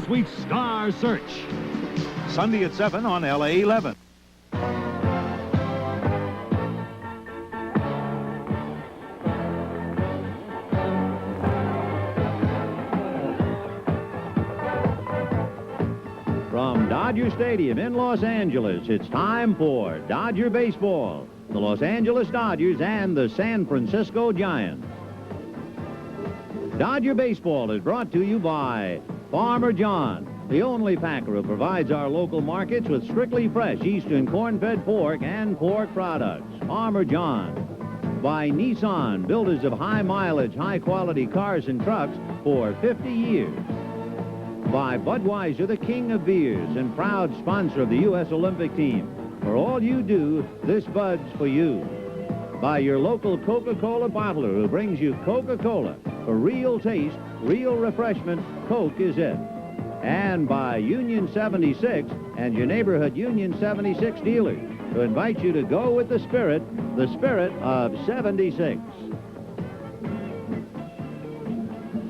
Suite Star Search. Sunday at 7 on LA 11. From Dodger Stadium in Los Angeles, it's time for Dodger Baseball. The Los Angeles Dodgers and the San Francisco Giants. Dodger Baseball is brought to you by Farmer John, the only packer who provides our local markets with strictly fresh Eastern corn-fed pork and pork products. Farmer John. By Nissan, builders of high-mileage, high-quality cars and trucks for 50 years. By Budweiser, the king of beers and proud sponsor of the U.S. Olympic team. For all you do, this Bud's for you. By your local Coca-Cola bottler who brings you Coca-Cola. For real taste, real refreshment, Coke is it. And by Union 76 and your neighborhood Union 76 dealers who invite you to go with the spirit of 76.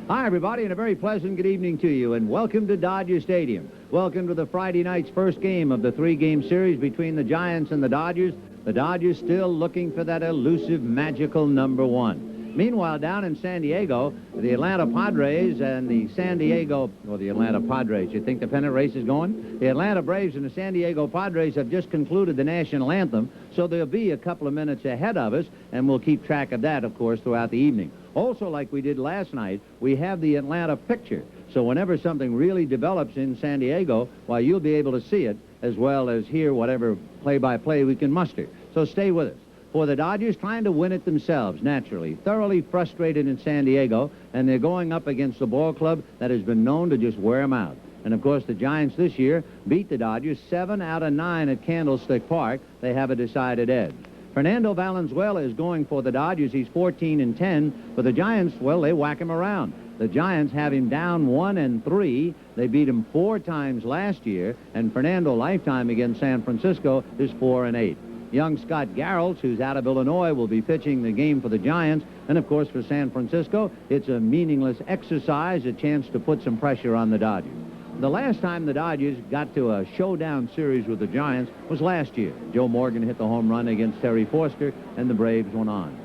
Hi, everybody, and a very pleasant good evening to you, and welcome to Dodger Stadium. Welcome to the Friday night's first game of the three-game series between the Giants and the Dodgers. The Dodgers still looking for that elusive, magical number one. Meanwhile, down in San Diego, the Atlanta Padres and the Atlanta Padres. You think the pennant race is going? The Atlanta Braves and the San Diego Padres have just concluded the national anthem, so they'll be a couple of minutes ahead of us, and we'll keep track of that, of course, throughout the evening. Also, like we did last night, we have the Atlanta picture. So whenever something really develops in San Diego, well, you'll be able to see it as well as hear whatever play-by-play we can muster. So stay with us. For the Dodgers, trying to win it themselves, naturally, thoroughly frustrated in San Diego, and they're going up against a ball club that has been known to just wear them out. And, of course, the Giants this year beat the Dodgers 7 out of 9 at Candlestick Park. They have a decided edge. Fernando Valenzuela is going for the Dodgers. He's 14-10. For the Giants, well, they whack him around. The Giants have him down 1-3. They beat him 4 times last year, and Fernando lifetime against San Francisco is 4-8. Young Scott Garrels, who's out of Illinois, will be pitching the game for the Giants. And, of course, for San Francisco, it's a meaningless exercise, a chance to put some pressure on the Dodgers. The last time the Dodgers got to a showdown series with the Giants was last year. Joe Morgan hit the home run against Terry Forster, and the Braves went on.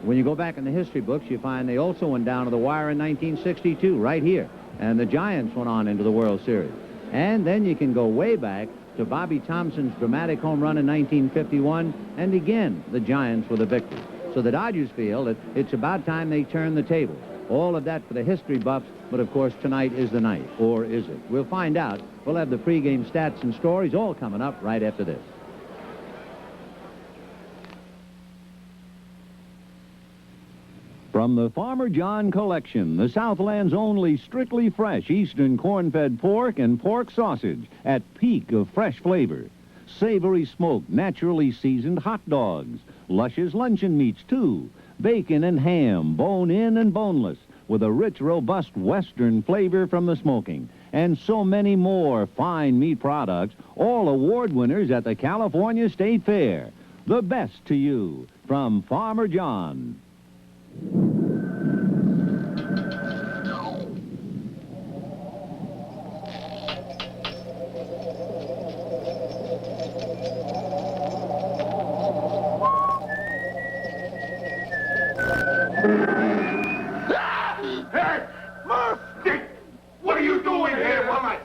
When you go back in the history books, you find they also went down to the wire in 1962, right here. And the Giants went on into the World Series. And then you can go way back to Bobby Thompson's dramatic home run in 1951, and again, the Giants were the victors. So the Dodgers feel that it's about time they turn the tables. All of that for the history buffs, but of course tonight is the night, or is it? We'll find out. We'll have the pregame stats and stories all coming up right after this. From the Farmer John collection, the Southland's only strictly fresh Eastern corn-fed pork and pork sausage at peak of fresh flavor. Savory smoked, naturally seasoned hot dogs. Luscious luncheon meats, too. Bacon and ham, bone-in and boneless, with a rich, robust Western flavor from the smoking. And so many more fine meat products, all award winners at the California State Fair. The best to you from Farmer John.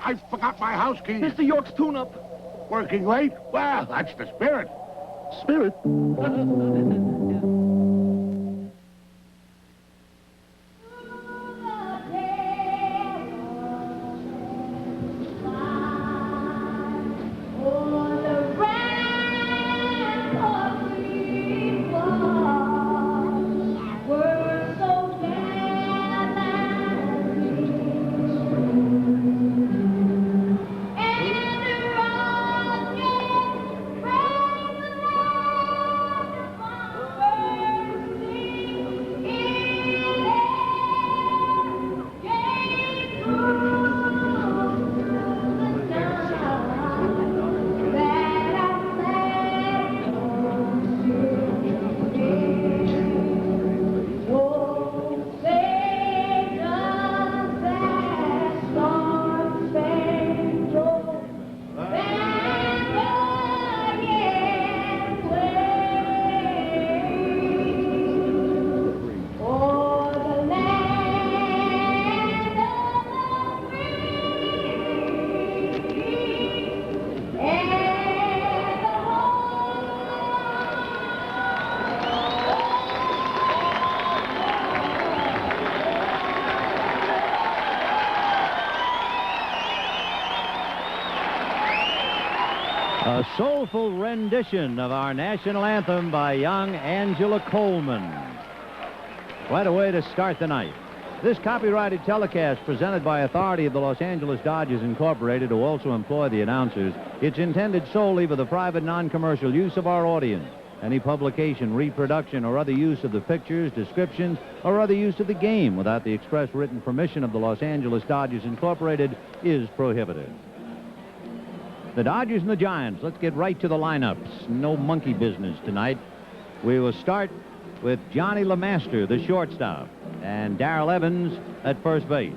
I forgot my house keys. Mr. York's tune-up. Working late? Well, that's the spirit. Spirit? A soulful rendition of our national anthem by young Angela Coleman. Quite a way to start the night. This copyrighted telecast presented by authority of the Los Angeles Dodgers Incorporated, who also employ the announcers. It's intended solely for the private non-commercial use of our audience. Any publication, reproduction, or other use of the pictures, descriptions, or other use of the game without the express written permission of the Los Angeles Dodgers Incorporated is prohibited. The Dodgers and the Giants. Let's get right to the lineups. No monkey business tonight. We will start with Johnny LeMaster, the shortstop, and Darrell Evans at first base.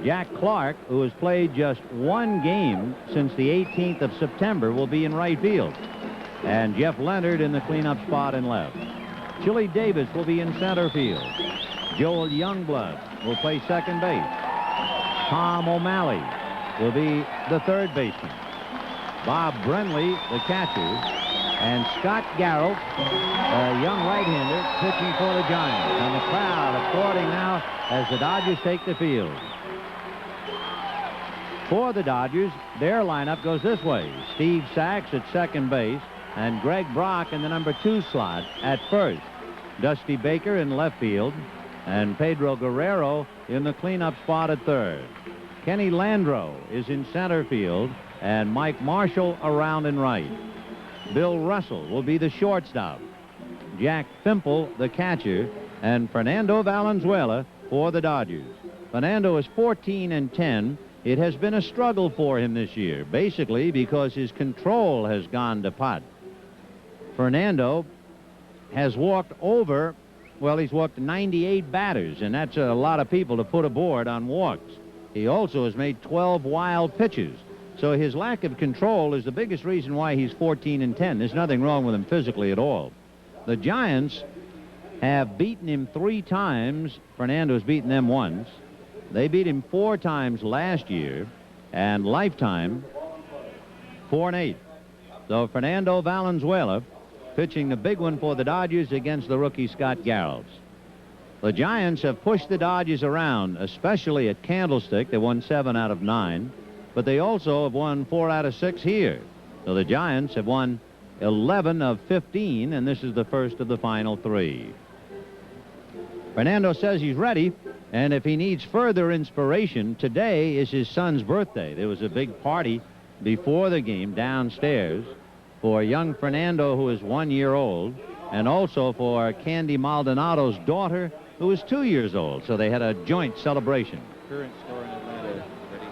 Jack Clark, who has played just one game since the 18th of September, will be in right field. And Jeff Leonard in the cleanup spot in left. Chili Davis will be in center field. Joel Youngblood will play second base. Tom O'Malley will be the third baseman. Bob Brenly, the catcher, and Scott Garrett, a young right-hander, pitching for the Giants. And the crowd applauding now as the Dodgers take the field. For the Dodgers, their lineup goes this way. Steve Sachs at second base, and Greg Brock in the number 2 slot at first. Dusty Baker in left field, and Pedro Guerrero in the cleanup spot at third. Kenny Landreau is in center field, and Mike Marshall around in right. Bill Russell will be the shortstop. Jack Fimple, the catcher, and Fernando Valenzuela for the Dodgers. Fernando is 14-10. It has been a struggle for him this year, basically because his control has gone to pot. Fernando has walked over, well, he's walked 98 batters, and that's a lot of people to put aboard on walks. He also has made 12 wild pitches. So his lack of control is the biggest reason why he's 14-10. There's nothing wrong with him physically at all. The Giants have beaten him 3 times. Fernando's beaten them once. They beat him 4 times last year, and lifetime 4-8. So Fernando Valenzuela pitching the big one for the Dodgers against the rookie Scott Garrett. The Giants have pushed the Dodgers around, especially at Candlestick. They won 7 out of 9. But they also have won 4 out of 6 here. So the Giants have won 11 of 15, and this is the first of the final 3. Fernando says he's ready, and if he needs further inspiration, today is his son's birthday. There was a big party before the game downstairs for young Fernando, who is 1 year old, and also for Candy Maldonado's daughter, who is 2 years old. So they had a joint celebration. Current score in Atlanta. Ready,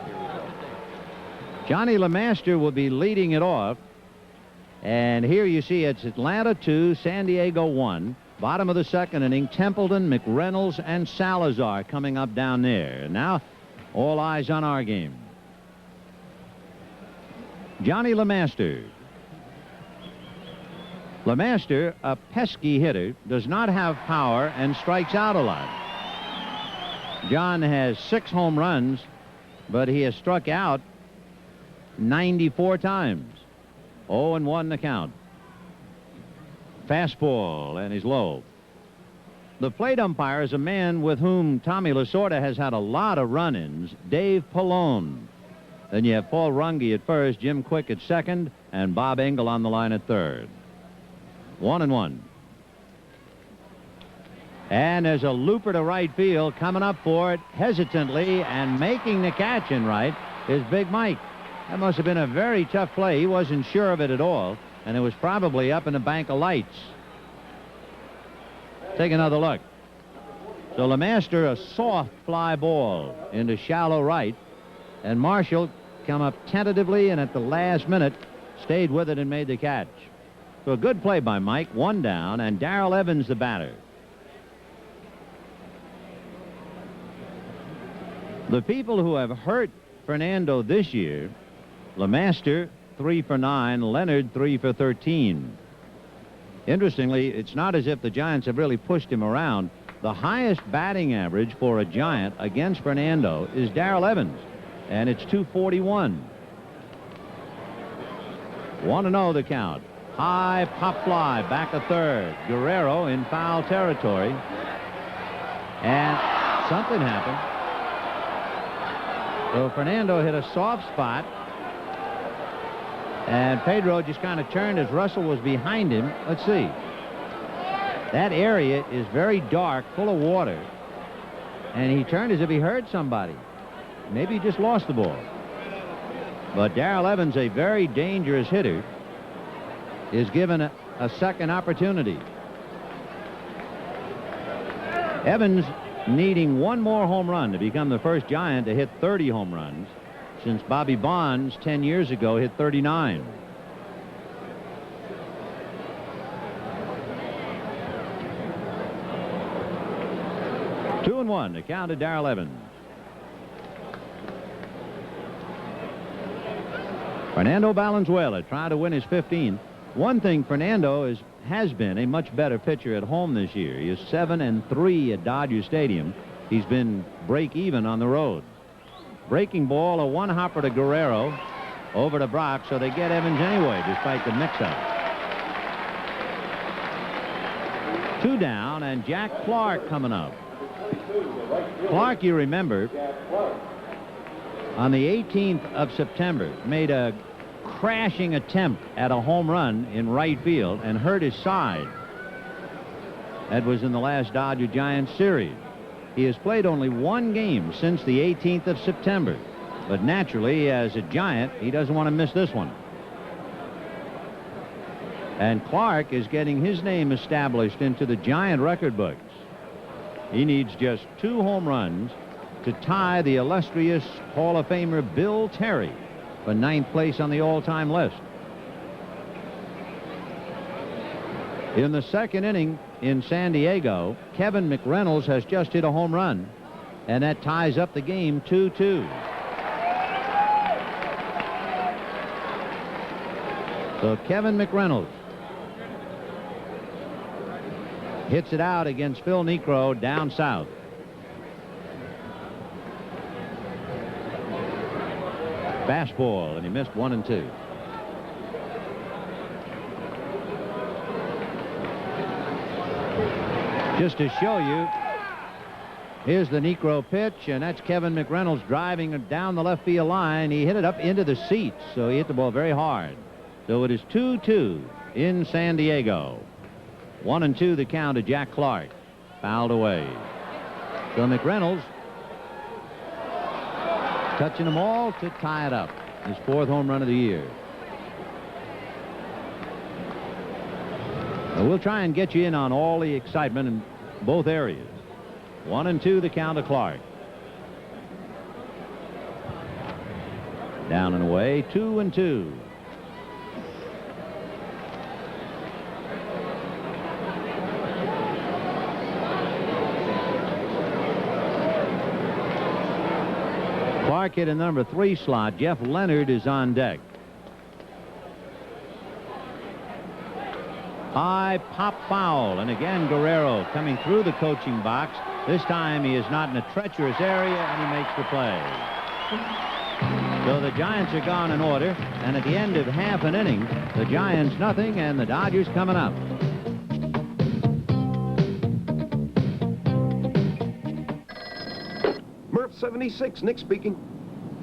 here we go. Johnny LeMaster will be leading it off. And here you see it's Atlanta 2, San Diego 1. Bottom of the second inning, Templeton, McReynolds, and Salazar coming up down there. And now, all eyes on our game. Johnny LeMaster. LeMaster, a pesky hitter, does not have power and strikes out a lot. John has 6 home runs, but he has struck out 94 times. 0-1 the count. Fastball, and he's low. The plate umpire is a man with whom Tommy Lasorda has had a lot of run-ins, Dave Pallone. Then you have Paul Runge at first, Jim Quick at second, and Bob Engel on the line at third. 1-1. And there's a looper to right field. Coming up for it hesitantly and making the catch in right is Big Mike. That must have been a very tough play. He wasn't sure of it at all, and it was probably up in a bank of lights. Take another look. So LeMaster, a soft fly ball into shallow right, and Marshall come up tentatively and at the last minute stayed with it and made the catch. So a good play by Mike. 1 down, and Darrell Evans the batter. The people who have hurt Fernando this year: LeMaster 3 for 9, Leonard 3 for 13. Interestingly, it's not as if the Giants have really pushed him around. The highest batting average for a Giant against Fernando is Darrell Evans, and it's 241. 1-0 the count. High pop fly back of third. Guerrero in foul territory, and something happened. So Fernando hit a soft spot, And Pedro just kind of turned as Russell was behind him. Let's see. That area is very dark, full of water. And he turned as if he heard somebody. Maybe he just lost the ball. But Darrell Evans, a very dangerous hitter, is given a second opportunity. Evans needing one more home run to become the first Giant to hit 30 home runs, since Bobby Bonds 10 years ago hit 39. Two and one to count to Darrell Evans. Fernando Valenzuela trying to win his 15th. One thing, Fernando has been a much better pitcher at home this year. He is 7-3 at Dodger Stadium. He's been break even on the road. Breaking ball, a one hopper to Guerrero, over to Brock, so they get Evans anyway, despite the mix-up. Two down, and Jack Clark coming up. Clark, you remember, on the 18th of September, made a crashing attempt at a home run in right field and hurt his side. That was in the last Dodger-Giants series. He has played only one game since the 18th of September. But naturally, as a Giant, he doesn't want to miss this one. And Clark is getting his name established into the Giant record books. He needs just 2 home runs to tie the illustrious Hall of Famer Bill Terry for 9th place on the all-time list. In the second inning in San Diego, Kevin McReynolds has just hit a home run, and that ties up the game 2-2. So Kevin McReynolds hits it out against Phil Niekro down south. Fastball, and he missed 1 and 2. Just to show you, here's the Niekro pitch, and that's Kevin McReynolds driving down the left field line. He hit it up into the seats, so he hit the ball very hard. So it is 2-2 in San Diego. 1 and 2 the count to Jack Clark. Fouled away. So McReynolds touching them all to tie it up. His 4th home run of the year. Now we'll try and get you in on all the excitement in both areas. 1 and 2 the count to Clark. Down and away, 2 and 2. Clark hit a number 3 slot. Jeff Leonard is on deck. High pop foul, and again Guerrero coming through the coaching box. This time he is not in a treacherous area, and he makes the play. So the Giants are gone in order, and at the end of half an inning, the Giants nothing, and the Dodgers coming up. Murph 76, Nick speaking.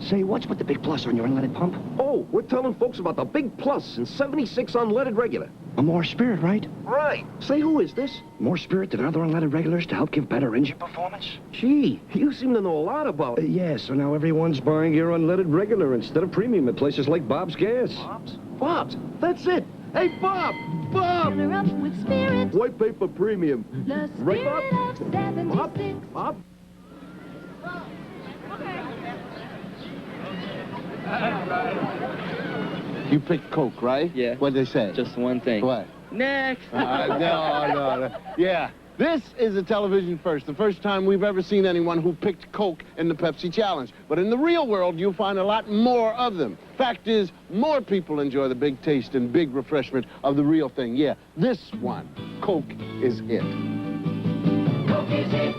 Say, what's with the big plus on your unleaded pump? Oh, we're telling folks about the big plus in 76 unleaded regular. A More Spirit, right? Right. Say, who is this? More Spirit than other unleaded regulars to help give better engine performance? Gee, you seem to know a lot about it. Yeah, so now everyone's buying your unleaded regular instead of premium at places like Bob's Gas. Bob's? That's it. Hey, Bob! Bob! Fill her up with spirit, White paper premium. the Right, spirit Bob? of 76. Bob? You picked Coke, right? Yeah. What'd they say? Just one thing. What? Next. No. Yeah. This is a television first. The first time we've ever seen anyone who picked Coke in the Pepsi Challenge. But in the real world, you'll find a lot more of them. Fact is, more people enjoy the big taste and big refreshment of the real thing. Yeah, this one, Coke is it. Coke is it.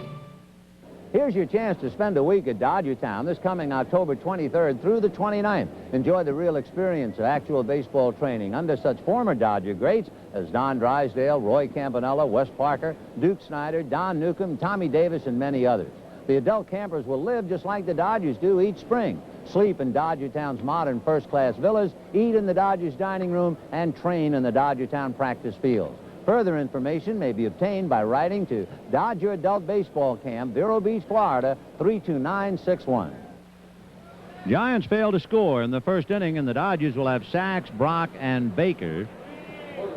Here's your chance to spend a week at Dodger Town this coming October 23rd through the 29th. Enjoy the real experience of actual baseball training under such former Dodger greats as Don Drysdale, Roy Campanella, Wes Parker, Duke Snyder, Don Newcomb, Tommy Davis, and many others. The adult campers will live just like the Dodgers do each spring. sleep in Dodgertown's modern first-class villas, eat in the Dodgers dining room, and train in the Dodgertown practice fields. Further information may be obtained by writing to Dodger Adult Baseball Camp, Vero Beach, Florida, 32961. Giants failed to score in the first inning, and the Dodgers will have Sachs, Brock, and Baker,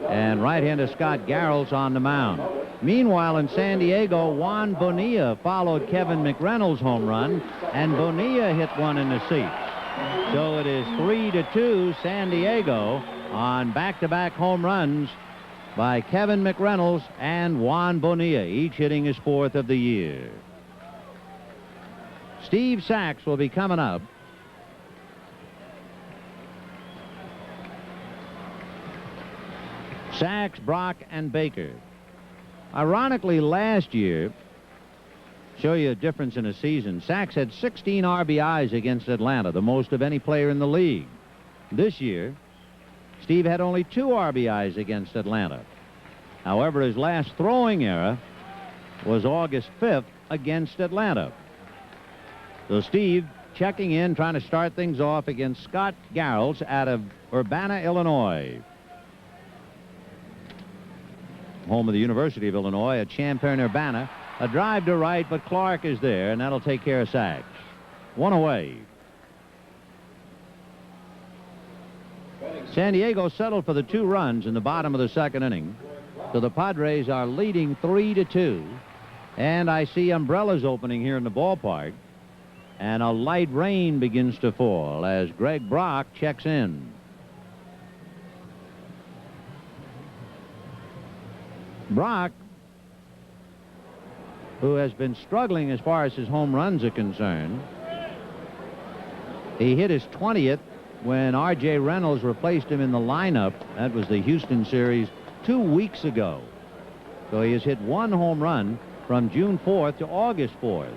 and right-hander Scott Garrels on the mound. Meanwhile, in San Diego, Juan Bonilla followed Kevin McReynolds' home run, and Bonilla hit one in the seats. So it is 3-2 San Diego on back-to-back home runs by Kevin McReynolds and Juan Bonilla, each hitting his 4th of the year. Steve Sachs will be coming up. Sachs, Brock, and Baker. Ironically, last year, show you a difference in a season, Sachs had 16 RBIs against Atlanta, the most of any player in the league. This year, Steve had only 2 RBIs against Atlanta. However, his last throwing error was August 5th against Atlanta. So Steve checking in, trying to start things off against Scott Garrels out of Urbana, Illinois. Home of the University of Illinois at Champaign-Urbana. A drive to right, but Clark is there, and that'll take care of Sachs. 1 away. San Diego settled for the 2 runs in the bottom of the second inning. So the Padres are leading 3-2. And I see umbrellas opening here in the ballpark. And a light rain begins to fall as Greg Brock checks in. Brock, who has been struggling as far as his home runs are concerned. He hit his 20th when R.J. Reynolds replaced him in the lineup. That was the Houston series 2 weeks ago. So he has hit 1 home run from June 4th to August 4th.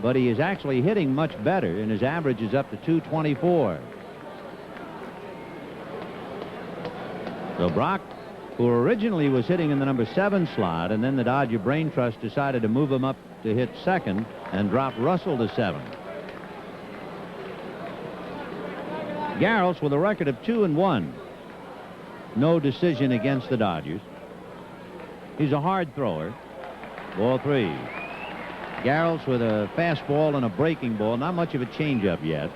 But he is actually hitting much better, and his average is up to 224. So Brock, who originally was hitting in the number 7 slot, and then the Dodger Brain Trust decided to move him up to hit second and drop Russell to 7. Garrels with a record of 2-1. No decision against the Dodgers. He's a hard thrower. Ball 3. Garrels with a fastball and a breaking ball. Not much of a changeup yet.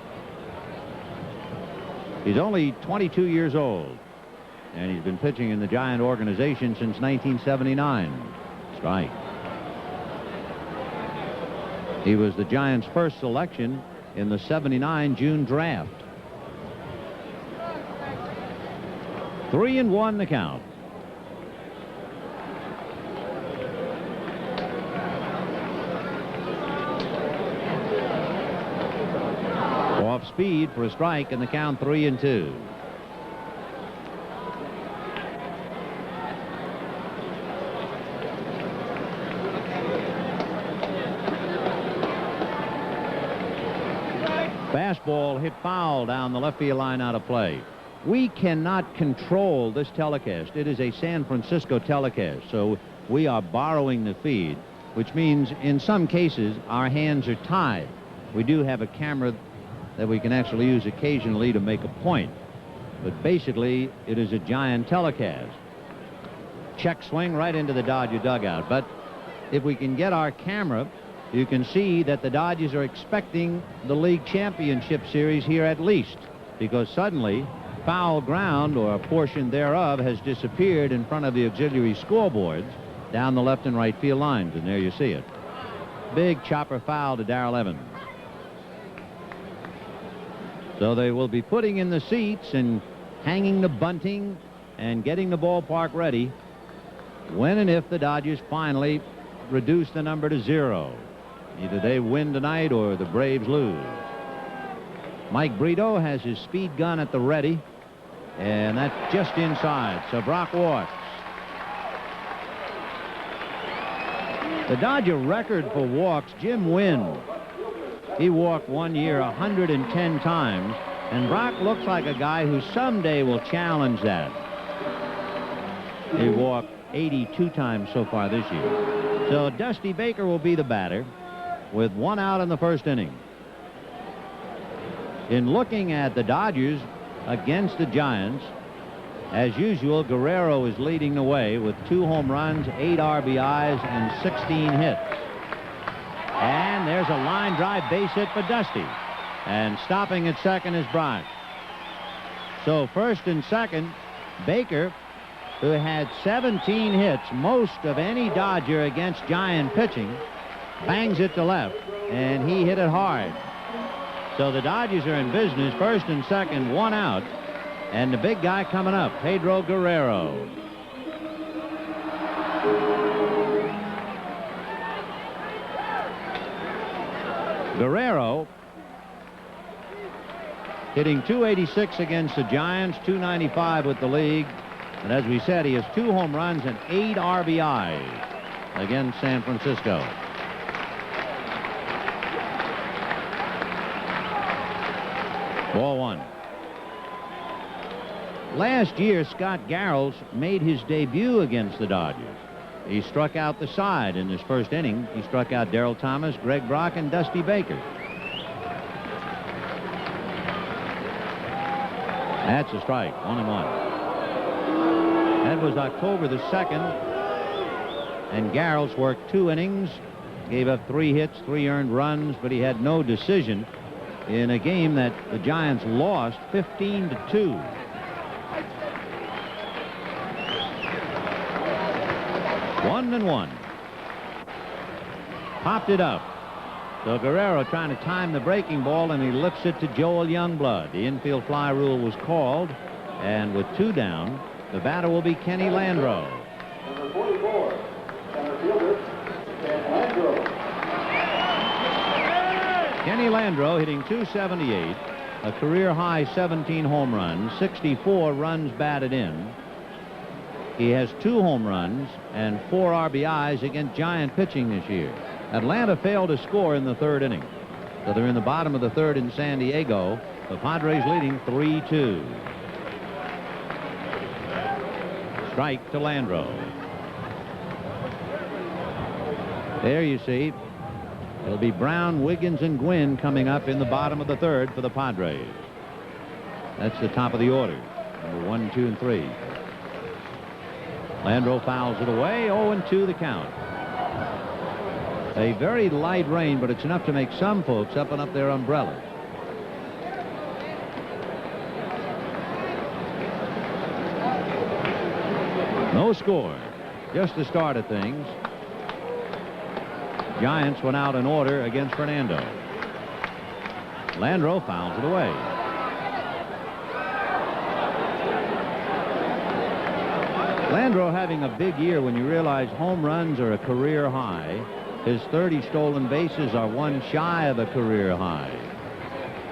He's only 22 years old, and he's been pitching in the Giant organization since 1979. Strike. He was the Giants' first selection in the '79 June draft. 3-1 the count. Off speed for a strike, and the count 3-2. Fastball hit foul down the left field line, out of play. We cannot control this telecast. It is a San Francisco telecast, so we are borrowing the feed, which means in some cases our hands are tied. We do have a camera that we can actually use occasionally to make a point, but basically it is a Giant telecast. Check swing right into the Dodger dugout, but if we can get our camera, you can see that the Dodgers are expecting the League Championship Series here at least, because suddenly foul ground, or a portion thereof, has disappeared in front of the auxiliary scoreboards down the left and right field lines, and there you see it. Big chopper foul to Darrell Evans. So they will be putting in the seats and hanging the bunting and getting the ballpark ready when and if the Dodgers finally reduce the number to 0. Either they win tonight or the Braves lose. Mike Brito has his speed gun at the ready, and that's just inside. So Brock walks. The Dodger record for walks, Jim Wynn. He walked one year 110 times, and Brock looks like a guy who someday will challenge that. He walked 82 times so far this year. So Dusty Baker will be the batter with 1 out in the first inning. In looking at the Dodgers against the Giants, as usual, Guerrero is leading the way with 2 home runs, 8 RBIs, and 16 hits. And there's a line drive base hit for Dusty. And stopping at second is Bryant. So first and second, Baker, who had 17 hits, most of any Dodger against Giant pitching, bangs it to left, and he hit it hard. So the Dodgers are in business, first and second, 1 out. And the big guy coming up, Pedro Guerrero. Guerrero hitting .286 against the Giants, .295 with the league. And as we said, he has 2 home runs and 8 RBIs against San Francisco. Ball 1. Last year, Scott Garrels made his debut against the Dodgers. He struck out the side in his first inning. He struck out Darryl Thomas, Greg Brock, and Dusty Baker. That's a strike, 1-1. That was October the 2nd, and Garrels worked 2 innings, gave up 3 hits, 3 earned runs, but he had no decision in a game that the Giants lost 15-2. One and 1. Popped it up. So Guerrero trying to time the breaking ball, and he lifts it to Joel Youngblood. The infield fly rule was called, and with 2 down, the batter will be Kenny Landreau. Number 44, center fielder, Ken Landreau. Kenny Landreau hitting .278, a career-high 17 home runs, 64 runs batted in. He has 2 home runs and 4 RBIs against Giant pitching this year. Atlanta failed to score in the 3rd inning. So they're in the bottom of the 3rd in San Diego. The Padres leading 3-2. Strike to Landreau. There you see. It'll be Brown, Wiggins, and Gwynn coming up in the bottom of the 3rd for the Padres. That's the top of the order. Number 1, 2, and 3. Landreau fouls it away. 0-2 the count. A very light rain, but it's enough to make some folks up and up their umbrellas. No score. Just the start of things. Giants went out in order against Fernando. Landreau fouls it away. Landreau having a big year when you realize home runs are a career high. His 30 stolen bases are 1 shy of a career high.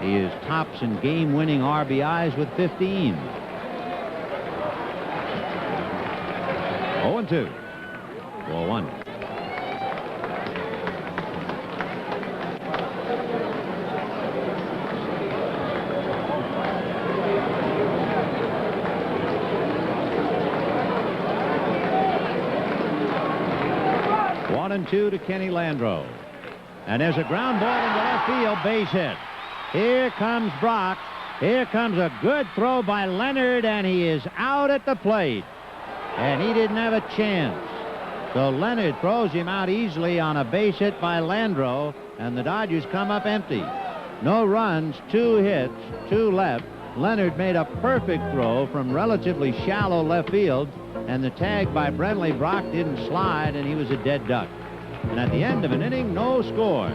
He is tops in game-winning RBIs with 15. 0-2. Ball 1. And 2 to Kenny Landreau. And there's a ground ball into left field, base hit. Here comes Brock. Here comes a good throw by Leonard, and he is out at the plate. And he didn't have a chance. So Leonard throws him out easily on a base hit by Landreau, and the Dodgers come up empty. No runs, 2 hits, 2 left. Leonard made a perfect throw from relatively shallow left field, and the tag by Brentley Brock didn't slide, and he was a dead duck. And at the end of an inning, no score.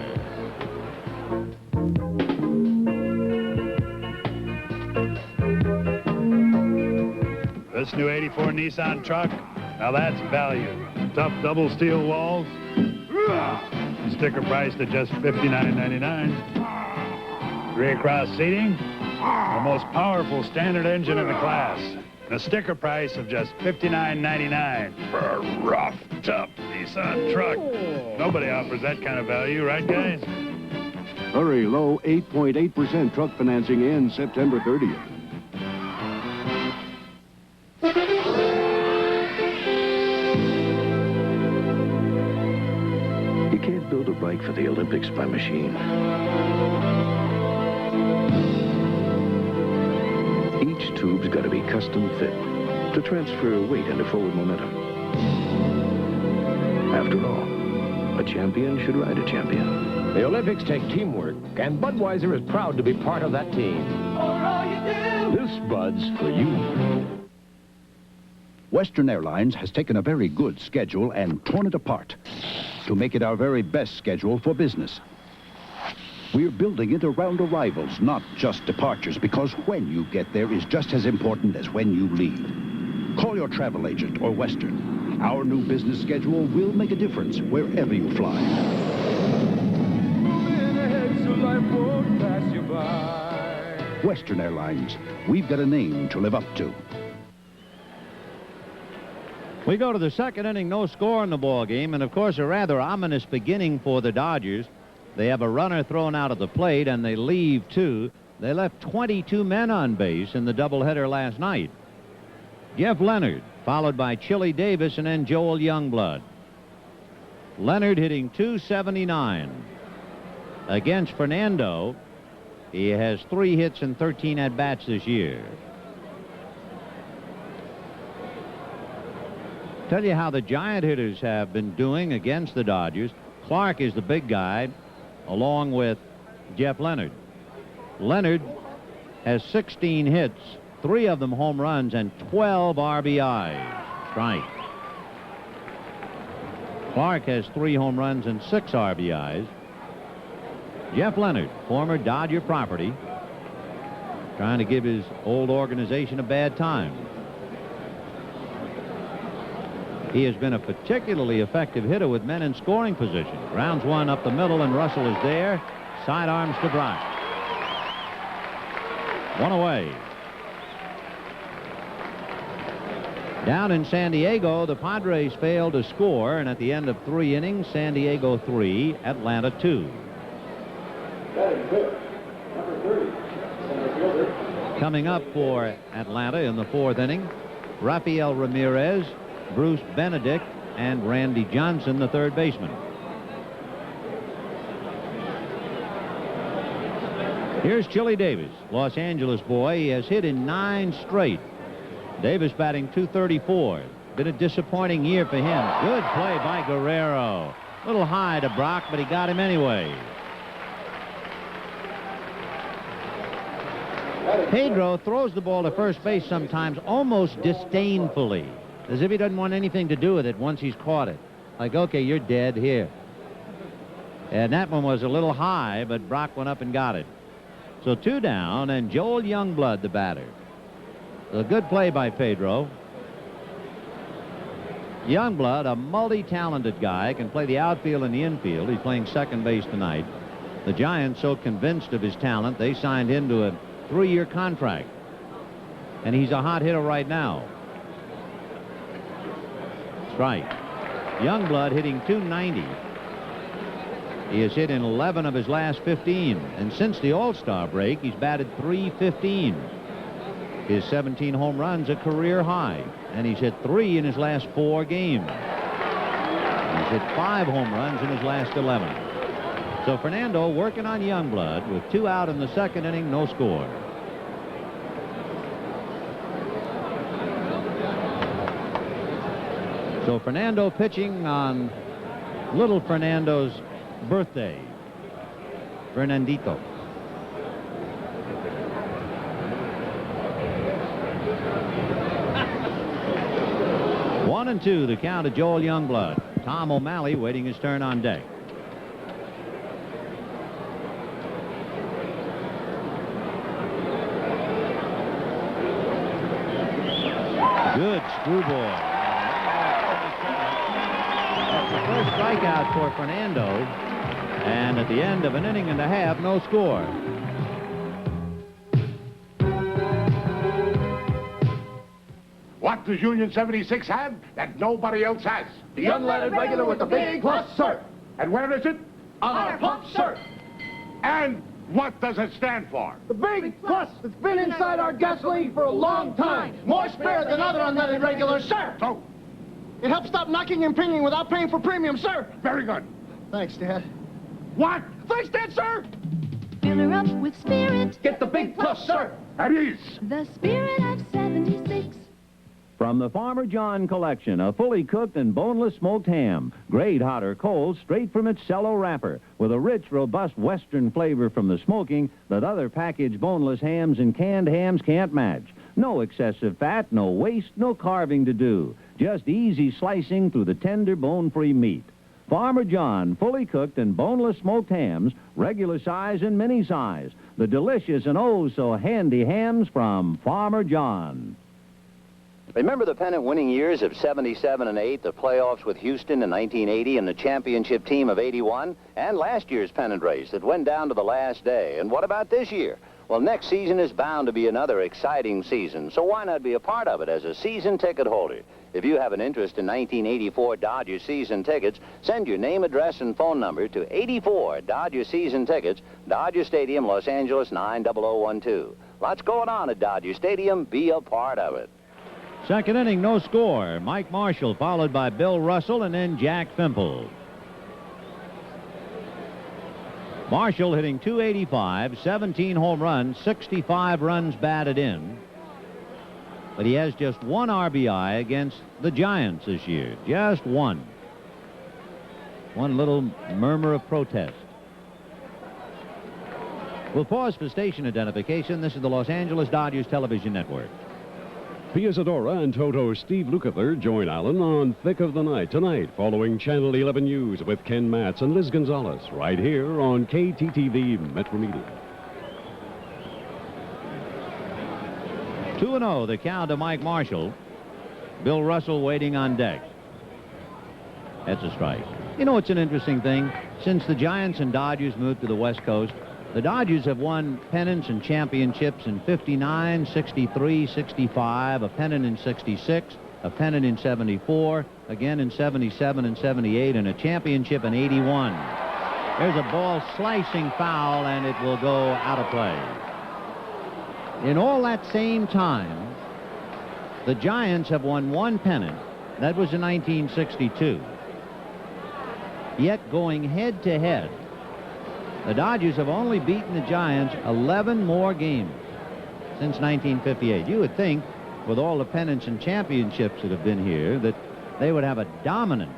This new '84 Nissan truck, now that's value. Tough double steel walls. Sticker priced at just $59.99. 3-across seating. The most powerful standard engine in the class. And a sticker price of just $59.99 for a rough, tough Nissan truck. Nobody offers that kind of value, right, guys? Hurry, low 8.8% truck financing ends September 30th. You can't build a bike for the Olympics by machine. tube's got to be custom fit to transfer weight into forward momentum. After all, a champion should ride a champion. The Olympics take teamwork, and Budweiser is proud to be part of that team. This Bud's for you. Western Airlines has taken a very good schedule and torn it apart to make it our very best schedule for business. We're building it around arrivals, not just departures, because when you get there is just as important as when you leave. Call your travel agent or Western. Our new business schedule will make a difference wherever you fly. Western Airlines, we've got a name to live up to. We go to the second inning, no score in the ball game, and of course a rather ominous beginning for the Dodgers. They have a runner thrown out of the plate, and they leave two. They left 22 men on base in the doubleheader last night. Jeff Leonard, followed by Chili Davis, and then Joel Youngblood. Leonard hitting .279. Against Fernando, he has 3 hits and 13 at-bats this year. Tell you how the Giant hitters have been doing against the Dodgers. Clark is the big guy, along with Jeff Leonard. Leonard has 16 hits, 3 of them home runs, and 12 RBIs. Strike. Clark has 3 home runs and 6 RBIs. Jeff Leonard, former Dodger property, trying to give his old organization a bad time. He has been a particularly effective hitter with men in scoring position. Grounds one up the middle, and Russell is there. Sidearms to Brock. 1 away. Down in San Diego, the Padres failed to score, and at the end of 3 innings, San Diego 3, Atlanta 2. Coming up for Atlanta in the 4th inning, Rafael Ramirez, Bruce Benedict, and Randy Johnson, the 3rd baseman. Here's Chili Davis, Los Angeles boy. He has hit in 9 straight. Davis batting .234. Been a disappointing year for him. Good play by Guerrero. A little high to Brock, but he got him anyway. Pedro throws the ball to first base sometimes almost disdainfully, as if he doesn't want anything to do with it once he's caught it. Like, okay, you're dead here. And that one was a little high, but Brock went up and got it. So 2 down, and Joel Youngblood, the batter. A good play by Pedro. Youngblood, a multi-talented guy, can play the outfield and the infield. He's playing second base tonight. The Giants, so convinced of his talent, they signed him to a 3-year contract. And he's a hot hitter right now. Strike. Youngblood hitting .290. He has hit in 11 of his last 15, and since the All-Star break, he's batted .315. His 17 home runs a career high, and he's hit 3 in his last 4 games. He's hit 5 home runs in his last 11. So Fernando working on Youngblood with 2 out in the 2nd inning, no score. So Fernando pitching on little Fernando's birthday. Fernandito. One and 2, the count of Joel Youngblood. Tom O'Malley waiting his turn on deck. Good screwball. That's the first strikeout for Fernando, and at the end of an inning and a half, no score. What does Union 76 have that nobody else has? The unleaded regular with the big plus, sir. And where is it? On our pump, sir. And what does it stand for? The big plus that's been inside our gasoline for a long time. More spare than other unleaded regulars, sir. So? It helps stop knocking and pinging without paying for premium, sir. Very good. Thanks, Dad. What? Thanks, Dad, sir. Fill her up with spirit. Get the big plus Yes, sir. That is. The spirit of 76. From the Farmer John collection, a fully cooked and boneless smoked ham. Great hot or cold, straight from its cello wrapper. With a rich, robust Western flavor from the smoking that other packaged boneless hams and canned hams can't match. No excessive fat, no waste, no carving to do. Just easy slicing through the tender, bone-free meat. Farmer John, fully cooked and boneless smoked hams, regular size and mini size. The delicious and oh so handy hams from Farmer John. Remember the pennant-winning years of 77 and 8, the playoffs with Houston in 1980 and the championship team of 81? And last year's pennant race that went down to the last day. And what about this year? Well, next season is bound to be another exciting season, so why not be a part of it as a season ticket holder? If you have an interest in 1984 Dodger season tickets, send your name, address, and phone number to 84 Dodger season tickets, Dodger Stadium, Los Angeles, 90012. Lots going on at Dodger Stadium. Be a part of it. Second inning, no score. Mike Marshall followed by Bill Russell and then Jack Fimple. Marshall hitting .285, 17 home runs, 65 runs batted in. But he has just one RBI against the Giants this year. Just one. One little murmur of protest. We'll pause for station identification. This is the Los Angeles Dodgers Television Network. Pia Zadora and Toto Steve Lukather join Allen on Thick of the Night tonight, following Channel 11 News with Ken Matz and Liz Gonzalez, right here on KTTV Metro Media. 2-0, the count to Mike Marshall. Bill Russell waiting on deck. That's a strike. You know, it's an interesting thing. Since the Giants and Dodgers moved to the West Coast, the Dodgers have won pennants and championships in 59, 63, 65, a pennant in 66, a pennant in 74, again in 77 and 78, and a championship in 81. There's a ball slicing foul, and it will go out of play. In all that same time, the Giants have won one pennant. That was in 1962. Yet going head-to-head, the Dodgers have only beaten the Giants 11 more games since 1958. You would think, with all the pennants and championships that have been here, that they would have a dominant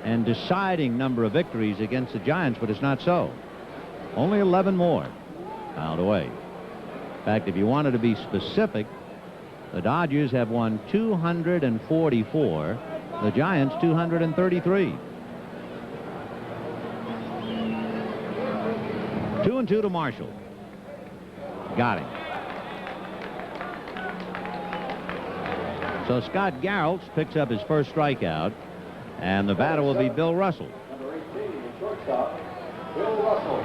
and deciding number of victories against the Giants, but it's not so. Only 11 more fouled away. In fact, if you wanted to be specific, the Dodgers have won 244, the Giants 233. 2-2 to Marshall. Got him. So Scott Garrelts picks up his first strikeout, and the batter will be Bill Russell. Number 18, shortstop, Bill Russell.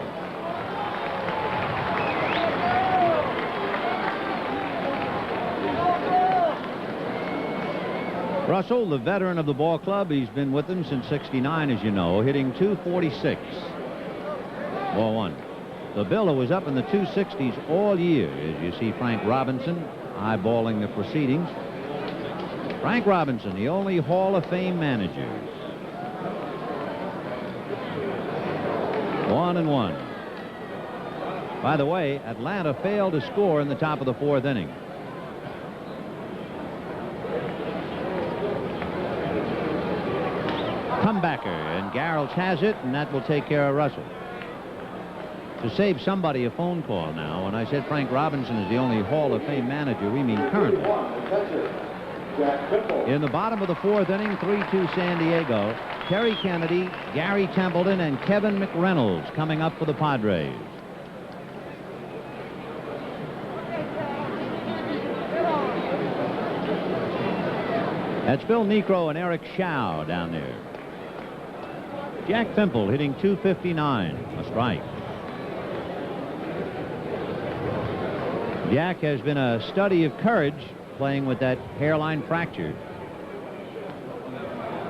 Russell, the veteran of the ball club, he's been with them since '69, as you know, hitting .246. Ball one. The Bill was up in the 260s all year, as you see Frank Robinson eyeballing the proceedings. Frank Robinson, the only Hall of Fame manager. 1-1. By the way, Atlanta failed to score in the top of the fourth inning. Comebacker, and Garrelts has it, and that will take care of Russell. To save somebody a phone call now, when I said Frank Robinson is the only Hall of Fame manager, we mean currently. In the bottom of the fourth inning, 3-2 San Diego. Terry Kennedy, Gary Templeton, and Kevin McReynolds coming up for the Padres. That's Phil Niekro and Eric Schau down there. Jack Fimple hitting .259, a strike. Jack has been a study of courage playing with that hairline fracture.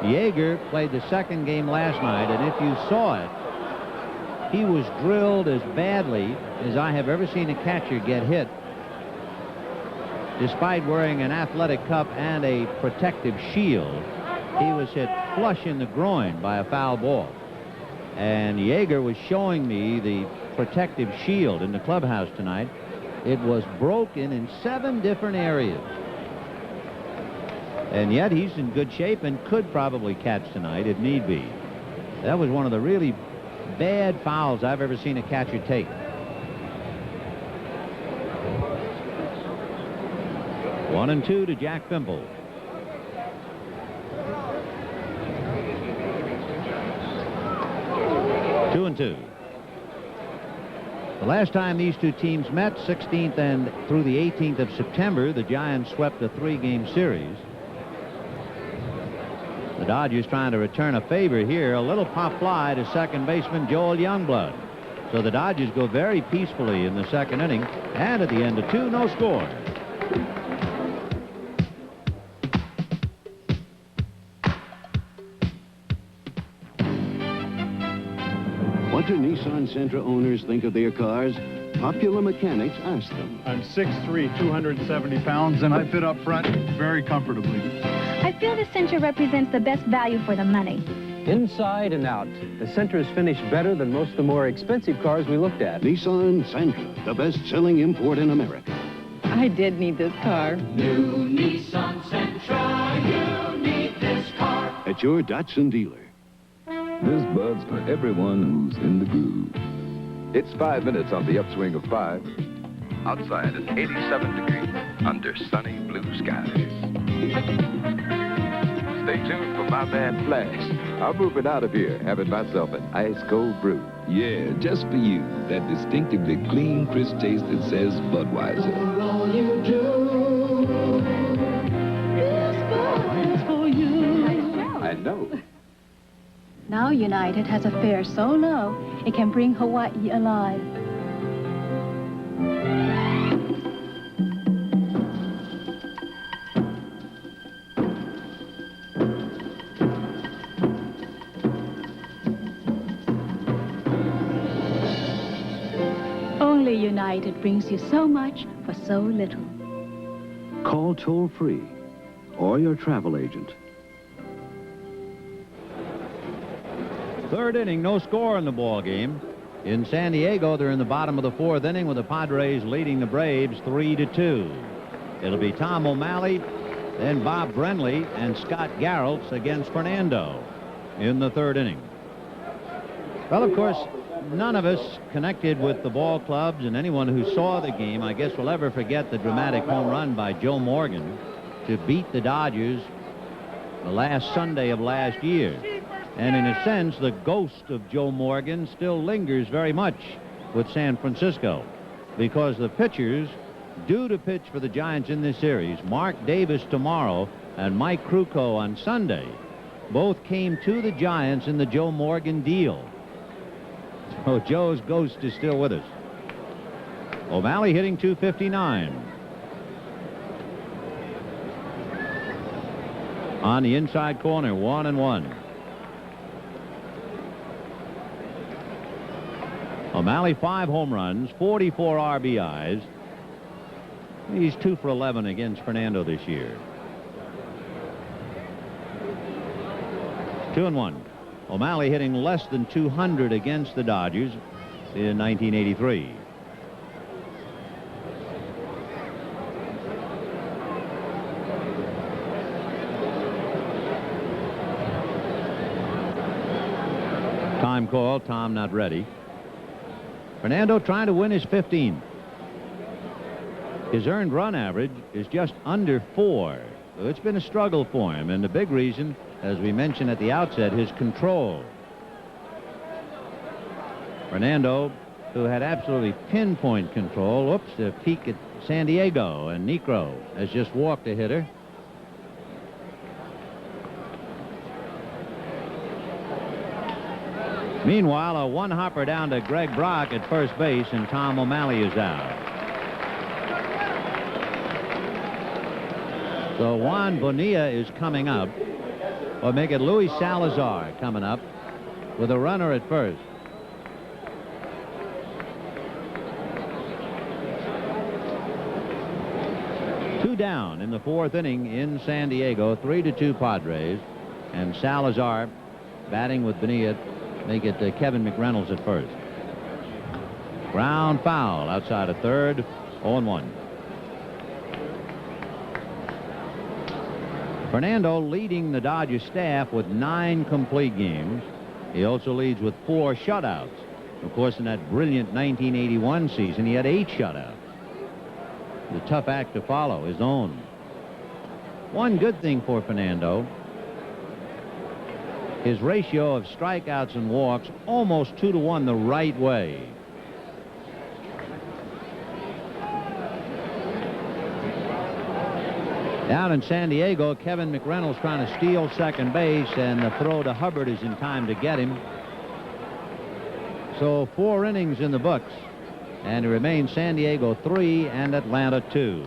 Yeager played the second game last night, and if you saw it, he was drilled as badly as I have ever seen a catcher get hit, despite wearing an athletic cup and a protective shield. He was hit flush in the groin by a foul ball. And Yeager was showing me the protective shield in the clubhouse tonight. It was broken in 7 different areas. And yet he's in good shape and could probably catch tonight if need be. That was one of the really bad fouls I've ever seen a catcher take. One and 2 to Jack Fimple. Two and 2. The last time these two teams met, 16th and through the 18th of September, the Giants swept a 3-game series. The Dodgers trying to return a favor here. A little pop fly to second baseman Joel Youngblood. So the Dodgers go very peacefully in the second inning, and at the end of 2, no score. What do Nissan Sentra owners think of their cars? Popular Mechanics asked them. I'm 6'3", 270 pounds, and I fit up front very comfortably. I feel the Sentra represents the best value for the money. Inside and out, the Sentra is finished better than most of the more expensive cars we looked at. Nissan Sentra, the best-selling import in America. I did need this car. New Nissan Sentra, you need this car. At your Datsun dealer. This Bud's for everyone who's in the groove. It's 5 minutes on the upswing of 5. Outside it's 87 degrees under sunny blue skies. Stay tuned for my man Flash. I'm moving out of here, having myself an ice-cold brew. Yeah, just for you. That distinctively clean, crisp taste that says Budweiser. For all you do, this Bud is for you. I know. Now United has a fare so low, it can bring Hawaii alive. Only United brings you so much for so little. Call toll-free or your travel agent. Third inning, no score in the ball game. In San Diego, they're in the bottom of the 4th inning with the Padres leading the Braves 3-2. It'll be Tom O'Malley, then Bob Brenly, and Scott Garrelts against Fernando in the 3rd inning. Well, of course, none of us connected with the ball clubs and anyone who saw the game, I guess, will ever forget the dramatic home run by Joe Morgan to beat the Dodgers the last Sunday of last year. And in a sense, the ghost of Joe Morgan still lingers very much with San Francisco because the pitchers due to pitch for the Giants in this series, Mark Davis tomorrow and Mike Krukow on Sunday, both came to the Giants in the Joe Morgan deal. So Joe's ghost is still with us. O'Malley hitting .259. On the inside corner, 1-1. O'Malley 5 home runs, 44 RBIs. He's 2 for 11 against Fernando this year. 2-1. O'Malley hitting less than 200 against the Dodgers in 1983. Time call. Tom not ready. Fernando trying to win his 15th. His earned run average is just under 4. So it's been a struggle for him, and the big reason, as we mentioned at the outset, his control. Fernando, who had absolutely pinpoint control, a peek at San Diego, and Niekro has just walked a hitter. Meanwhile, a one-hopper down to Greg Brock at first base, and Tom O'Malley is out. So Juan Bonilla is coming up. Or make it Luis Salazar coming up with a runner at first. Two down in the 4th inning in San Diego, 3-2 Padres, and Salazar batting with Bonilla. Make it Kevin McReynolds at first. Ground foul outside of third. 0-1. Fernando leading the Dodgers staff with 9 complete games. He also leads with 4 shutouts. Of course, in that brilliant 1981 season, he had 8 shutouts. The tough act to follow, his own. One good thing for Fernando, his ratio of strikeouts and walks almost 2-to-1 the right way. Down in San Diego, Kevin McReynolds trying to steal second base, and the throw to Hubbard is in time to get him. So 4 innings in the books, and it remains San Diego 3 and Atlanta 2.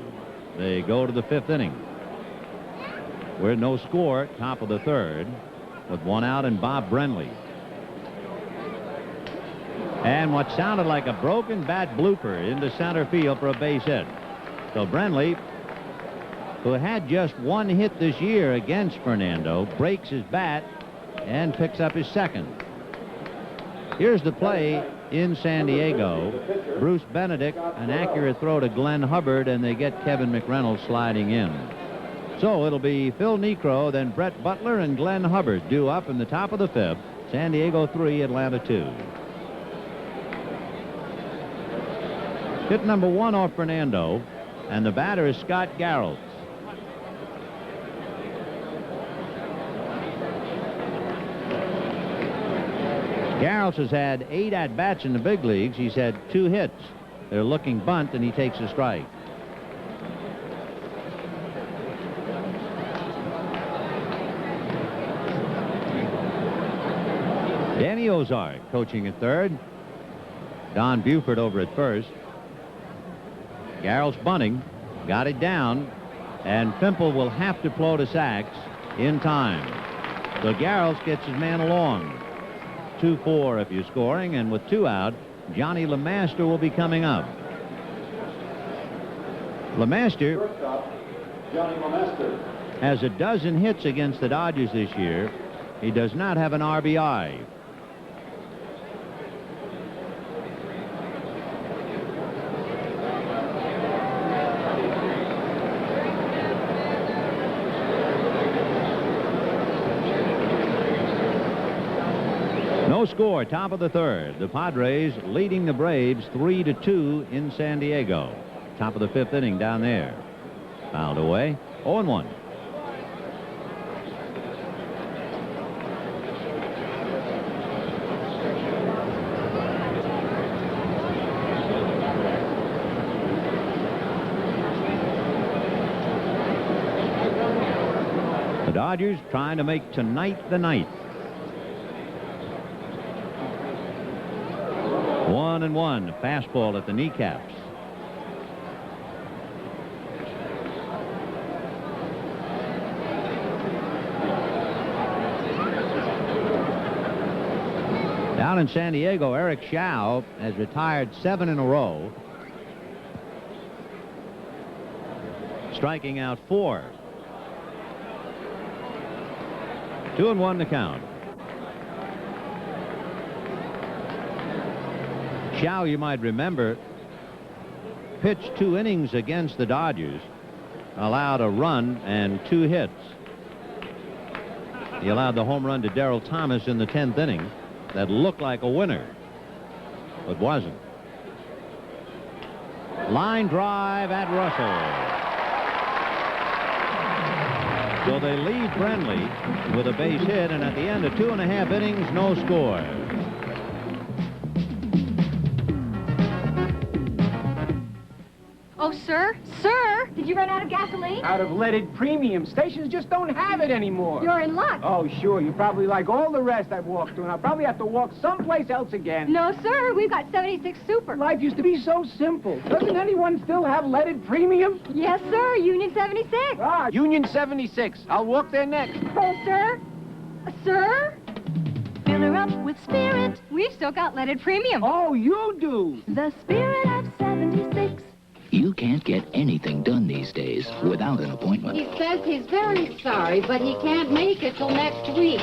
They go to the 5th inning. We're no score, top of the 3rd, with 1 out and Bob Brenly. And what sounded like a broken bat blooper into center field for a base hit. So Brenly, who had just 1 hit this year against Fernando, breaks his bat and picks up his 2nd. Here's the play in San Diego. Bruce Benedict, an accurate throw to Glenn Hubbard, and they get Kevin McReynolds sliding in. So it'll be Phil Niekro, then Brett Butler and Glenn Hubbard due up in the top of the 5th. San Diego 3, Atlanta 2. Hit number 1 off Fernando, and the batter is Scott Garrels. Garrels has had 8 at-bats in the big leagues. He's had 2 hits. They're looking bunt, and he takes a strike. Danny Ozark coaching at 3rd. Don Buford over at 1st. Garrels bunting. Got it down. And Pimple will have to float a Sachs in time. So Garrels gets his man along. 2-4 if you're scoring, and with 2 out, Johnny LeMaster will be coming up. LeMaster has a dozen hits against the Dodgers this year. He does not have an RBI. No score, top of the 3rd. The Padres leading the Braves 3-2 in San Diego. Top of the 5th inning down there. Fouled away. 0-1. The Dodgers trying to make tonight the night. 1-1. Fastball at the kneecaps. Down in San Diego, Eric Schau has retired 7 in a row, striking out 4. 2-1 the count. Schau, you might remember, pitched 2 innings against the Dodgers, allowed a run and 2 hits. He allowed the home run to Darrell Thomas in the 10th inning that looked like a winner, but wasn't. Line drive at Russell. So they lead Brenly with a base hit, and at the end of 2.5 innings, no score. Oh, sir? Sir? Did you run out of gasoline? Out of leaded premium. Stations just don't have it anymore. You're in luck. Oh, sure. You're probably like all the rest I've walked through, and I'll probably have to walk someplace else again. No, sir. We've got 76 Super. Life used to be so simple. Doesn't anyone still have leaded premium? Yes, sir. Union 76. Ah, Union 76. I'll walk there next. Oh, sir? Sir? Fill her up with Spirit. We've still got leaded premium. Oh, you do? The Spirit of 76. You can't get anything done these days without an appointment. He says he's very sorry, but he can't make it till next week.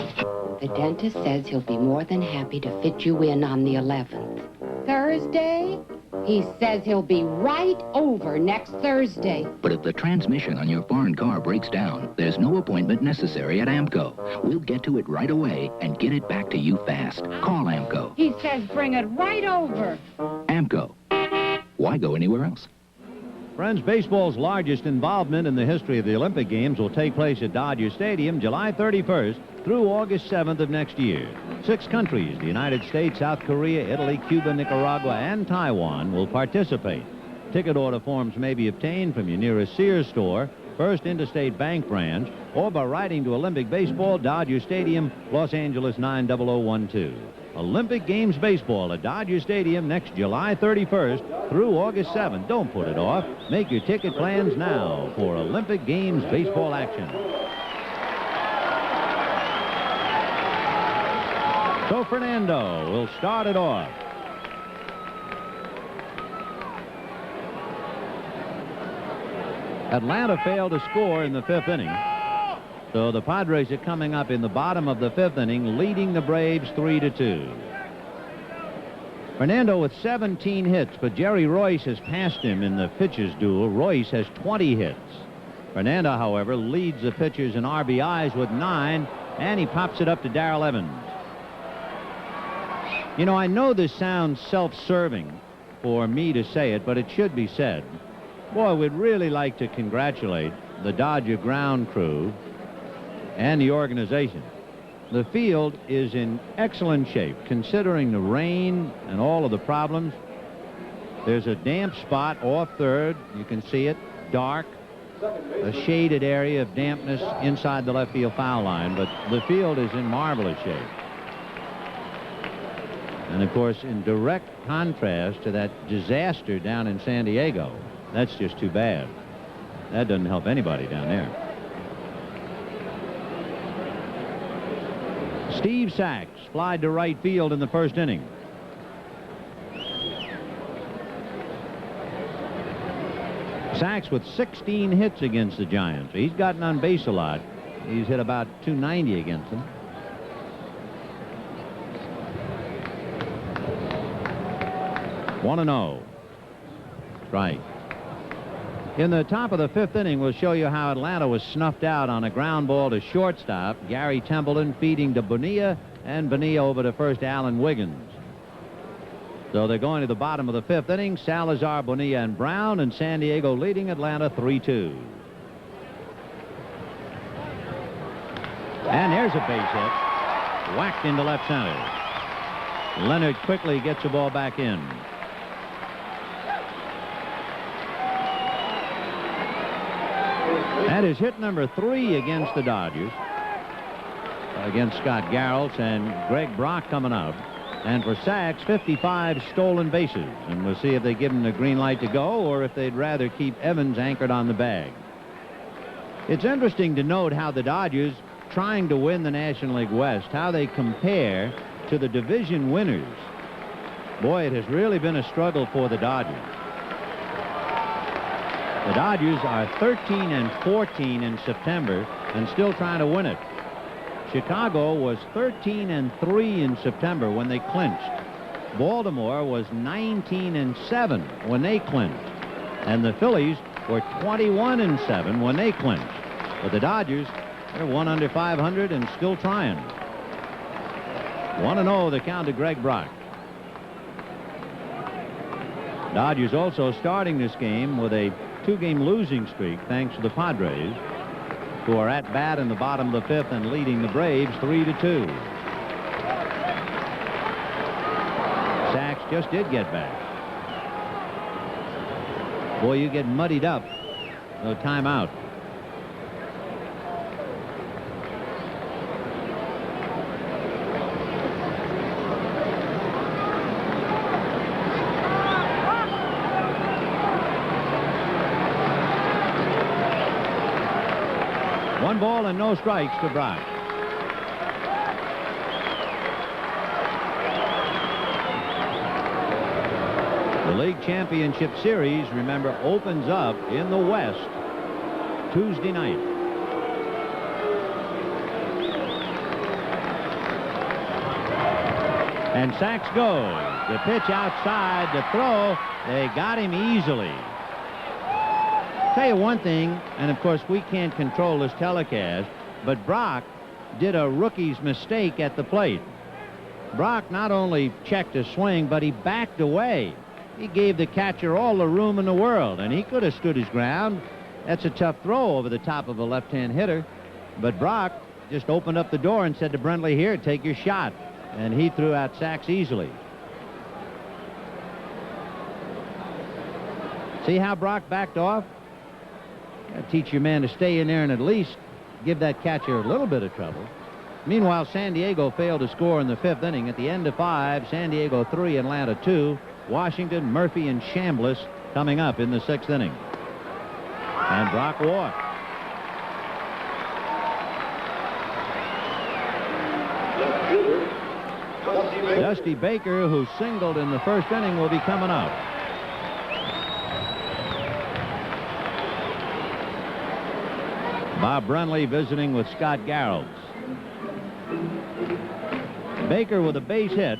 The dentist says he'll be more than happy to fit you in on the 11th. Thursday? He says he'll be right over next Thursday. But if the transmission on your foreign car breaks down, there's no appointment necessary at AMCO. We'll get to it right away and get it back to you fast. Call AMCO. He says bring it right over. AMCO. Why go anywhere else? Friends, baseball's largest involvement in the history of the Olympic Games will take place at Dodger Stadium July 31st through August 7th of next year. 6 countries, the United States, South Korea, Italy, Cuba, Nicaragua, and Taiwan, will participate. Ticket order forms may be obtained from your nearest Sears store, First Interstate Bank branch, or by writing to Olympic Baseball, Dodger Stadium, Los Angeles 90012. Olympic Games Baseball at Dodger Stadium next July 31st through August 7th. Don't put it off. Make your ticket plans now for Olympic Games Baseball action. So Fernando will start it off. Atlanta failed to score in the 5th inning. So the Padres are coming up in the bottom of the 5th inning, leading the Braves 3-2. Fernando with 17 hits, but Jerry Royce has passed him in the pitchers duel. Royce has 20 hits. Fernando, however, leads the pitchers in RBIs with 9, and he pops it up to Darrell Evans. You know, I know this sounds self-serving for me to say it, but it should be said. Boy, we'd really like to congratulate the Dodger ground crew and the organization. The field is in excellent shape, considering the rain and all of the problems. There's a damp spot off third. You can see it, dark, a shaded area of dampness inside the left field foul line, but the field is in marvelous shape. And, of course, in direct contrast to that disaster down in San Diego. That's just too bad. That doesn't help anybody down there. Steve Sachs flied to right field in the 1st inning. Sachs with 16 hits against the Giants. He's gotten on base a lot. He's hit about 290 against them. One and 0. Strike. In the top of the 5th inning, we'll show you how Atlanta was snuffed out on a ground ball to shortstop. Gary Templeton feeding to Bonilla, and Bonilla over to first Alan Wiggins. So they're going to the bottom of the 5th inning. Salazar, Bonilla, and Brown, and San Diego leading Atlanta 3-2. And there's a base hit. Whacked into left center. Leonard quickly gets the ball back in. That is hit number 3 against the Dodgers, against Scott Garrels, and Greg Brock coming up. And for Sachs, 55 stolen bases. And we'll see if they give him the green light to go or if they'd rather keep Evans anchored on the bag. It's interesting to note how the Dodgers, trying to win the National League West, how they compare to the division winners. Boy, it has really been a struggle for the Dodgers. The Dodgers are 13-14 in September and still trying to win it. Chicago was 13-3 in September when they clinched. Baltimore was 19-7 when they clinched. And the Phillies were 21-7 when they clinched. But the Dodgers, they're 1 under 500 and still trying. 1-0 the count to Greg Brock. Dodgers also starting this game with a 2-game losing streak thanks to the Padres, who are at bat in the bottom of the 5th and leading the Braves 3-2. Sachs just did get back. Boy, you get muddied up. No timeout. One ball and no strikes to Brock. The League Championship Series, remember, opens up in the West Tuesday night. And Sachs goes. The pitch outside, the throw. They got him easily. Tell you one thing, and of course we can't control this telecast, but Brock did a rookie's mistake at the plate. Brock not only checked his swing, but he backed away. He gave the catcher all the room in the world, and he could have stood his ground. That's a tough throw over the top of a left-hand hitter. But Brock just opened up the door and said to Brentley, here, take your shot. And he threw out Sachs easily. See how Brock backed off? Gotta teach your man to stay in there and at least give that catcher a little bit of trouble. Meanwhile, San Diego failed to score in the 5th inning. At the end of 5, San Diego 3, Atlanta 2. Washington, Murphy, and Chambliss coming up in the 6th inning. And Brock walked. Dusty Baker, who singled in the 1st inning, will be coming up. Bob Brenly visiting with Scott Garrels. Baker with a base hit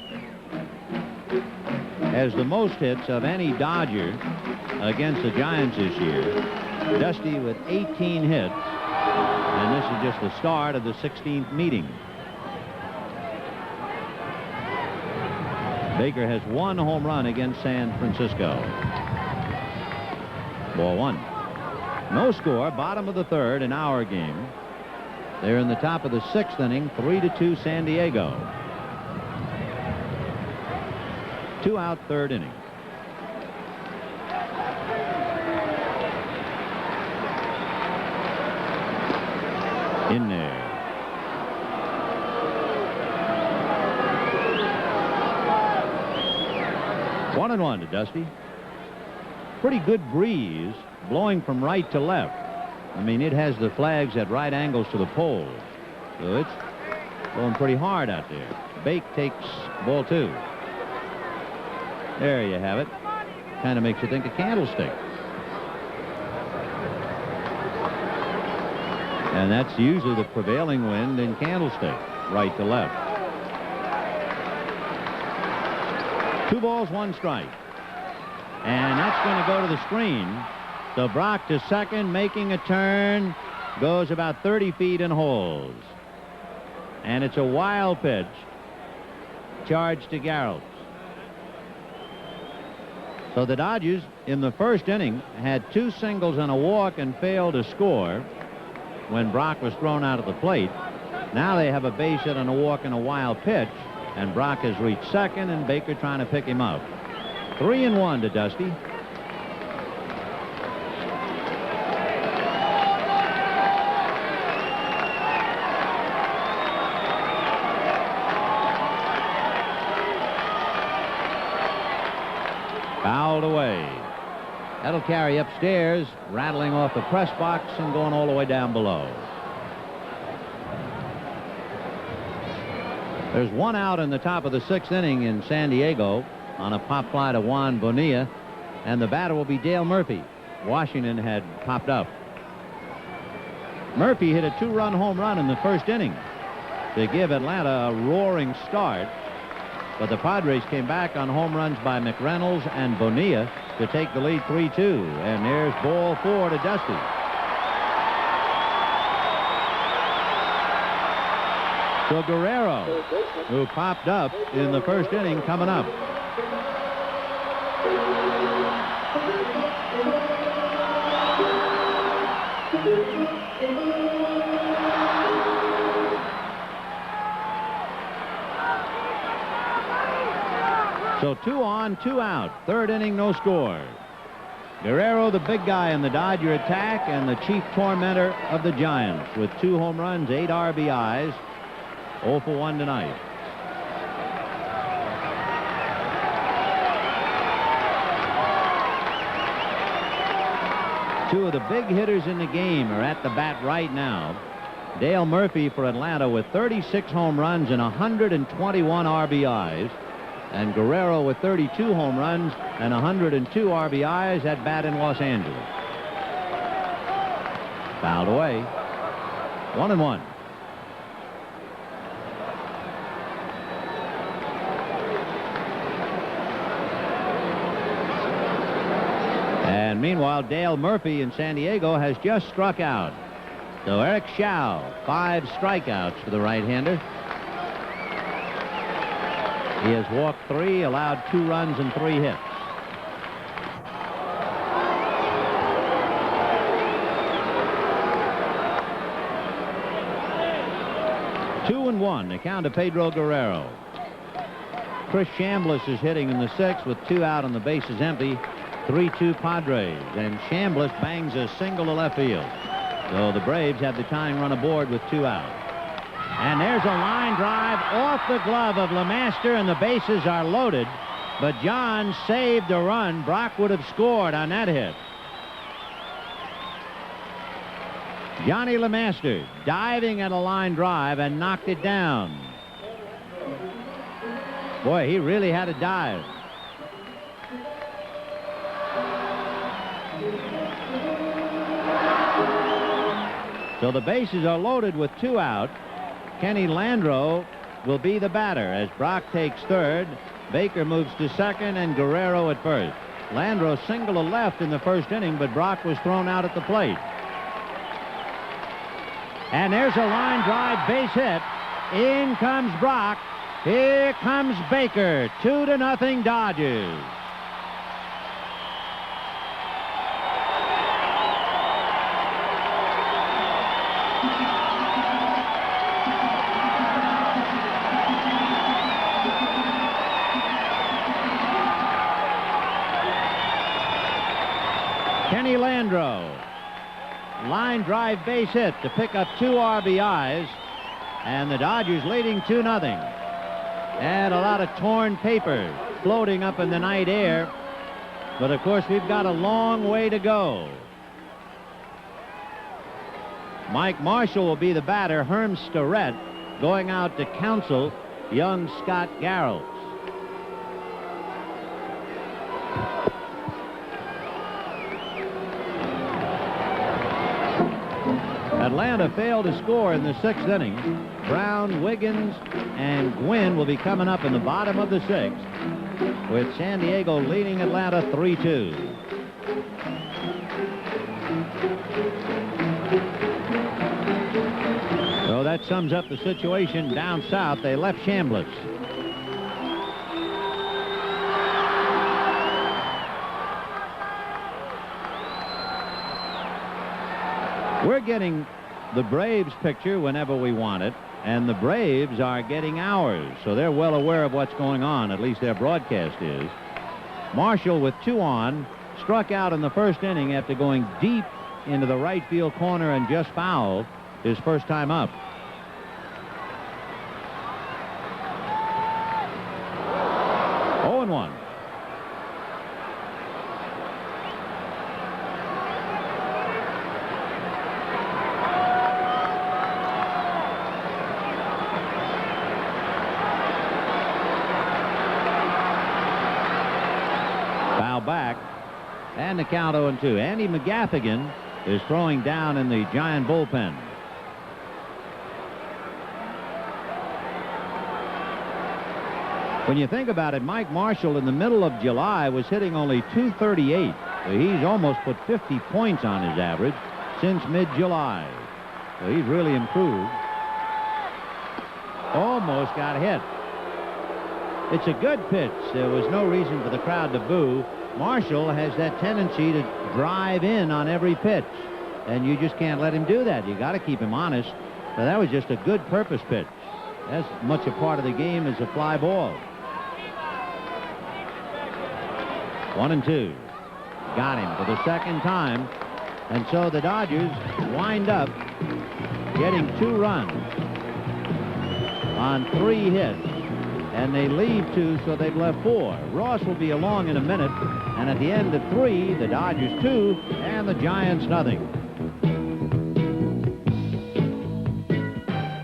has the most hits of any Dodger against the Giants this year. Dusty with 18 hits, and this is just the start of the 16th meeting. Baker has 1 home run against San Francisco. Ball 1. No score, bottom of the 3rd in our game. They're in the top of the 6th inning, 3-2 San Diego. 2 out, 3rd inning. In there. One and one to Dusty. Pretty good breeze blowing from right to left. I mean, it has the flags at right angles to the pole. So it's blowing pretty hard out there. Bake takes ball 2. There you have it. Kind of makes you think of Candlestick. And that's usually the prevailing wind in Candlestick, right to left. 2 balls, 1 strike. And that's going to go to the screen. So Brock to second, making a turn, goes about 30 feet and holds. And it's a wild pitch. Charge to Garrels. So the Dodgers in the 1st inning had 2 singles and a walk and failed to score when Brock was thrown out of the plate. Now they have a base hit and a walk and a wild pitch, and Brock has reached second, and Baker trying to pick him up. 3-1 to Dusty. Fouled away. That'll carry upstairs, rattling off the press box and going all the way down below. There's 1 out in the top of the 6th inning in San Diego on a pop fly to Juan Bonilla, and the batter will be Dale Murphy. Washington had popped up. Murphy hit a 2-run home run in the 1st inning to give Atlanta a roaring start, but the Padres came back on home runs by McReynolds and Bonilla to take the lead 3-2, and there's ball 4 to Dusty. So Guerrero, who popped up in the 1st inning, coming up. So 2 on, 2 out. 3rd inning, no score. Guerrero, the big guy in the Dodger attack and the chief tormentor of the Giants, with 2 home runs, 8 RBIs, 0 for 1 tonight. Two of the big hitters in the game are at the bat right now. Dale Murphy for Atlanta with 36 home runs and 121 RBIs. And Guerrero with 32 home runs and 102 RBIs at bat in Los Angeles. Fouled away. 1-1. And meanwhile, Dale Murphy in San Diego has just struck out. So Eric Schau, 5 strikeouts for the right-hander. He has walked 3, allowed 2 runs and 3 hits. Two and 1, the count to Pedro Guerrero. Chris Chambliss is hitting in the 6th with 2 out and the bases empty. 3-2 Padres, and Chambliss bangs a single to left field. So the Braves have the tying run aboard with 2 out. And there's a line drive off the glove of LeMaster, and the bases are loaded. But John saved a run. Brock would have scored on that hit. Johnny LeMaster diving at a line drive and knocked it down. Boy, he really had to dive. So the bases are loaded with 2 out. Kenny Landreau will be the batter as Brock takes 3rd. Baker moves to 2nd and Guerrero at 1st. Landreau single to left in the 1st inning, but Brock was thrown out at the plate. And there's a line drive base hit. In comes Brock. Here comes Baker. 2-0 Dodgers. Kenny Landreau. Line drive base hit to pick up 2 RBIs, and the Dodgers leading 2-0. And a lot of torn paper floating up in the night air, but of course we've got a long way to go. Mike Marshall will be the batter. Herm Starrett going out to counsel young Scott Garrels. Atlanta failed to score in the 6th inning. Brown, Wiggins, and Gwynn will be coming up in the bottom of the 6th, with San Diego leading Atlanta 3-2. So that sums up the situation down south. They left Chambliss. We're getting the Braves picture whenever we want it, and the Braves are getting ours, so they're well aware of what's going on, at least their broadcast is. Marshall with 2 on, struck out in the 1st inning after going deep into the right field corner and just fouled his first time up. Oh, 0-1. Back, and the count 0-2. Andy McGaffigan is throwing down in the Giant bullpen. When you think about it, Mike Marshall in the middle of July was hitting only .238. So he's almost put 50 points on his average since mid-July. So he's really improved. Almost got hit. It's a good pitch. There was no reason for the crowd to boo. Marshall has that tendency to drive in on every pitch, and you just can't let him do that. You got to keep him honest. So that was just a good purpose pitch. As much a part of the game as a fly ball. 1-2. Got him for the 2nd time, and so the Dodgers wind up getting 2 runs on 3 hits. And they leave 2, so they've left 4. Ross will be along in a minute, and at the end of 3, the Dodgers 2 and the Giants nothing.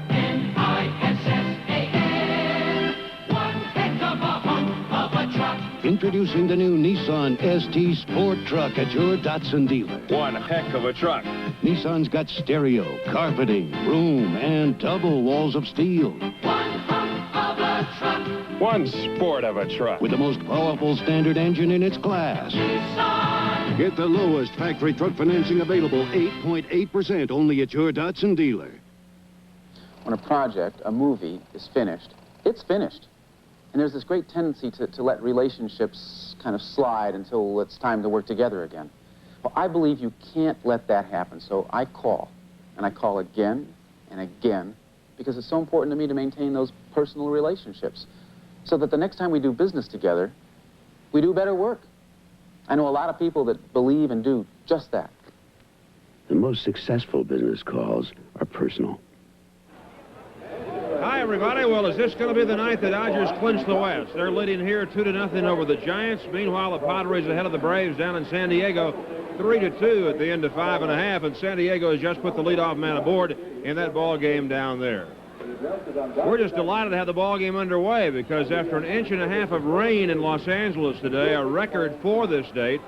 N-I-S-S-A-N, one heck of a hunk of a truck. Introducing the new Nissan ST Sport Truck at your Datsun dealer. One heck of a truck. Nissan's got stereo, carpeting, room, and double walls of steel. One sport of a truck. With the most powerful standard engine in its class. Nissan Get the lowest factory truck financing available, 8.8% only at your Datsun dealer. When a project, a movie, is finished, it's finished. And there's this great tendency to let relationships kind of slide until it's time to work together again. Well, I believe you can't let that happen, so I call. And I call again and again, because it's so important to me to maintain those personal relationships, so that the next time we do business together, we do better work. I know a lot of people that believe and do just that. The most successful business calls are personal. Hi, everybody. Well, is this going to be the night the Dodgers clinch the West? They're leading here 2-0 over the Giants. Meanwhile, the Padres ahead of the Braves down in San Diego, 3-2 at the end of 5.5, and San Diego has just put the leadoff man aboard in that ball game down there. We're just delighted to have the ball game underway because after 1.5 inches of rain in Los Angeles today, a record for this date,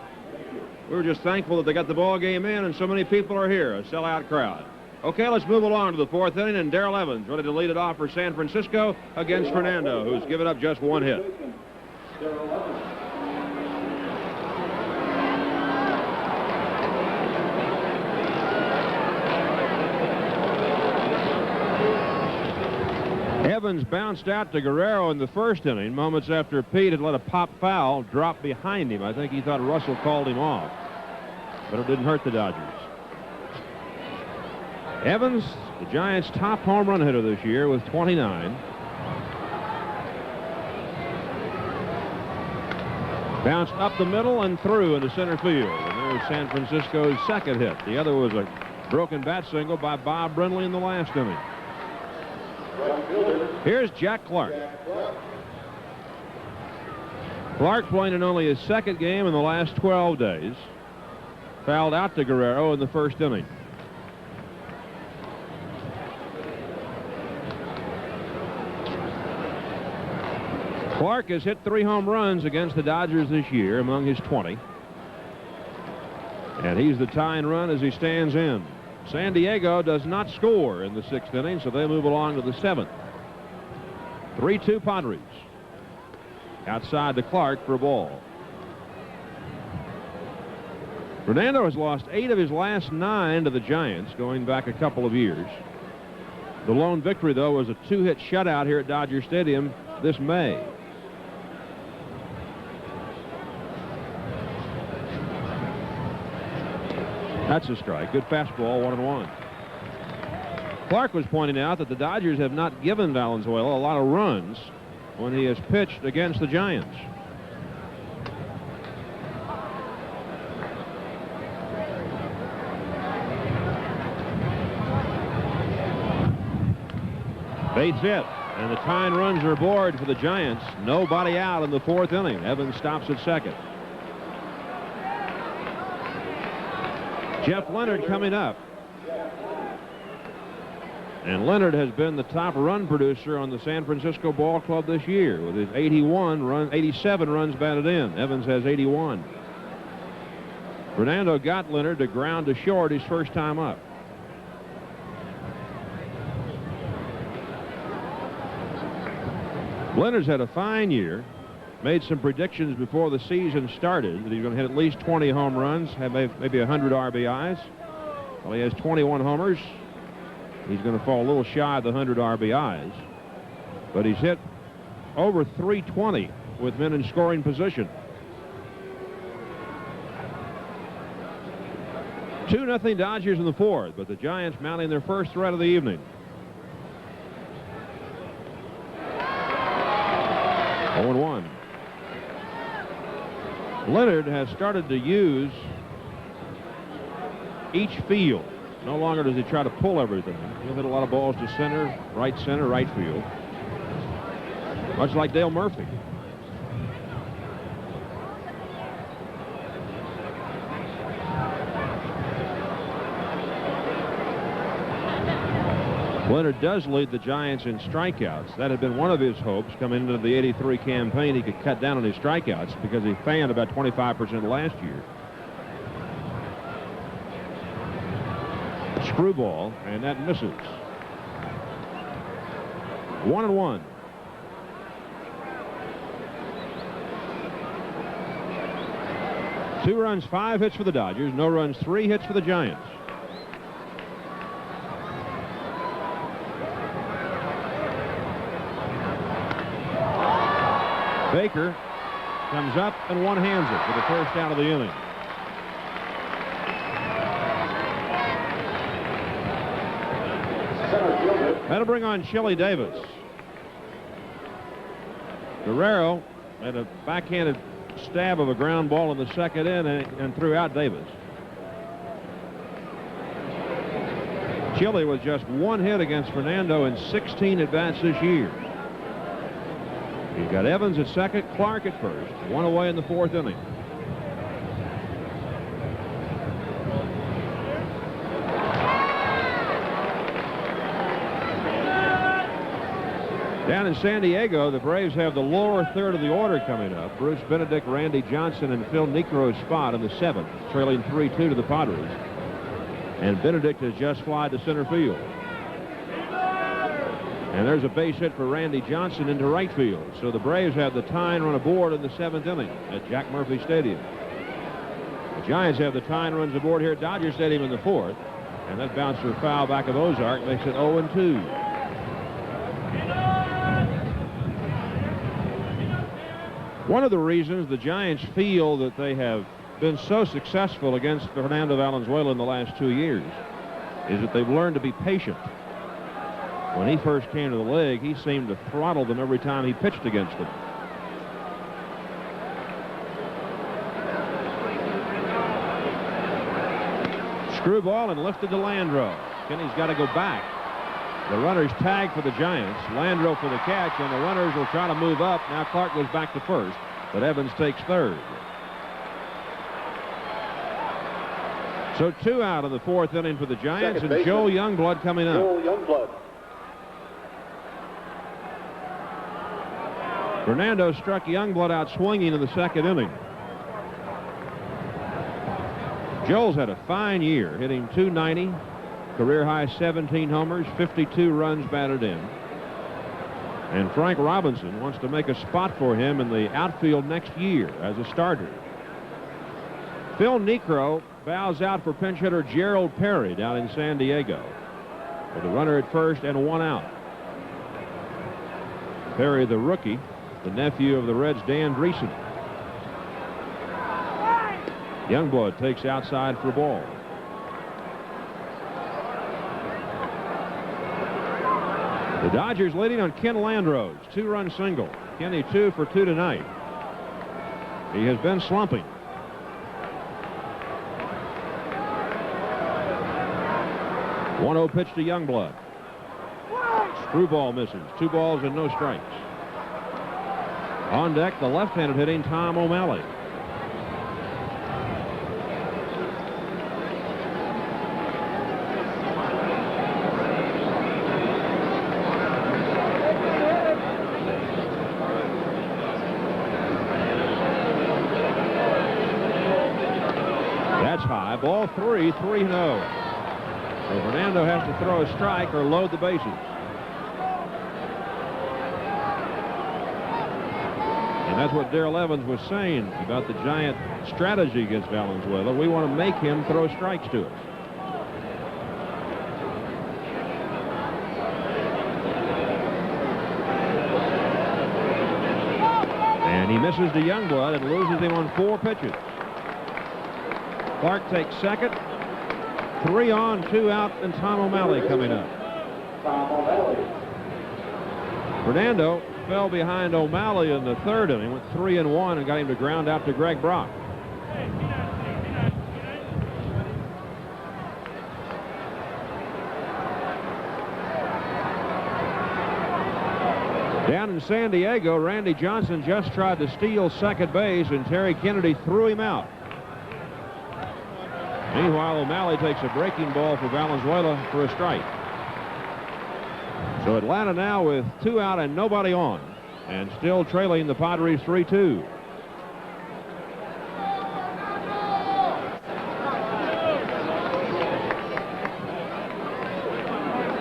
we were just thankful that they got the ball game in and so many people are here, a sellout crowd. Okay, let's move along to the 4th inning, and Darrell Evans ready to lead it off for San Francisco against Fernando, who's given up just 1 hit. Evans bounced out to Guerrero in the 1st inning, moments after Pete had let a pop foul drop behind him. I think he thought Russell called him off, but it didn't hurt the Dodgers. Evans, the Giants' top home run hitter this year with 29. Bounced up the middle and through into center field. And there's San Francisco's 2nd hit. The other was a broken bat single by Bob Brindley in the last inning. Here's Jack Clark. Clark playing in only his 2nd game in the last 12 days. Fouled out to Guerrero in the 1st inning. Clark has hit 3 home runs against the Dodgers this year among his 20. And he's the tying run as he stands in. San Diego does not score in the 6th inning, so they move along to the 7th. 3-2 Padres. Outside to Clark for a ball. Fernando has lost 8 of his last 9 to the Giants going back a couple of years. The lone victory, though, was a 2-hit shutout here at Dodger Stadium this May. That's a strike. Good fastball, 1-1. Clark was pointing out that the Dodgers have not given Valenzuela a lot of runs when he has pitched against the Giants. Bates hit, and the tying runs are aboard for the Giants. Nobody out in the 4th inning. Evans stops at 2nd. Jeff Leonard coming up. And Leonard has been the top run producer on the San Francisco Ball Club this year with his 87 runs batted in. Evans has 81. Fernando got Leonard to ground to short his first time up. Leonard's had a fine year. Made some predictions before the season started that he's going to hit at least 20 home runs, have maybe 100 RBIs. Well, he has 21 homers. He's going to fall a little shy of the 100 RBIs. But he's hit over 320 with men in scoring position. 2-0 Dodgers in the 4th, but the Giants mounting their first threat of the evening. 0-1. Leonard has started to use each field. No longer does he try to pull everything. He'll hit a lot of balls to center, right field. Much like Dale Murphy. Leonard does lead the Giants in strikeouts. That had been one of his hopes coming into the '83 campaign. He could cut down on his strikeouts because he fanned about 25% last year. Screwball, and that misses. 1-1. 2 runs, 5 hits for the Dodgers. No runs, 3 hits for the Giants. Baker comes up and one-hands it for the first out of the inning. That'll bring on Chili Davis. Guerrero had a backhanded stab of a ground ball in the second inning and threw out Davis. Chili with just 1 hit against Fernando in 16 at-bats this year. He's got Evans at second, Clark at first. 1 away in the 4th inning. Down in San Diego, the Braves have the lower third of the order coming up. Bruce Benedict, Randy Johnson, and Phil Niekro's spot in the 7th, trailing 3-2 to the Padres. And Benedict has just flied to center field. And there's a base hit for Randy Johnson into right field. So the Braves have the tying run aboard in the 7th inning at Jack Murphy Stadium. The Giants have the tying runs aboard here at Dodger Stadium in the 4th. And that bouncer foul back of Ozark makes it 0-2. One of the reasons the Giants feel that they have been so successful against Fernando Valenzuela in the last 2 years is that they've learned to be patient. When he first came to the league, he seemed to throttle them every time he pitched against them. Screwball and lifted to Landreau. Kenny's got to go back. The runners tag for the Giants. Landreau for the catch, and the runners will try to move up. Now Clark goes back to first, but Evans takes third. So 2 out of the 4th inning for the Giants, and Joel Youngblood coming up. Joel Youngblood. Fernando struck Youngblood out swinging in the 2nd inning. Joel's had a fine year, hitting .290. Career high 17 homers, 52 runs batted in. And Frank Robinson wants to make a spot for him in the outfield next year as a starter. Phil Niekro bows out for pinch hitter Gerald Perry down in San Diego with a runner at first and 1 out. Perry, the rookie, the nephew of the Reds' Dan Dreesen. Youngblood takes outside for a ball. The Dodgers leading on Ken Landreau's 2-run single. Kenny 2 for 2 tonight. He has been slumping. .1-0 pitch to Youngblood. Screwball misses. 2 balls and no strikes. On deck, the left-handed hitting Tom O'Malley. Ball 3, 3-0. So Fernando has to throw a strike or load the bases. And that's what Darrell Evans was saying about the Giant strategy against Valenzuela. We want to make him throw strikes to us. And he misses to Youngblood and loses him on 4 pitches. Clark takes second. 3 on, 2 out, and Tom O'Malley coming up. Fernando fell behind O'Malley in the 3rd inning, went 3-1 and got him to ground out to Greg Brock. Down in San Diego, Randy Johnson just tried to steal second base, and Terry Kennedy threw him out. Meanwhile, O'Malley takes a breaking ball for Valenzuela for a strike. So Atlanta now with 2 out and nobody on, and still trailing the Padres 3-2.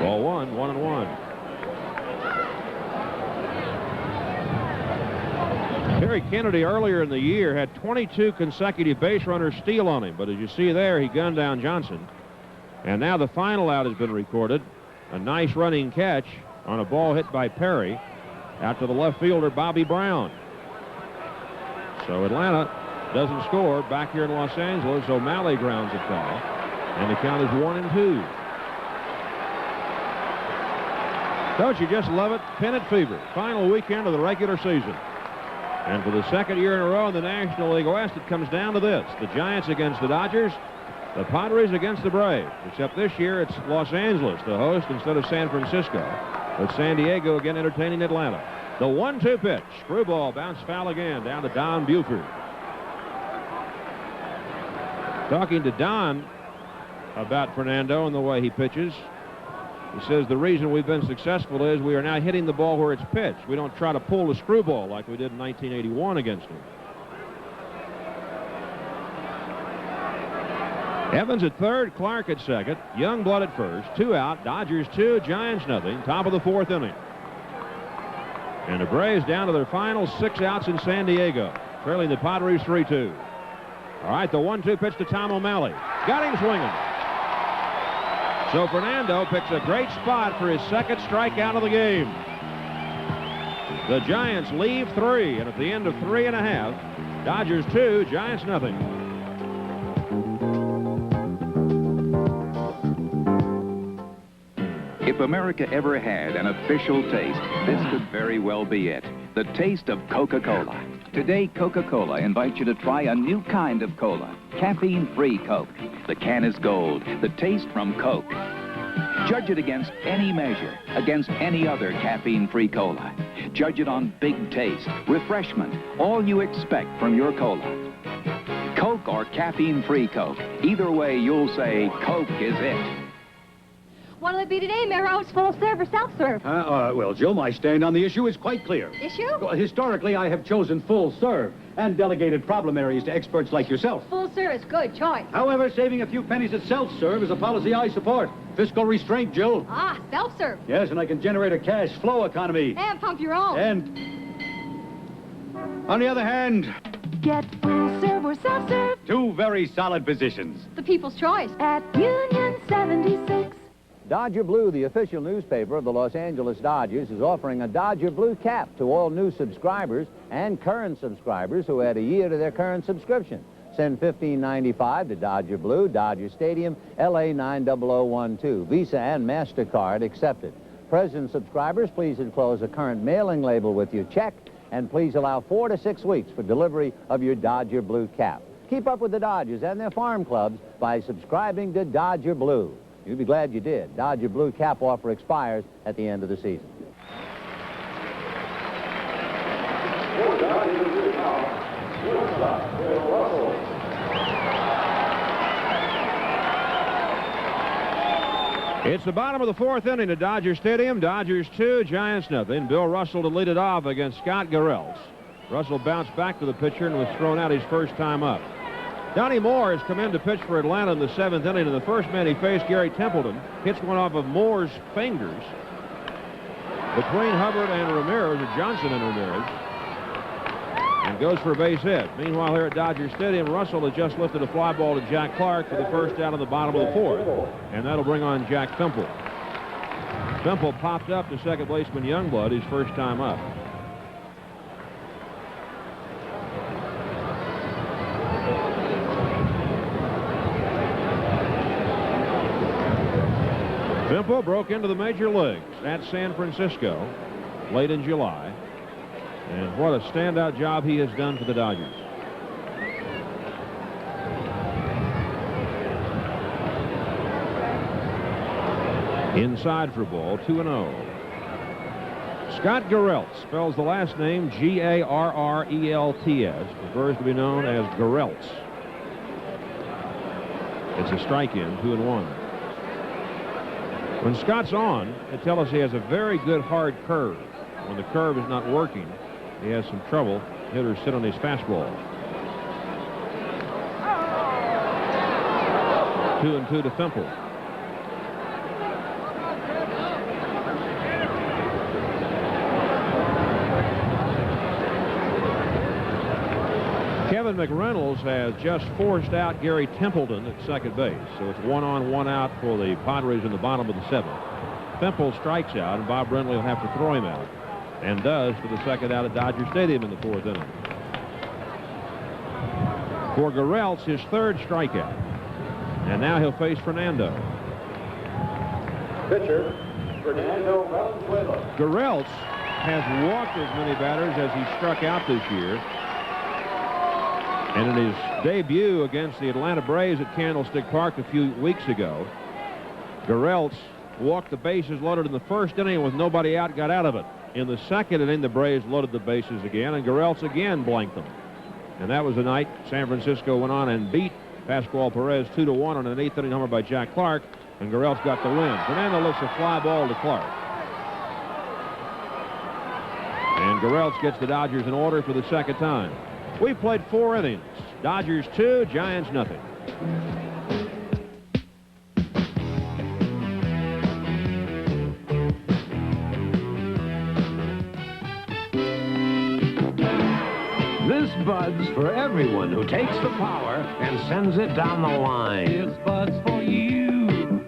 Ball 1, 1-1. Terry Kennedy earlier in the year had 22 consecutive base runners steal on him, but as you see there, he gunned down Johnson. And now the final out has been recorded. A nice running catch on a ball hit by Perry out to the left fielder, Bobby Brown. So Atlanta doesn't score back here in Los Angeles. O'Malley grounds a foul, and the count is 1-2. Don't you just love it? Pennant fever. Final weekend of the regular season. And for the second year in a row in the National League West, it comes down to this. The Giants against the Dodgers, the Padres against the Braves. Except this year it's Los Angeles, the host, instead of San Francisco. With San Diego again entertaining Atlanta. The 1-2 pitch. Screwball bounce foul again down to Don Buford. Talking to Don about Fernando and the way he pitches. He says the reason we've been successful is we are now hitting the ball where it's pitched. We don't try to pull the screwball like we did in 1981 against him. Evans at third, Clark at second, Youngblood at first, 2 out, Dodgers 2, Giants nothing, top of the 4th inning. And the Braves down to their final 6 outs in San Diego, trailing the Padres 3-2. All right, the 1-2 pitch to Tom O'Malley. Got him swinging. So Fernando picks a great spot for his second strikeout of the game. The Giants leave 3, and at the end of 3 1/2, Dodgers 2, Giants nothing. If America ever had an official taste, this could very well be it. The taste of Coca-Cola. Today, Coca-Cola invites you to try a new kind of cola, caffeine-free Coke. The can is gold, the taste from Coke. Judge it against any measure, against any other caffeine-free cola. Judge it on big taste, refreshment, all you expect from your cola. Coke or caffeine-free Coke. Either way, you'll say Coke is it. What'll it be today, Mayor? It's full serve or self-serve? Well, Jill, my stand on the issue is quite clear. Issue? Well, historically, I have chosen full serve and delegated problem areas to experts like yourself. Full service, good choice. However, saving a few pennies at self-serve is a policy I support. Fiscal restraint, Jill. Ah, self-serve. Yes, and I can generate a cash flow economy. And pump your own. And, on the other hand... Get full serve or self-serve. 2 very solid positions. The people's choice. At Union 76. Dodger Blue, the official newspaper of the Los Angeles Dodgers, is offering a Dodger Blue cap to all new subscribers and current subscribers who add a year to their current subscription. Send $15.95 to Dodger Blue, Dodger Stadium, LA 90012. Visa and MasterCard accepted. Present subscribers, please enclose a current mailing label with your check, and please allow 4 to 6 weeks for delivery of your Dodger Blue cap. Keep up with the Dodgers and their farm clubs by subscribing to Dodger Blue. You'll be glad you did. Dodger Blue cap offer expires at the end of the season. It's the bottom of the 4th inning at Dodger Stadium. Dodgers 2, Giants nothing. Bill Russell to lead it off against Scott Garrelts. Russell bounced back to the pitcher and was thrown out his first time up. Donnie Moore has come in to pitch for Atlanta in the 7th inning, and the first man he faced, Gary Templeton, hits one off of Moore's fingers between Hubbard and Ramirez, or Johnson and Ramirez, and goes for a base hit. Meanwhile, here at Dodger Stadium, Russell has just lifted a fly ball to Jack Clark for the first out of the bottom of the 4th, and that'll bring on Jack Fimple. Fimple popped up to second baseman Youngblood his first time up. Fimple broke into the major leagues at San Francisco late in July. And what a standout job he has done for the Dodgers. Inside for ball, 2-0. Scott Garrelts spells the last name G-A-R-R-E-L-T-S. Prefers to be known as Garrelts. It's a strike-in, 2-1. When Scott's on, they tell us he has a very good hard curve. When the curve is not working, he has some trouble. Hitters sit on his fastball. 2-2 to Fimple. Kevin McReynolds has just forced out Gary Templeton at second base. So it's 1 on, 1 out for the Padres in the bottom of the 7th. Temple strikes out, and Bob Brenly will have to throw him out, and does for the second out at Dodger Stadium in the 4th inning. For Garrelts, his 3rd strikeout. And now he'll face Fernando. Pitcher, Fernando Valenzuela. Garrelts has walked as many batters as he struck out this year. And in his debut against the Atlanta Braves at Candlestick Park a few weeks ago, Garrelts walked the bases loaded in the 1st inning with nobody out, got out of it. In the 2nd inning, the Braves loaded the bases again, and Garrelts again blanked them. And that was the night San Francisco went on and beat Pascual Perez 2-1 on an 8th inning homer by Jack Clark, and Garrelts got the win. Fernando lifts a fly ball to Clark. And Garrelts gets the Dodgers in order for the 2nd time. We played 4 innings. Dodgers 2, Giants nothing. This Bud's for everyone who takes the power and sends it down the line. It's Bud's for you,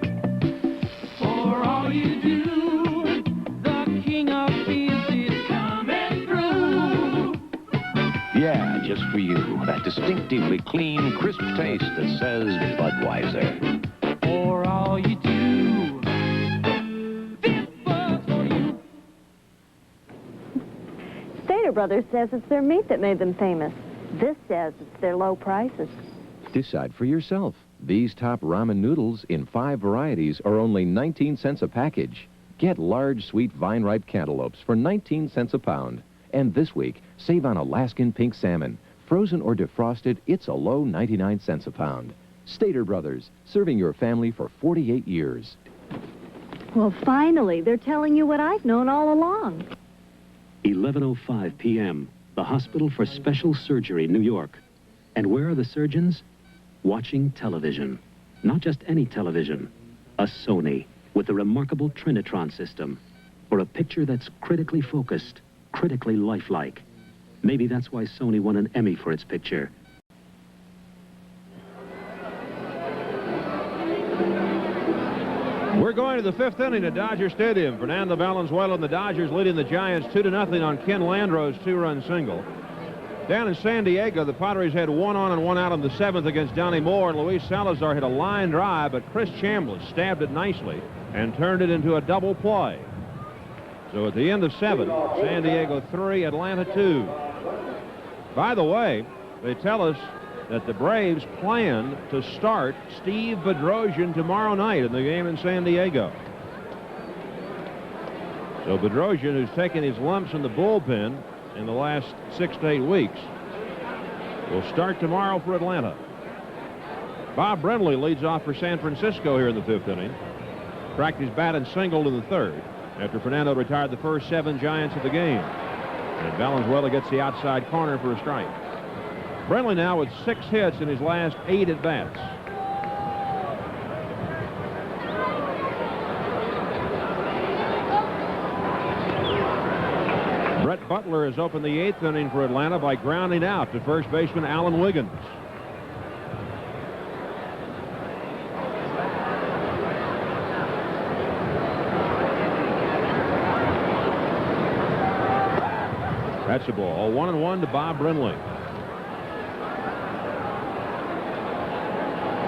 for all you do. The king of beers is coming through. Yeah, just for you. That distinctively clean, crisp taste that says Budweiser. For all you do. This Bud's for you. Stater Brothers says it's their meat that made them famous. This says it's their low prices. Decide for yourself. These top ramen noodles in 5 varieties are only 19 cents a package. Get large, sweet, vine-ripe cantaloupes for 19 cents a pound. And this week, save on Alaskan pink salmon. Frozen or defrosted, it's a low 99 cents a pound. Stater Brothers, serving your family for 48 years. Well, finally, they're telling you what I've known all along. 11:05 p.m., the Hospital for Special Surgery, New York. And where are the surgeons? Watching television. Not just any television. A Sony with the remarkable Trinitron system. For a picture that's critically focused, critically lifelike. Maybe that's why Sony won an Emmy for its picture. We're going to the 5th inning at Dodger Stadium. Fernando Valenzuela and the Dodgers leading the Giants 2-0 on Ken Landreau's 2-run single. Down in San Diego, the Padres had 1 on and 1 out in the 7th against Donnie Moore. Luis Salazar hit a line drive, but Chris Chambliss stabbed it nicely and turned it into a double play. So at the end of 7, San Diego 3, Atlanta 2. By the way, they tell us that the Braves plan to start Steve Bedrosian tomorrow night in the game in San Diego. So Bedrosian, who's taken his lumps in the bullpen in the last 6 to 8 weeks, will start tomorrow for Atlanta. Bob Brenly leads off for San Francisco here in the 5th inning. Cracked his bat and singled in the 3rd after Fernando retired the first 7 Giants of the game. And Valenzuela gets the outside corner for a strike. Brenly now with 6 hits in his last 8 at-bats. Brett Butler has opened the 8th inning for Atlanta by grounding out to first baseman Alan Wiggins. That's a ball. 1-1 to Bob Brenly.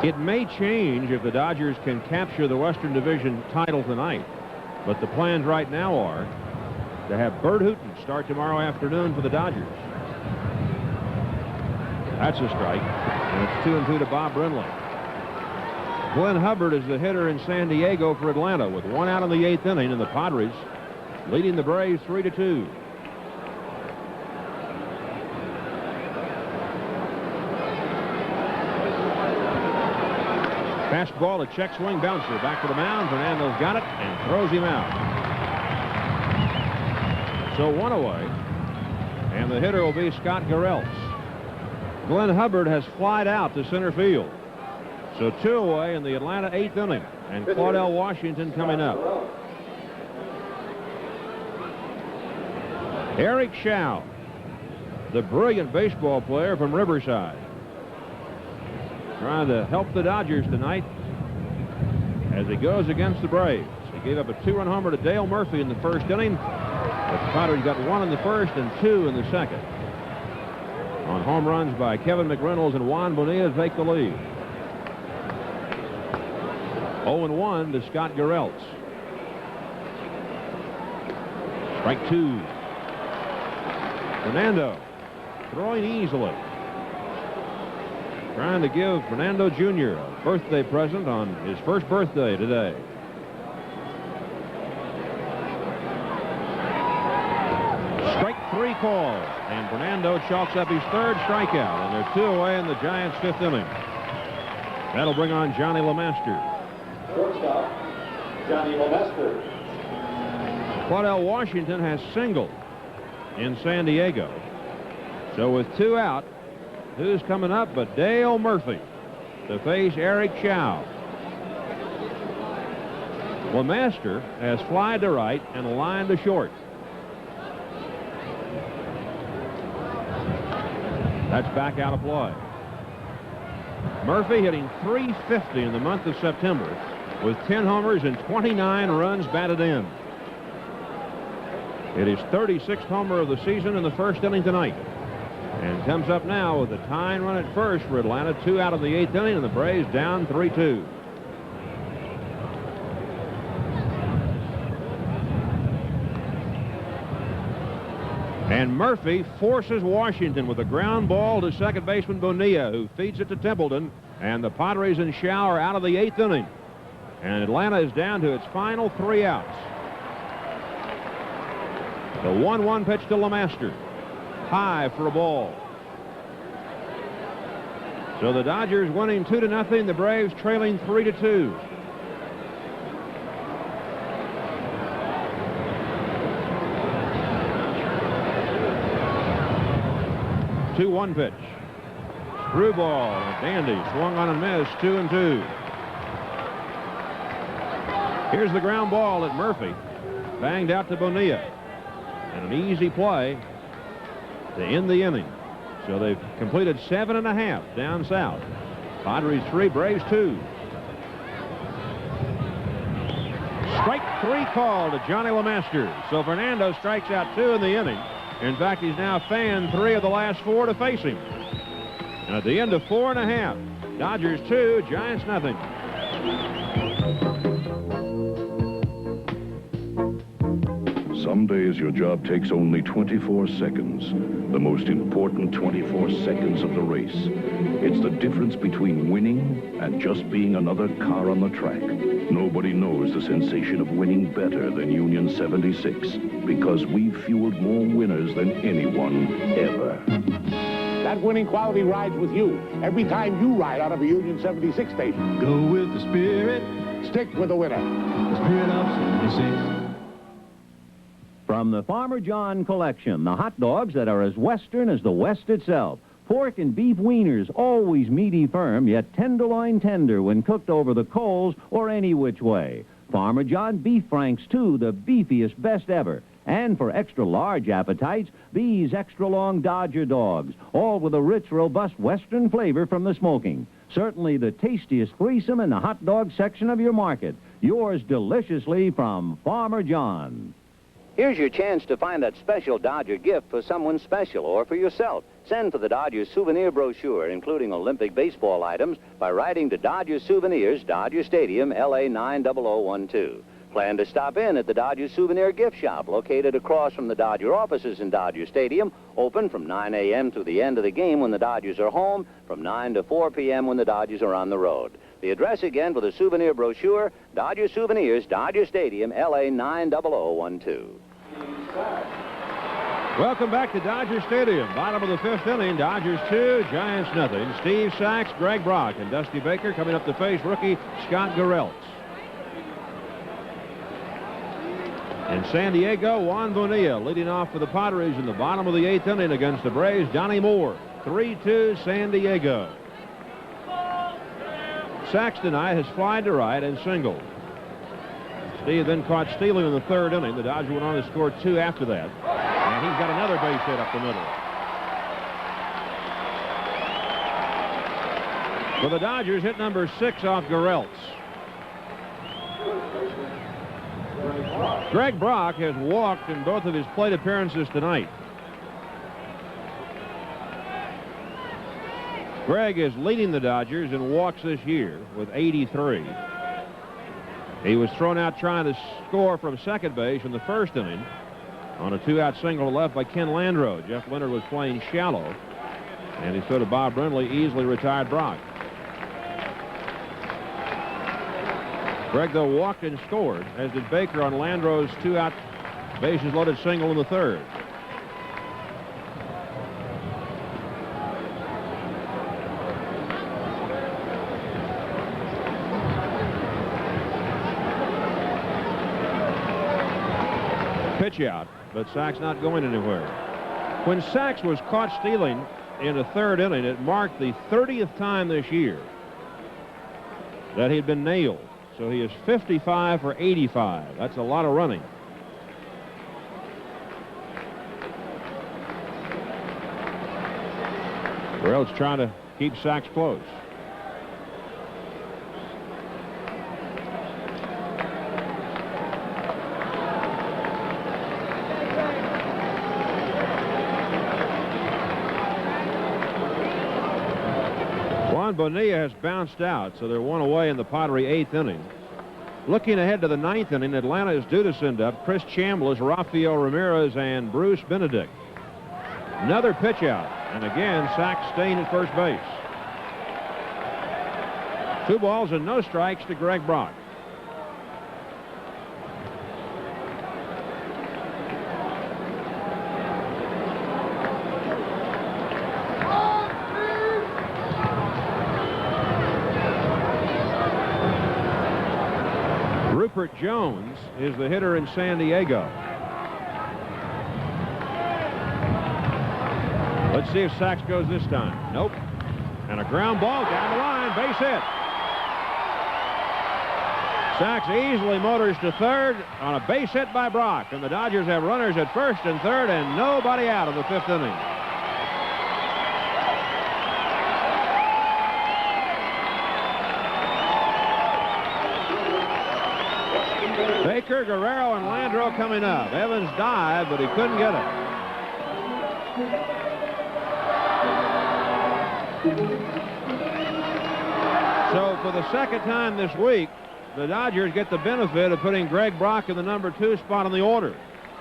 It may change if the Dodgers can capture the Western Division title tonight, but the plans right now are to have Bert Hooton start tomorrow afternoon for the Dodgers. That's a strike, and it's 2-2 to Bob Brenly. Glenn Hubbard is the hitter in San Diego for Atlanta with 1 out in the 8th inning, and the Padres leading the Braves 3-2. Fastball, a check swing bouncer. Back to the mound. Fernando's got it and throws him out. So 1 away. And the hitter will be Scott Garrelts. Glenn Hubbard has flied out to center field. So 2 away in the Atlanta 8th inning. And Claudell Washington coming up. Eric Schau the brilliant baseball player from Riverside. Trying to help the Dodgers tonight as he goes against the Braves. He gave up a 2-run homer to Dale Murphy in the first inning. But the Padres got 1 in the first and 2 in the second. On home runs by Kevin McReynolds and Juan Bonilla take the lead. 0-1 to Scott Garrelts. Strike 2. Fernando throwing easily. Trying to give Fernando Jr. a birthday present on his first birthday today. Strike 3 called, and Fernando chalks up his 3rd strikeout, and they're 2 away in the Giants' 5th inning. That'll bring on Johnny LeMaster. Shortstop, Johnny LeMaster. Claudell Washington has singled in San Diego. So with 2 out, who's coming up but Dale Murphy to face Eric Chow. LeMaster has flied to right and a line to short. That's back out of play. Murphy hitting .350 in the month of September with 10 homers and 29 runs batted in. It is 36th homer of the season in the first inning tonight. And comes up now with a tying run at first for Atlanta. 2 out of the 8th inning, and the Braves down 3-2. And Murphy forces Washington with a ground ball to second baseman Bonilla, who feeds it to Templeton. And the Padres and Shaw are out of the 8th inning. And Atlanta is down to its final 3 outs. The 1-1 pitch to LeMaster. High for a ball. So the Dodgers winning 2-0. The Braves trailing 3-2. Two-1 pitch. Screwball. Dandy swung on and missed. 2-2. Here's the ground ball at Murphy. Banged out to Bonilla. And an easy play to end the inning. So they've completed 7.5 down south. Padres 3, Braves 2. Strike 3 call to Johnny LeMaster. So Fernando strikes out 2 in the inning. In fact, he's now fanned 3 of the last 4 to face him. And at the end of 4.5, Dodgers 2, Giants nothing. Some days your job takes only 24 seconds, the most important 24 seconds of the race. It's the difference between winning and just being another car on the track. Nobody knows the sensation of winning better than Union 76, because we've fueled more winners than anyone ever. That winning quality rides with you every time you ride out of a Union 76 station. Go with the spirit. Stick with the winner. The spirit of 76. From the Farmer John collection, the hot dogs that are as Western as the West itself. Pork and beef wieners, always meaty firm, yet tenderloin tender when cooked over the coals or any which way. Farmer John beef franks, too, the beefiest, best ever. And for extra large appetites, these extra long Dodger dogs, all with a rich, robust Western flavor from the smoking. Certainly the tastiest threesome in the hot dog section of your market. Yours deliciously from Farmer John. Here's your chance to find that special Dodger gift for someone special or for yourself. Send for the Dodgers souvenir brochure, including Olympic baseball items, by writing to Dodgers Souvenirs, Dodger Stadium, LA 90012. Plan to stop in at the Dodgers Souvenir Gift Shop, located across from the Dodger offices in Dodger Stadium, open from 9 a.m. to the end of the game when the Dodgers are home, from 9 to 4 p.m. when the Dodgers are on the road. The address again for the souvenir brochure, Dodger Souvenirs, Dodger Stadium, LA 90012. Welcome back to Dodger Stadium. Bottom of the 5th inning, Dodgers 2, Giants nothing. Steve Sachs, Greg Brock, and Dusty Baker coming up to face rookie Scott Garrelts. In San Diego, Juan Bonilla leading off for the Padres in the bottom of the 8th inning against the Braves. Johnny Moore, 3-2 San Diego. Sachs tonight has flied to right and singled. Steve then caught stealing in the 3rd inning. The Dodgers went on to score 2 after that. And he's got another base hit up the middle. For the Dodgers, hit number 6 off Garrelts. Greg Brock has walked in both of his plate appearances tonight. Greg is leading the Dodgers in walks this year with 83. He was thrown out trying to score from second base in the first inning on a 2-out single to left by Ken Landreau. Jeff Leonard was playing shallow, and he stood to Bob Brindley, easily retired Brock. Greg, though, walked and scored, as did Baker on Landreau's 2-out bases-loaded single in the third. Pitch out, but Sachs not going anywhere. When Sachs was caught stealing in the third inning, it marked the 30th time this year that he'd been nailed. So he is 55 for 85. That's a lot of running. Garrelts trying to keep Sachs close. Juan Bonilla has bounced out, so they're one away in the Padre 8th inning. Looking ahead to the 9th inning, Atlanta is due to send up Chris Chambliss, Rafael Ramirez, and Bruce Benedict. Another pitch out, and again, Sachs staying at first base. 2 balls and no strikes to Greg Brock. Rupert Jones is the hitter in San Diego. Let's see if Sachs goes this time. Nope. And a ground ball down the line, base hit. Sachs easily motors to third on a base hit by Brock, and the Dodgers have runners at first and third and nobody out of the 5th inning. Baker, Guerrero, and Landreau coming up. Evans dived, but he couldn't get it. So for the second time this week, the Dodgers get the benefit of putting Greg Brock in the number 2 spot on the order.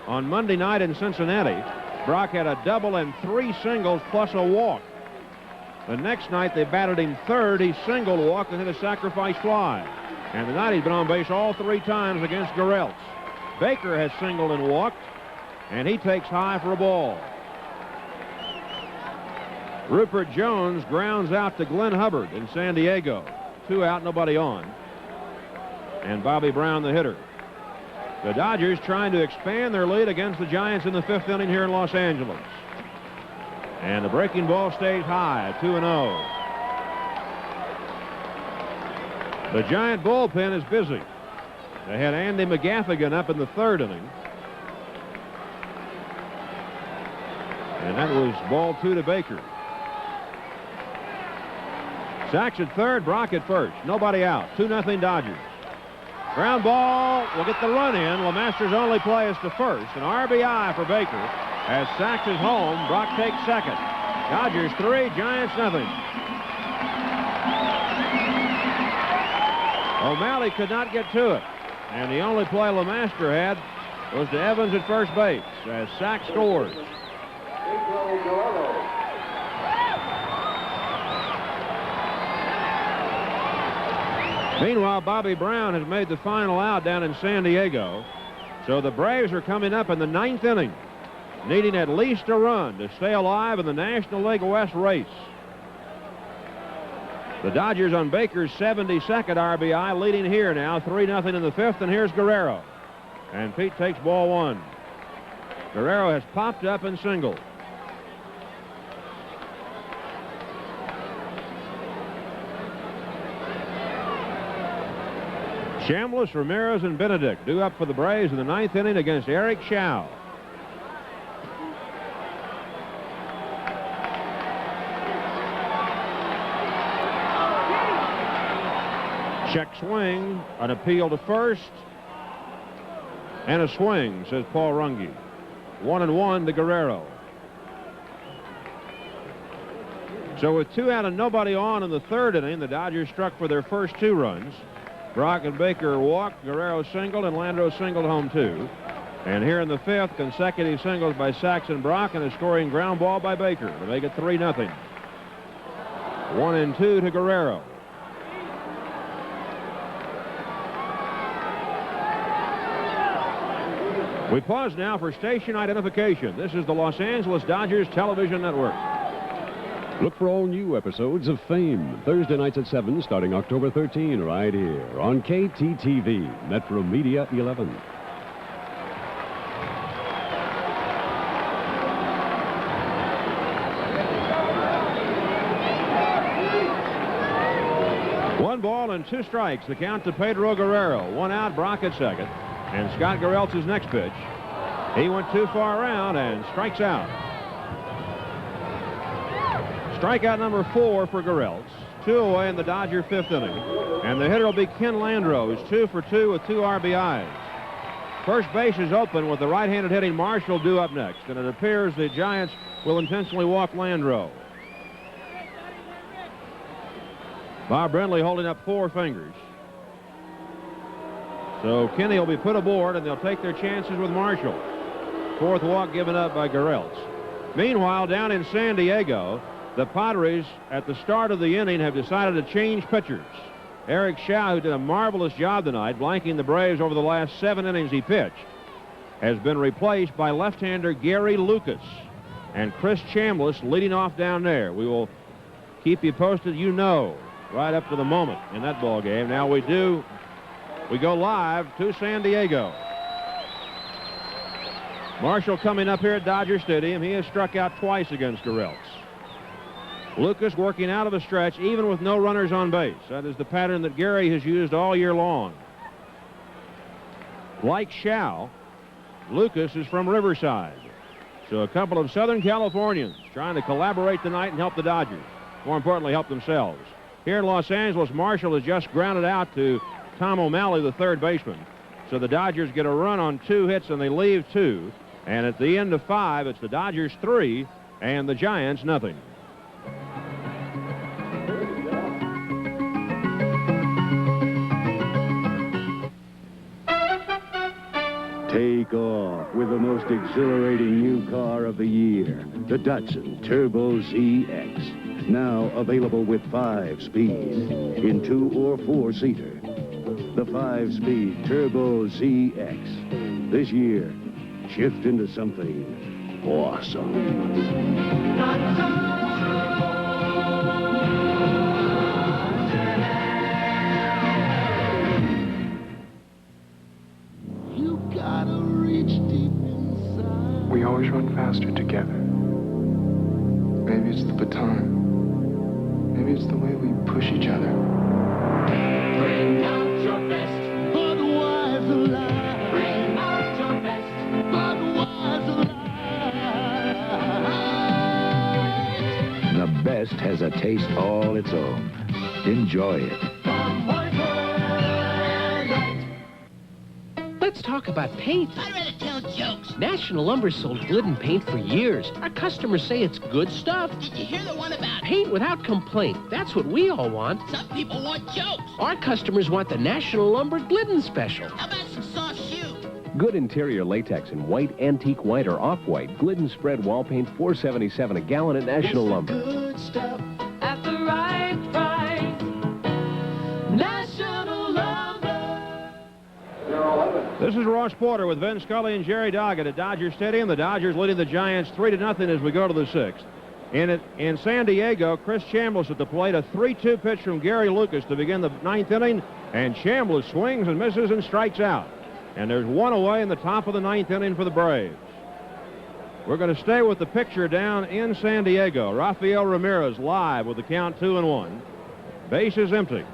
On Monday night in Cincinnati, Brock had a double and 3 singles plus a walk. The next night they batted him third. He singled, walked, and hit a sacrifice fly. And tonight he's been on base all 3 times against Garrelts. Baker has singled and walked, and he takes high for a ball. Rupert Jones grounds out to Glenn Hubbard in San Diego. 2 out, nobody on. And Bobby Brown, the hitter. The Dodgers trying to expand their lead against the Giants in the 5th inning here in Los Angeles. And the breaking ball stays high, 2-0. The Giant bullpen is busy. They had Andy McGaffigan up in the 3rd inning. And that was ball 2 to Baker. Sachs at third, Brock at first. Nobody out. 2-0 Dodgers. Ground ball will get the run in. LeMaster's only play is to first. An RBI for Baker. As Sachs is home, Brock takes second. Dodgers 3, Giants nothing. O'Malley could not get to it. And the only play LeMaster had was to Evans at first base as Sachs scores. Meanwhile, Bobby Brown has made the final out down in San Diego. So the Braves are coming up in the 9th inning, needing at least a run to stay alive in the National League West race. The Dodgers on Baker's 72nd RBI, leading here now, 3-0 in the 5th, and here's Guerrero. And Pete takes ball 1. Guerrero has popped up and singled. Chambliss, Ramirez, and Benedict due up for the Braves in the 9th inning against Eric Schau. Check swing, an appeal to first, and a swing, says Paul Runge. 1-1 to Guerrero. So with 2 out and nobody on in the 3rd inning, the Dodgers struck for their first 2 runs. Brock and Baker walked, Guerrero singled, and Landreau singled home 2. And here in the 5th, consecutive singles by Saxon Brock and a scoring ground ball by Baker to make it 3-0. 1-2 to Guerrero. We pause now for station identification. This is the Los Angeles Dodgers Television Network. Look for all new episodes of Fame, Thursday nights at 7, starting October 13, right here on KTTV, Metro Media 11. One ball and 2 strikes. The count to Pedro Guerrero. 1 out, Brock at second. And Scott Gereltz's next pitch. He went too far around and strikes out. Strikeout number 4 for Gereltz. 2 away in the Dodger 5th inning. And the hitter will be Ken Landreau, who's 2 for 2 with 2 RBIs. First base is open with the right-handed hitting Marshall due up next. And it appears the Giants will intentionally walk Landreau. Bob Brindley holding up 4 fingers. So Kenny will be put aboard, and they'll take their chances with Marshall. 4th walk given up by Gereltz. Meanwhile, down in San Diego, the Padres, at the start of the inning, have decided to change pitchers. Eric Shaw, who did a marvelous job tonight, blanking the Braves over the last 7 innings he pitched, has been replaced by left-hander Gary Lucas. And Chris Chambliss leading off down there. We will keep you posted, right up to the moment in that ball game. Now we go live to San Diego. Marshall coming up here at Dodger Stadium. He has struck out twice against Gereltz. Lucas working out of a stretch even with no runners on base. That is the pattern that Gary has used all year long. Like Shaw, Lucas is from Riverside. So a couple of Southern Californians trying to collaborate tonight and help the Dodgers. More importantly, help themselves. Here in Los Angeles, Marshall has just grounded out to Tom O'Malley, the 3rd baseman. So the Dodgers get a run on 2 hits and they leave 2. And at the end of 5, it's the Dodgers 3 and the Giants nothing. Take off with the most exhilarating new car of the year, the Datsun Turbo ZX. Now available with 5 speeds in 2 or 4-seater. The 5-speed Turbo ZX. This year, shift into something awesome. You gotta reach deep inside. We always run faster together. Maybe it's the baton. Maybe it's the way we push each other. Bring out your best Budweiser Light. Bring out your best Budweiser Light. The best has a taste all its own. Enjoy it. Let's talk about paint. I'd rather tell jokes. National Lumber sold Glidden paint for years. Our customers say it's good stuff. Did you hear the one about paint without complaint? That's what we all want. Some people want jokes. Our customers want the National Lumber Glidden special. How about some soft shoe? Good interior latex in white, antique white, or off-white. Glidden spread wall paint, $4.77 a gallon at National Lumber. Good stuff at the right price. National Lumber. This is Ross Porter with Vin Scully and Jerry Doggett at Dodger Stadium. The Dodgers leading the Giants 3-0 as we go to the 6th. In San Diego, Chris Chambliss at the plate. A 3-2 pitch from Gary Lucas to begin the 9th inning. And Chambliss swings and misses and strikes out. And there's 1 away in the top of the 9th inning for the Braves. We're going to stay with the picture down in San Diego. Rafael Ramirez live with the count 2-1. Base is empty.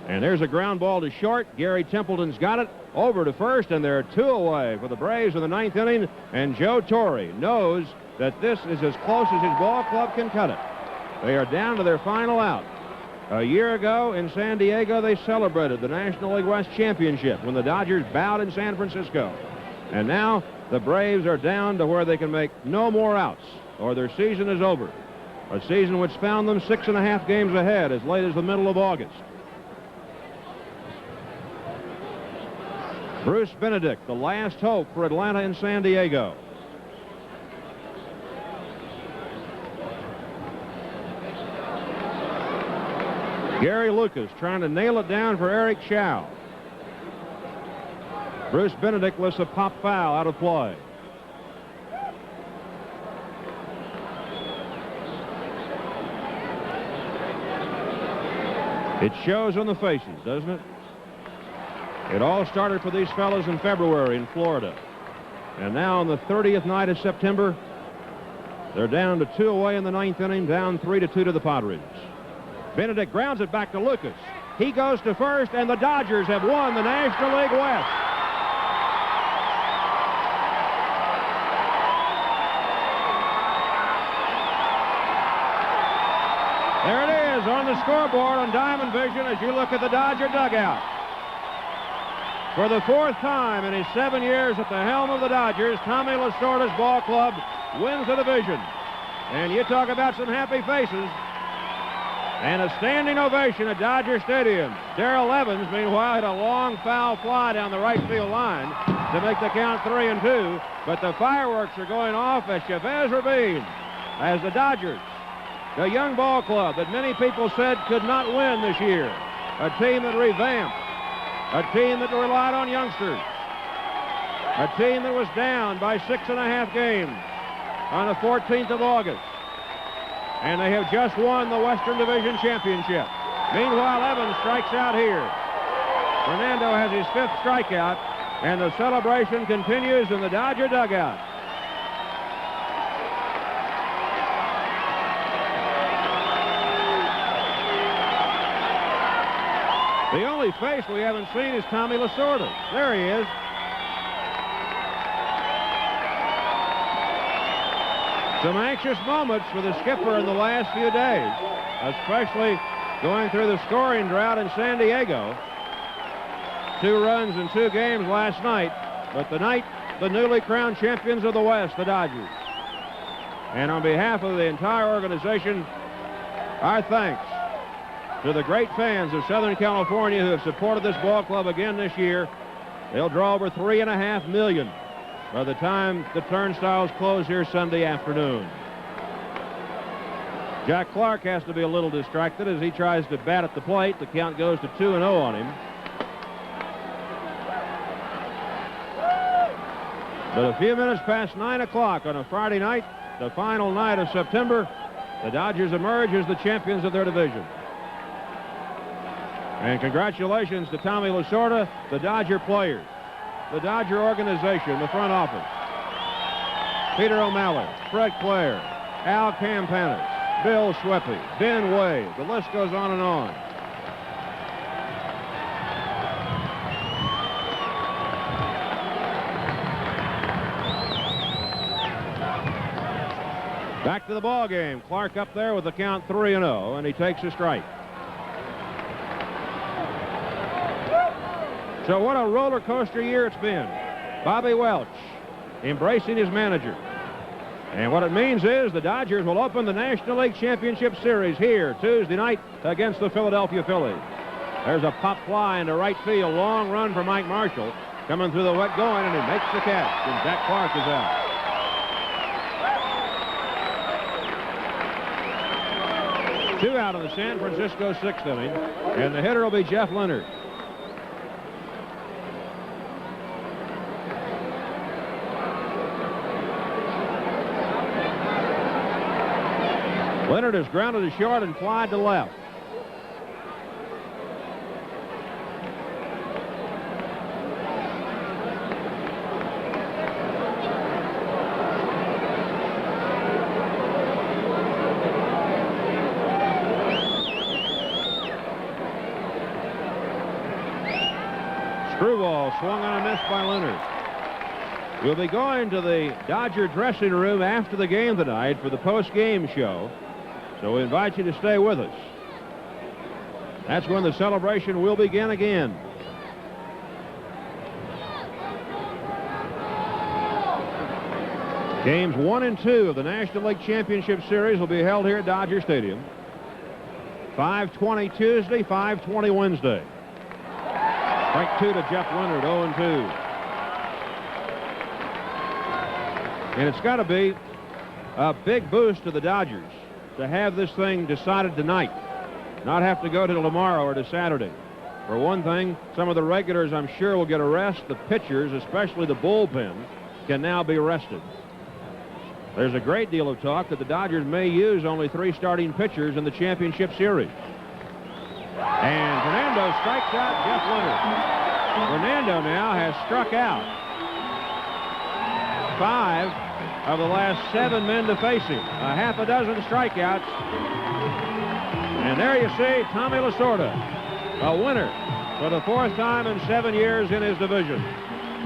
And there's a ground ball to short. Gary Templeton's got it over to first, and they're 2 away for the Braves in the 9th inning. And Joe Torre knows that this is as close as his ball club can cut it. They are down to their final out. A year ago in San Diego, they celebrated the National League West Championship when the Dodgers bowed in San Francisco. And now the Braves are down to where they can make no more outs, or their season is over. A season which found them 6.5 games ahead as late as the middle of August. Bruce Benedict, the last hope for Atlanta and San Diego. Gary Lucas trying to nail it down for Eric Chow. Bruce Benedict lifts a pop foul out of play. It shows on the faces, doesn't it? It all started for these fellas in February in Florida. And now on the 30th night of September, they're down to 2 away in the 9th inning, down 3-2 to the Padres. Benedict grounds it back to Lucas. He goes to first, and the Dodgers have won the National League West. There it is on the scoreboard on Diamond Vision as you look at the Dodger dugout. For the 4th time in his 7 years at the helm of the Dodgers, Tommy Lasorda's ball club wins the division. And you talk about some happy faces. And a standing ovation at Dodger Stadium. Darrell Evans, meanwhile, had a long foul fly down the right field line to make the count 3-2. But the fireworks are going off at Chavez Ravine as the Dodgers, the young ball club that many people said could not win this year, a team that revamped, a team that relied on youngsters, a team that was down by 6.5 games on the 14th of August. And they have just won the Western Division Championship. Meanwhile, Evans strikes out here. Fernando has his 5th strikeout, and the celebration continues in the Dodger dugout. The only face we haven't seen is Tommy Lasorda. There he is. Some anxious moments for the skipper in the last few days, especially going through the scoring drought in San Diego. 2 runs in 2 games last night, but tonight, the newly crowned champions of the West, the Dodgers. And on behalf of the entire organization, our thanks to the great fans of Southern California who have supported this ball club again this year. They'll draw over 3.5 million by the time the turnstiles close here Sunday afternoon. Jack Clark has to be a little distracted as he tries to bat at the plate. The count goes to 2-0 on him. But a few minutes past 9 o'clock on a Friday night, the final night of September, the Dodgers emerge as the champions of their division. And congratulations to Tommy Lasorda, the Dodger players, the Dodger organization, the front office. Peter O'Malley, Fred Clare, Al Campanis, Bill Schweppe, Ben Way. The list goes on and on. Back to the ball game. Clark up there with the count 3-0, and he takes a strike. So what a roller coaster year it's been. Bobby Welch embracing his manager. And what it means is the Dodgers will open the National League Championship Series here Tuesday night against the Philadelphia Phillies. There's a pop fly into right field. Long run for Mike Marshall. Coming through the wet going, and he makes the catch. And Jack Clark is out. Two out in the San Francisco 6th inning. And the hitter will be Jeff Leonard. Leonard is grounded to short and flied to left. Screwball swung on a miss by Leonard. We'll be going to the Dodger dressing room after the game tonight for the post-game show. So we invite you to stay with us. That's when the celebration will begin again. Games 1 and 2 of the National League Championship Series will be held here at Dodger Stadium. 5:20 Tuesday, 5:20 Wednesday. Strike 2 to Jeff Leonard, 0-2. And it's got to be a big boost to the Dodgers to have this thing decided tonight, not have to go to tomorrow or to Saturday. For one thing, some of the regulars, I'm sure, will get a rest. The pitchers, especially the bullpen, can now be rested. There's a great deal of talk that the Dodgers may use only 3 starting pitchers in the championship series. And Fernando strikes out Jeff Leonard. Fernando now has struck out 5 of the last 7 men to face him. A half a dozen strikeouts. And there you see Tommy Lasorda, a winner for the 4th time in 7 years in his division.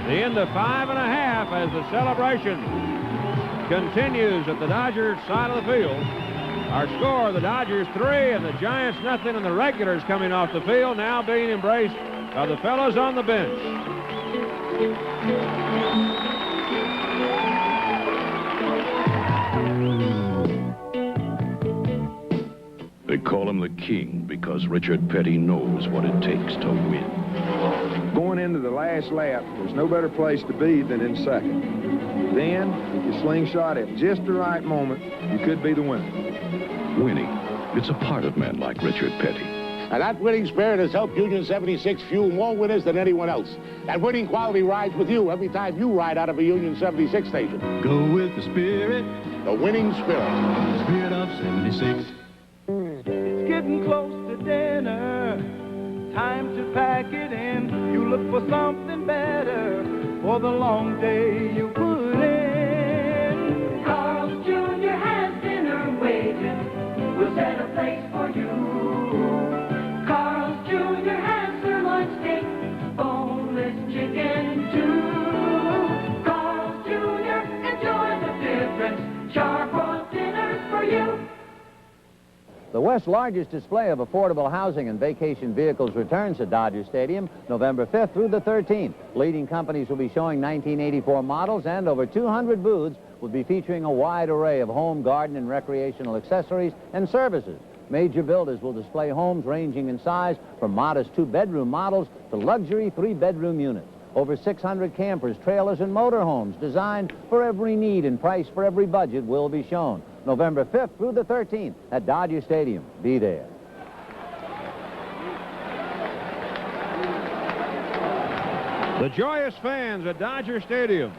The end of 5.5 as the celebration continues at the Dodgers side of the field. Our score, the Dodgers 3 and the Giants nothing, and the regulars coming off the field now being embraced by the fellows on the bench. They call him the King because Richard Petty knows what it takes to win. Going into the last lap, there's no better place to be than in second. Then, if you slingshot at just the right moment, you could be the winner. Winning, it's a part of men like Richard Petty. And that winning spirit has helped Union 76 fuel more winners than anyone else. That winning quality rides with you every time you ride out of a Union 76 station. Go with the spirit. The winning spirit. The spirit of 76. It's getting close to dinner. Time to pack it in. You look for something better for the long day you put in. Carl's Jr. has dinner waiting. We'll set a place for you. Carl's Jr. has sirloin steak, boneless chicken too. Carl's Jr. Enjoy the difference. Charbroiled dinners for you. The West's largest display of affordable housing and vacation vehicles returns at Dodger Stadium November 5th through the 13th. Leading companies will be showing 1984 models, and over 200 booths will be featuring a wide array of home, garden, and recreational accessories and services. Major builders will display homes ranging in size from modest 2-bedroom models to luxury 3-bedroom units. Over 600 campers, trailers, and motorhomes designed for every need and priced for every budget will be shown. November 5th through the 13th at Dodger Stadium. Be there. The joyous fans at Dodger Stadium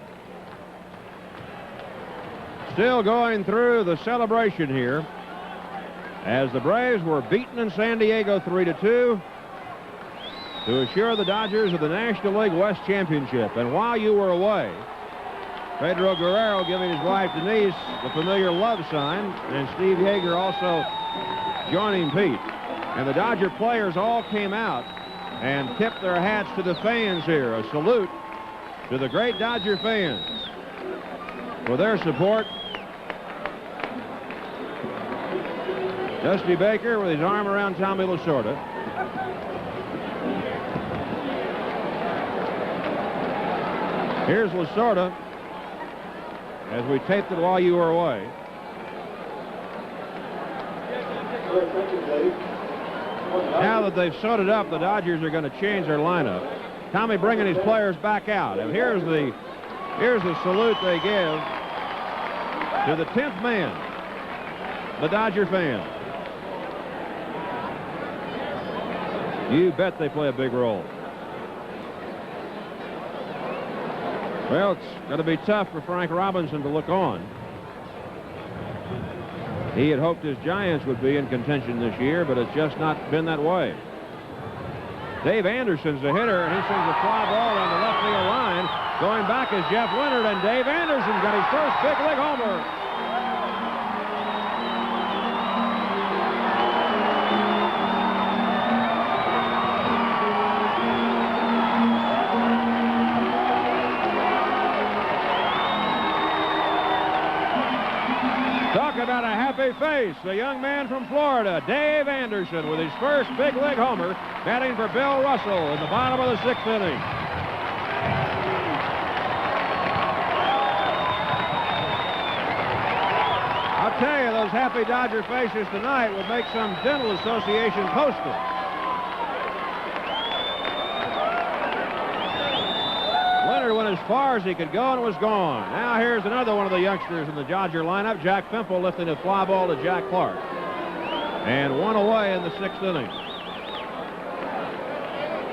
still going through the celebration here as the Braves were beaten in San Diego 3-2 to assure the Dodgers of the National League West Championship. And while you were away, Pedro Guerrero giving his wife Denise the familiar love sign, and Steve Yeager also joining Pete. And the Dodger players all came out and tipped their hats to the fans here. A salute to the great Dodger fans for their support. Dusty Baker with his arm around Tommy Lasorda. Here's Lasorda as we taped it while you were away. Now that they've sewed it up, the Dodgers are going to change their lineup. Tommy bringing his players back out. And here's the salute they give to the 10th man, the Dodger fan. You bet they play a big role. Well, it's going to be tough for Frank Robinson to look on. He had hoped his Giants would be in contention this year, but it's just not been that way. Dave Anderson's the hitter, and he sends a fly ball down the left field line. Going back is Jeff Leonard, and Dave Anderson got his first big league homer. Talk about got a happy face. The young man from Florida, Dave Anderson, with his first big league homer, batting for Bill Russell in the bottom of the 6th inning. I'll tell you, those happy Dodger faces tonight would make some dental association poster. Leonard went as far as he could go and was gone. Now here's another one of the youngsters in the Dodger lineup, Jack Pimple, lifting a fly ball to Jack Clark. And one away in the 6th inning.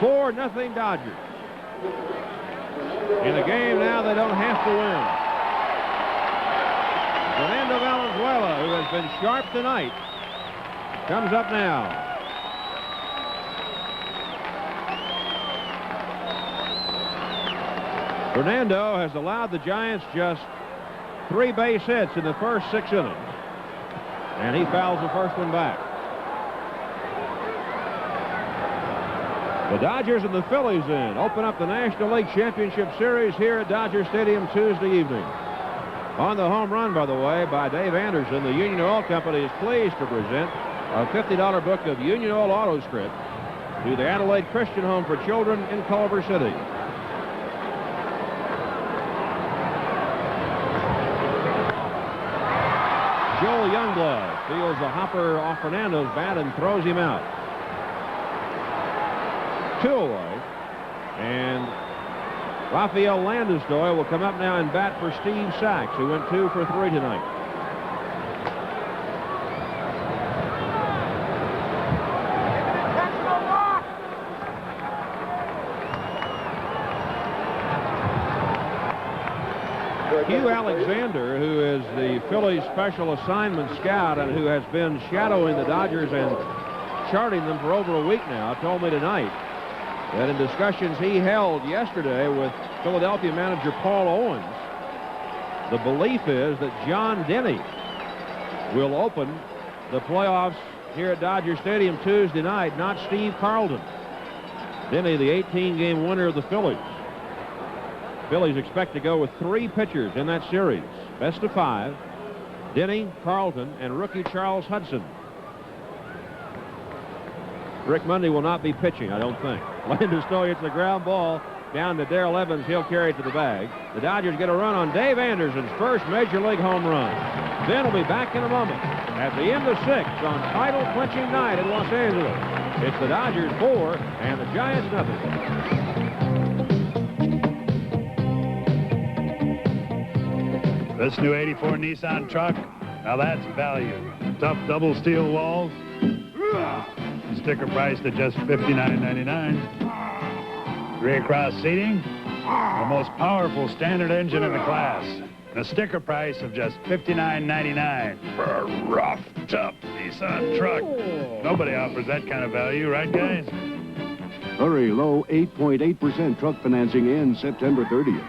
4-0 Dodgers. In a game now they don't have to win. Fernando Valenzuela, who has been sharp tonight, comes up now. Fernando has allowed the Giants just 3 base hits in the first 6 innings. And he fouls the first one back. The Dodgers and the Phillies open up the National League Championship Series here at Dodger Stadium Tuesday evening. On the home run, by the way, by Dave Anderson, the Union Oil Company is pleased to present a $50 book of Union Oil auto script to the Adelaide Christian Home for Children in Culver City. Joel Youngblood feels a hopper off Fernando's bat and throws him out. 2 away. And Rafael Landeskog will come up now and bat for Steve Sachs, who went 2 for 3 tonight. Hugh Alexander, who is the Phillies special assignment scout and who has been shadowing the Dodgers and charting them for over a week now, told me tonight that in discussions he held yesterday with Philadelphia manager Paul Owens, the belief is that John Denny will open the playoffs here at Dodger Stadium Tuesday night, not Steve Carlton. Denny, the 18-game winner of the Phillies. Phillies expect to go with 3 pitchers in that series. Best of 5. Denny, Carlton, and rookie Charles Hudson. Rick Monday will not be pitching, I don't think. Landeskog hits the ground ball down to Darrell Evans. He'll carry it to the bag. The Dodgers get a run on Dave Anderson's first Major League home run. Ben will be back in a moment at the end of 6 on title-clinching night in Los Angeles. It's the Dodgers 4 and the Giants nothing. This new 84 Nissan truck, now that's value. Tough double steel walls. Sticker priced at just $59.99. 3 across seating. The most powerful standard engine in the class. And a sticker price of just $59.99 for a rough, tough Nissan truck. Nobody offers that kind of value, right, guys? Hurry, low 8.8% truck financing ends September 30th.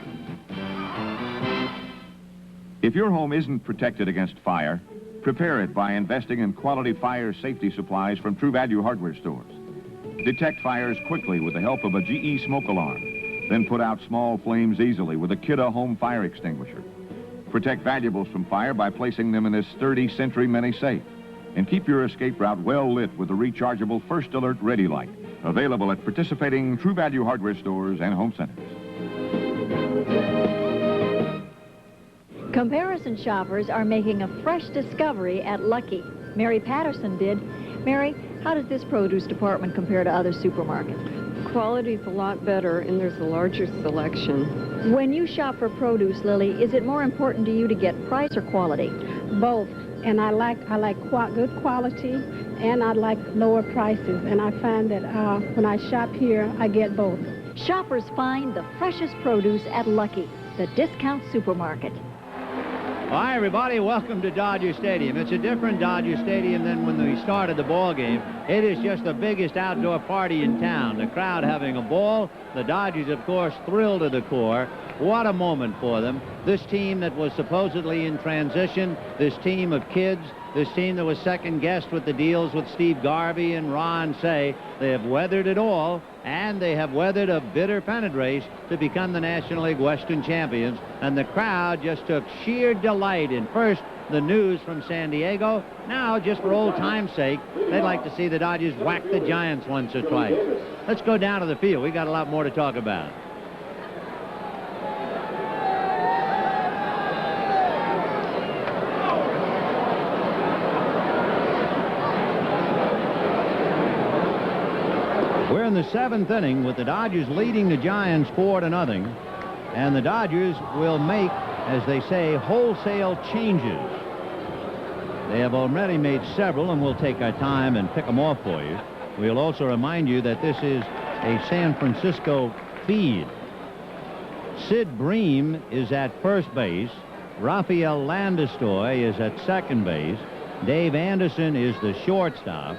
If your home isn't protected against fire, prepare it by investing in quality fire safety supplies from True Value hardware stores. Detect fires quickly with the help of a GE smoke alarm. Then put out small flames easily with a Kidde home fire extinguisher. Protect valuables from fire by placing them in this sturdy Century Mini safe. And keep your escape route well lit with the rechargeable First Alert Ready Light. Available at participating True Value hardware stores and home centers. Comparison shoppers are making a fresh discovery at Lucky. Mary Patterson did. Mary, how does this produce department compare to other supermarkets? Quality's a lot better, and there's a larger selection. When you shop for produce, Lily, is it more important to you to get price or quality? Both. And I like good quality, and I like lower prices. And I find that when I shop here, I get both. Shoppers find the freshest produce at Lucky, the discount supermarket. Hi, everybody. Welcome to Dodger Stadium. It's a different Dodger Stadium than when we started the ball game. It is just the biggest outdoor party in town. The crowd having a ball. The Dodgers, of course, thrilled to the core. What a moment for them. This team that was supposedly in transition, this team of kids This team that was second-guessed with the deals with Steve Garvey and Ron Say, they have weathered it all, and they have weathered a bitter pennant race to become the National League Western champions. And the crowd just took sheer delight in first the news from San Diego. Now, just for old time's sake, they'd like to see the Dodgers whack the Giants once or twice. Let's go down to the field. We got a lot more to talk about. We're in the 7th inning with the Dodgers leading the Giants 4-0, and the Dodgers will make, as they say, wholesale changes. They have already made several, and we'll take our time and pick them off for you. We'll also remind you that this is a San Francisco feed. Sid Bream is at first base. Rafael Landistoi is at second base. Dave Anderson is the shortstop.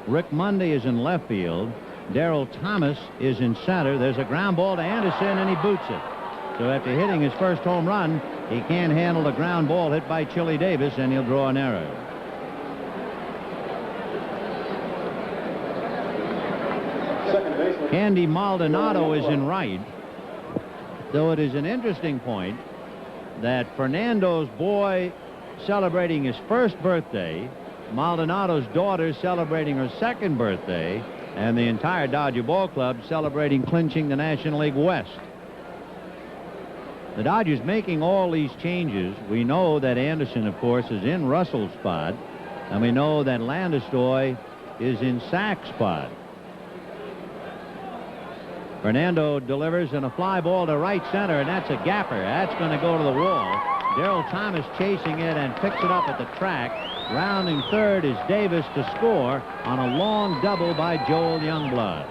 Rick Monday is in left field. Darrell Thomas is in center. There's a ground ball to Anderson, and he boots it. So after hitting his first home run, he can't handle the ground ball hit by Chili Davis, and he'll draw an error. Candy Maldonado is in right. Though it is an interesting point that Fernando's boy celebrating his first birthday, Maldonado's daughter celebrating her second birthday, and the entire Dodger ball club celebrating clinching the National League West. The Dodgers making all these changes. We know that Anderson, of course, is in Russell's spot, and we know that Landistoi is in Sack's spot. Fernando delivers in a fly ball to right center, and that's a gapper. That's going to go to the wall. Darrell Thomas chasing it and picks it up at the track. Rounding third is Davis to score on a long double by Joel Youngblood.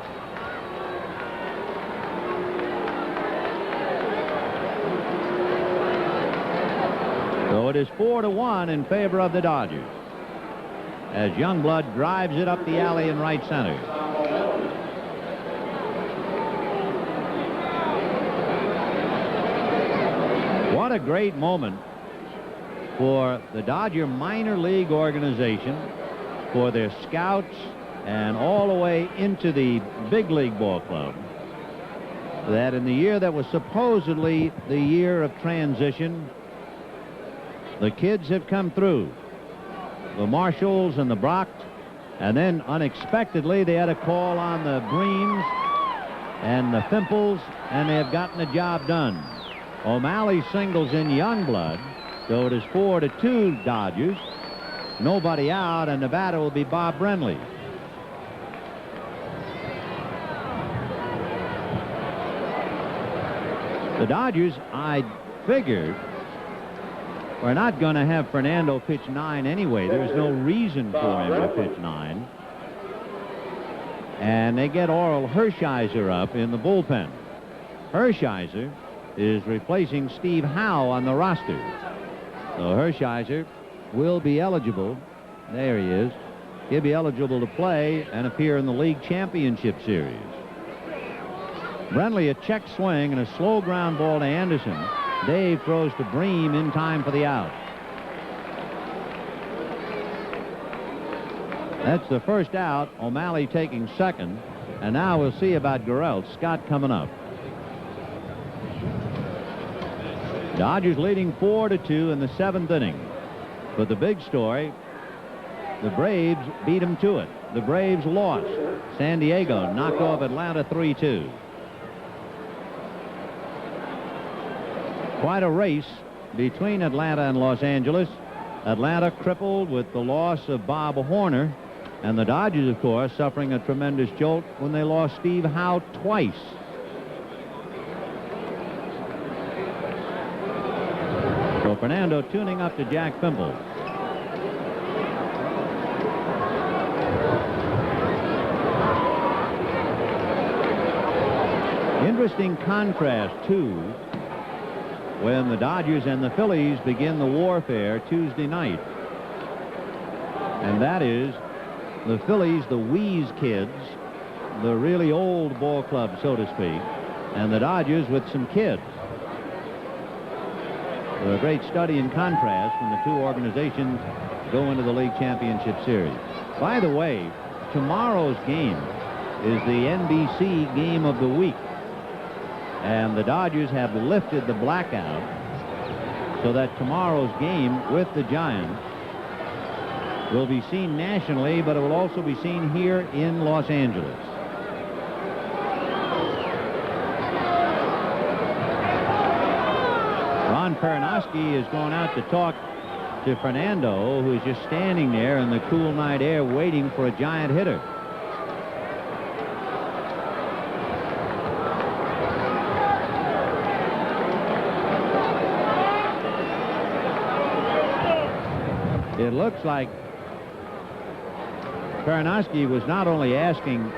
So it is 4-1 in favor of the Dodgers as Youngblood drives it up the alley in right center. What a great moment for the Dodger minor league organization, for their scouts, and all the way into the big league ball club, that in the year that was supposedly the year of transition, the kids have come through. The Marshalls and the Brocks, and then unexpectedly they had a call on the Breams and the Fimples, and they have gotten the job done. O'Malley singles in Youngblood, so it is 4-2 Dodgers. Nobody out, and the batter will be Bob Brenly. The Dodgers, I figured, we're not going to have Fernando pitch 9 anyway. There's no reason for him to pitch 9. And they get Oral Hershiser up in the bullpen. Hershiser is replacing Steve Howe on the roster. So Hershiser will be eligible. There he is. He'll be eligible to play and appear in the league championship series. Brenly, a check swing and a slow ground ball to Anderson. Dave throws to Bream in time for the out. That's the first out. O'Malley taking second. And now we'll see about Gurriel. Scott coming up. Dodgers leading 4-2 in the 7th inning. But the big story, the Braves beat them to it. The Braves lost. San Diego knocked off Atlanta 3-2. Quite a race between Atlanta and Los Angeles. Atlanta crippled with the loss of Bob Horner, and the Dodgers, of course, suffering a tremendous jolt when they lost Steve Howe twice. So Fernando tuning up to Jack Fimple. Interesting contrast, too, when the Dodgers and the Phillies begin the warfare Tuesday night. And that is the Phillies, the Wheeze kids, the really old ball club, so to speak, and the Dodgers with some kids. A great study in contrast when the two organizations go into the League Championship Series. By the way, tomorrow's game is the NBC game of the week. And the Dodgers have lifted the blackout so that tomorrow's game with the Giants will be seen nationally, but it will also be seen here in Los Angeles. Ron Pernoski is going out to talk to Fernando, who is just standing there in the cool night air waiting for a Giant hitter. It looks like Pernoski was not only asking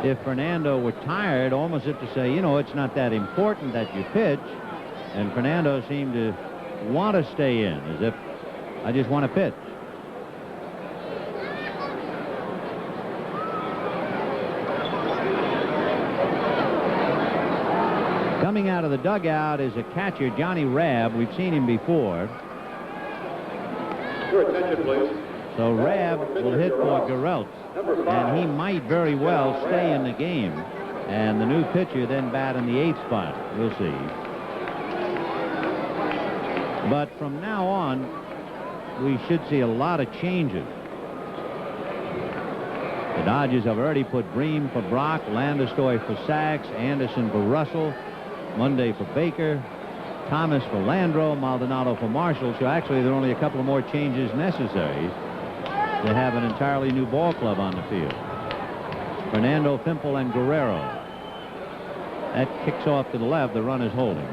if Fernando were tired, almost as if to say, you know, it's not that important that you pitch. And Fernando seemed to want to stay in, as if, I just want to pitch. Coming out of the dugout is a catcher, Johnny Rabb. We've seen him before. Your attention, please. So Rabb will hit for Gereltz, and he might very well stay in the game. And the new pitcher then bat in the 8th spot. We'll see. But from now on, we should see a lot of changes. The Dodgers have already put Bream for Brock, Landeskog for Sachs, Anderson for Russell, Monday for Baker, Thomas for Landreau, Maldonado for Marshall. So actually, there are only a couple of more changes necessary to have an entirely new ball club on the field. Fernando, Fimple, and Guerrero. That kicks off to the left. The run is holding.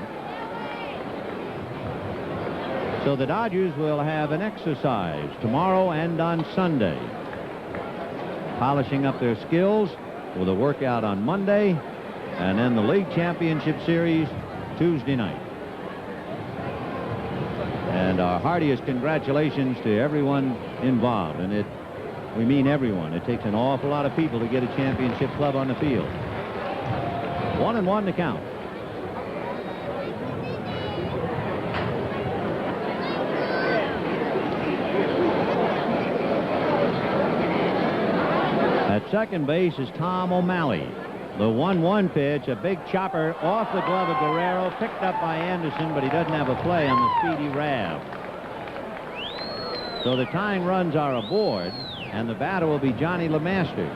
So the Dodgers will have an exercise tomorrow and on Sunday, polishing up their skills with a workout on Monday, and then the League Championship Series Tuesday night. And our heartiest congratulations to everyone involved, and we mean everyone. It takes an awful lot of people to get a championship club on the field. 1-1 to count. At second base is Tom O'Malley. The 1-1 pitch, a big chopper off the glove of Guerrero, picked up by Anderson, but he doesn't have a play on the speedy Rabb. So the tying runs are aboard, and the batter will be Johnny LeMaster.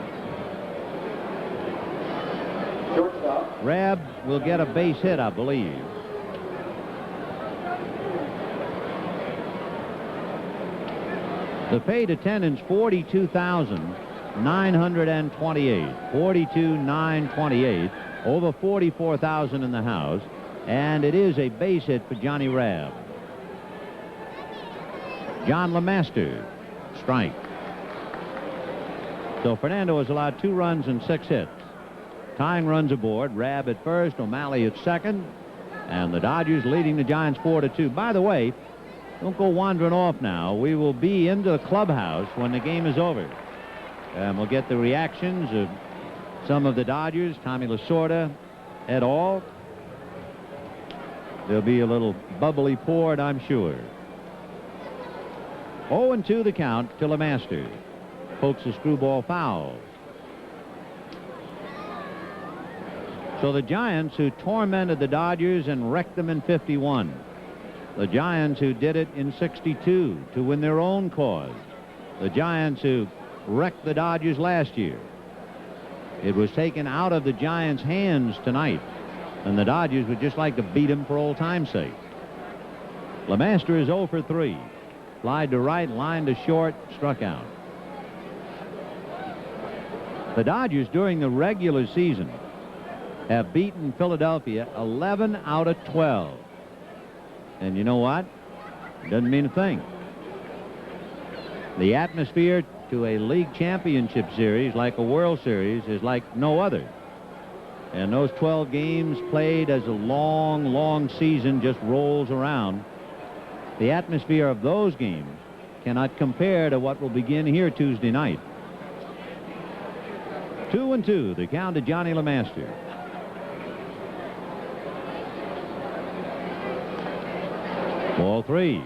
Rabb will get a base hit, I believe. The paid attendance, 42,928. 42,928. Over 44,000 in the house. And it is a base hit for Johnny Rabb. John LeMaster, strike. So Fernando has allowed 2 runs and 6 hits. Tying runs aboard. Rabb at first, O'Malley at second. And the Dodgers leading the Giants 4-2. By the way, don't go wandering off now. We will be into the clubhouse when the game is over. And we'll get the reactions of some of the Dodgers, Tommy Lasorda et al. There'll be a little bubbly poured, I'm sure. 0-2 the count to LeMaster. Pokes a screwball foul. So the Giants, who tormented the Dodgers and wrecked them in 51. The Giants who did it in 62 to win their own cause. The Giants who wrecked the Dodgers last year. It was taken out of the Giants' hands tonight, and the Dodgers would just like to beat them for old time's sake. LeMaster is 0 for 3. Flied to right, line to short, struck out. The Dodgers during the regular season have beaten Philadelphia 11 out of 12. And you know what? It doesn't mean a thing. The atmosphere to a league championship series, like a World Series, is like no other. And those 12 games played as a long, long season just rolls around. The atmosphere of those games cannot compare to what will begin here Tuesday night. 2-2, the count to Johnny LeMaster. Ball 3.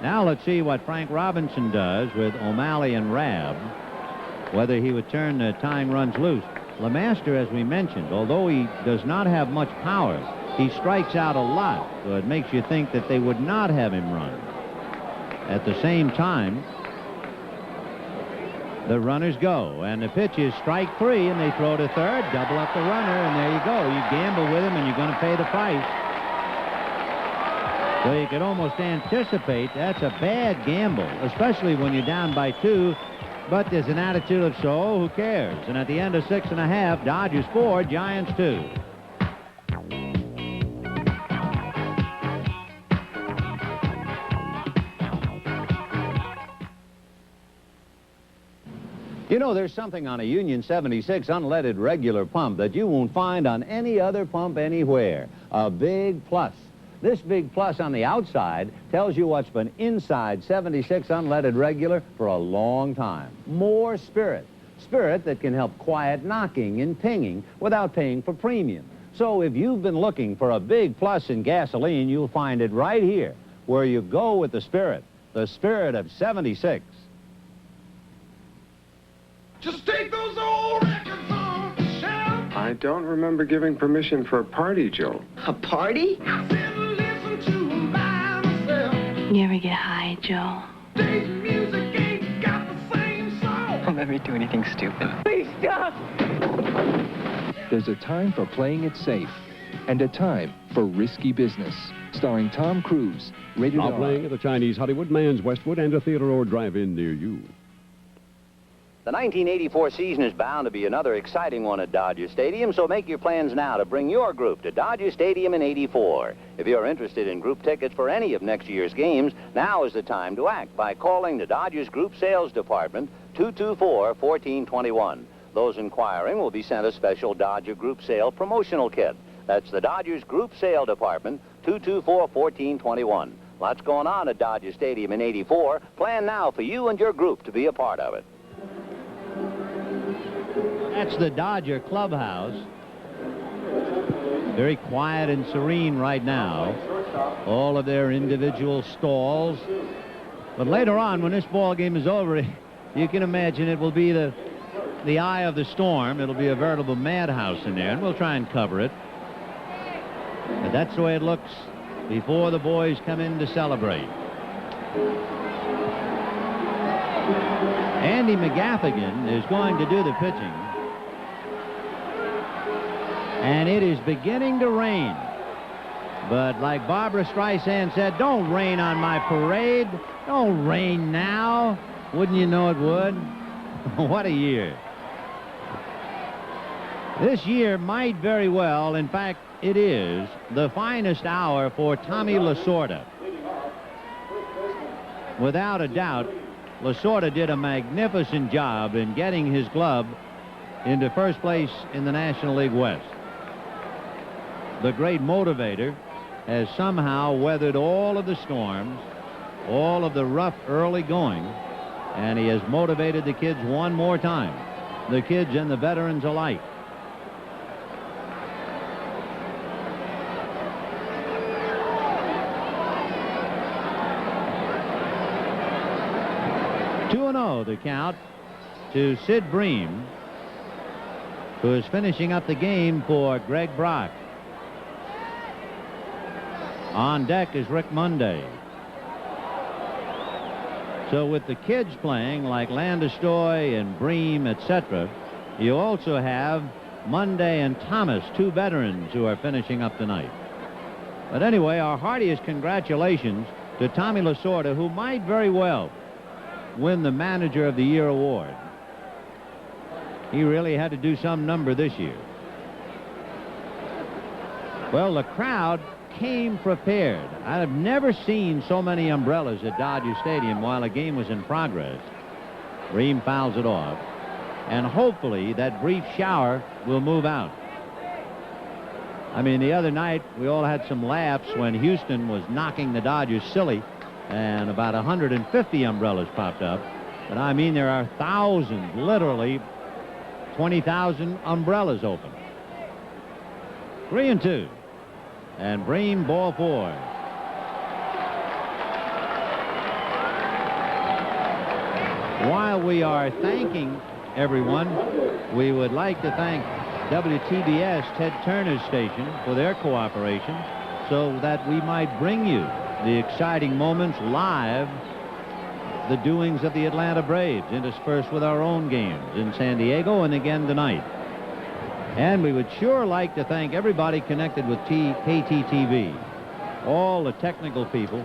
Now let's see what Frank Robinson does with O'Malley and Rabb, whether he would turn the tying runs loose. LeMaster, as we mentioned, although he does not have much power, he strikes out a lot, so it makes you think that they would not have him run. At the same time, the runners go, and the pitch is strike 3, and they throw to third, double up the runner, and there you go. You gamble with him, and you're going to pay the price. So you could almost anticipate that's a bad gamble, especially when you're down by 2. But there's an attitude of, so who cares? And at the end of 6½, Dodgers 4, Giants 2. You know, there's something on a Union 76 unleaded regular pump that you won't find on any other pump anywhere. A big plus. This big plus on the outside tells you what's been inside 76 unleaded regular for a long time. More spirit. Spirit that can help quiet knocking and pinging without paying for premium. So if you've been looking for a big plus in gasoline, you'll find it right here, where you go with the spirit of 76. Just take those old records off the shelf. I don't remember giving permission for a party, Joe. A party? You ever get high, Joe? Don't let me do anything stupid. Please stop! There's a time for playing it safe and a time for risky business. Starring Tom Cruise, rated Now R. playing at the Chinese Hollywood, Man's Westwood, and a theater or drive-in near you. The 1984 season is bound to be another exciting one at Dodger Stadium, so make your plans now to bring your group to Dodger Stadium in '84. If you're interested in group tickets for any of next year's games, now is the time to act by calling the Dodgers Group Sales Department, 224-1421. Those inquiring will be sent a special Dodger Group Sale promotional kit. That's the Dodgers Group Sale Department, 224-1421. Lots going on at Dodger Stadium in '84. Plan now for you and your group to be a part of it. That's the Dodger clubhouse. Very quiet and serene right now. All of their individual stalls. But later on, when this ball game is over, you can imagine it will be the eye of the storm. It'll be a veritable madhouse in there, and we'll try and cover it. But that's the way it looks before the boys come in to celebrate. Andy McGaffigan is going to do the pitching. And it is beginning to rain. But like Barbara Streisand said, don't rain on my parade. Don't rain now. Wouldn't you know it would? What a year. This year might very well, in fact, it is, the finest hour for Tommy Lasorda. Without a doubt, Lasorda did a magnificent job in getting his club into first place in the National League West. The great motivator has somehow weathered all of the storms, all of the rough early going, and he has motivated the kids one more time, the kids and the veterans alike. The count to Sid Bream, who is finishing up the game for Greg Brock. On deck is Rick Monday. So with the kids playing like Landestoy and Bream, etc., you also have Monday and Thomas, two veterans who are finishing up tonight. But anyway, our heartiest congratulations to Tommy Lasorda, who might very well win the Manager of the Year award. He really had to do some number this year. Well, the crowd came prepared. I've never seen so many umbrellas at Dodger Stadium while a game was in progress. Bream fouls it off, and hopefully that brief shower will move out. I mean, the other night we all had some laughs when Houston was knocking the Dodgers silly, and about 150 umbrellas popped up. But I mean, there are thousands, literally 20,000 umbrellas open. 3-2. And Bream, ball 4. While we are thanking everyone, we would like to thank WTBS Ted Turner's station for their cooperation so that we might bring you the exciting moments live, the doings of the Atlanta Braves, interspersed with our own games in San Diego and again tonight. And we would sure like to thank everybody connected with KTTV, all the technical people,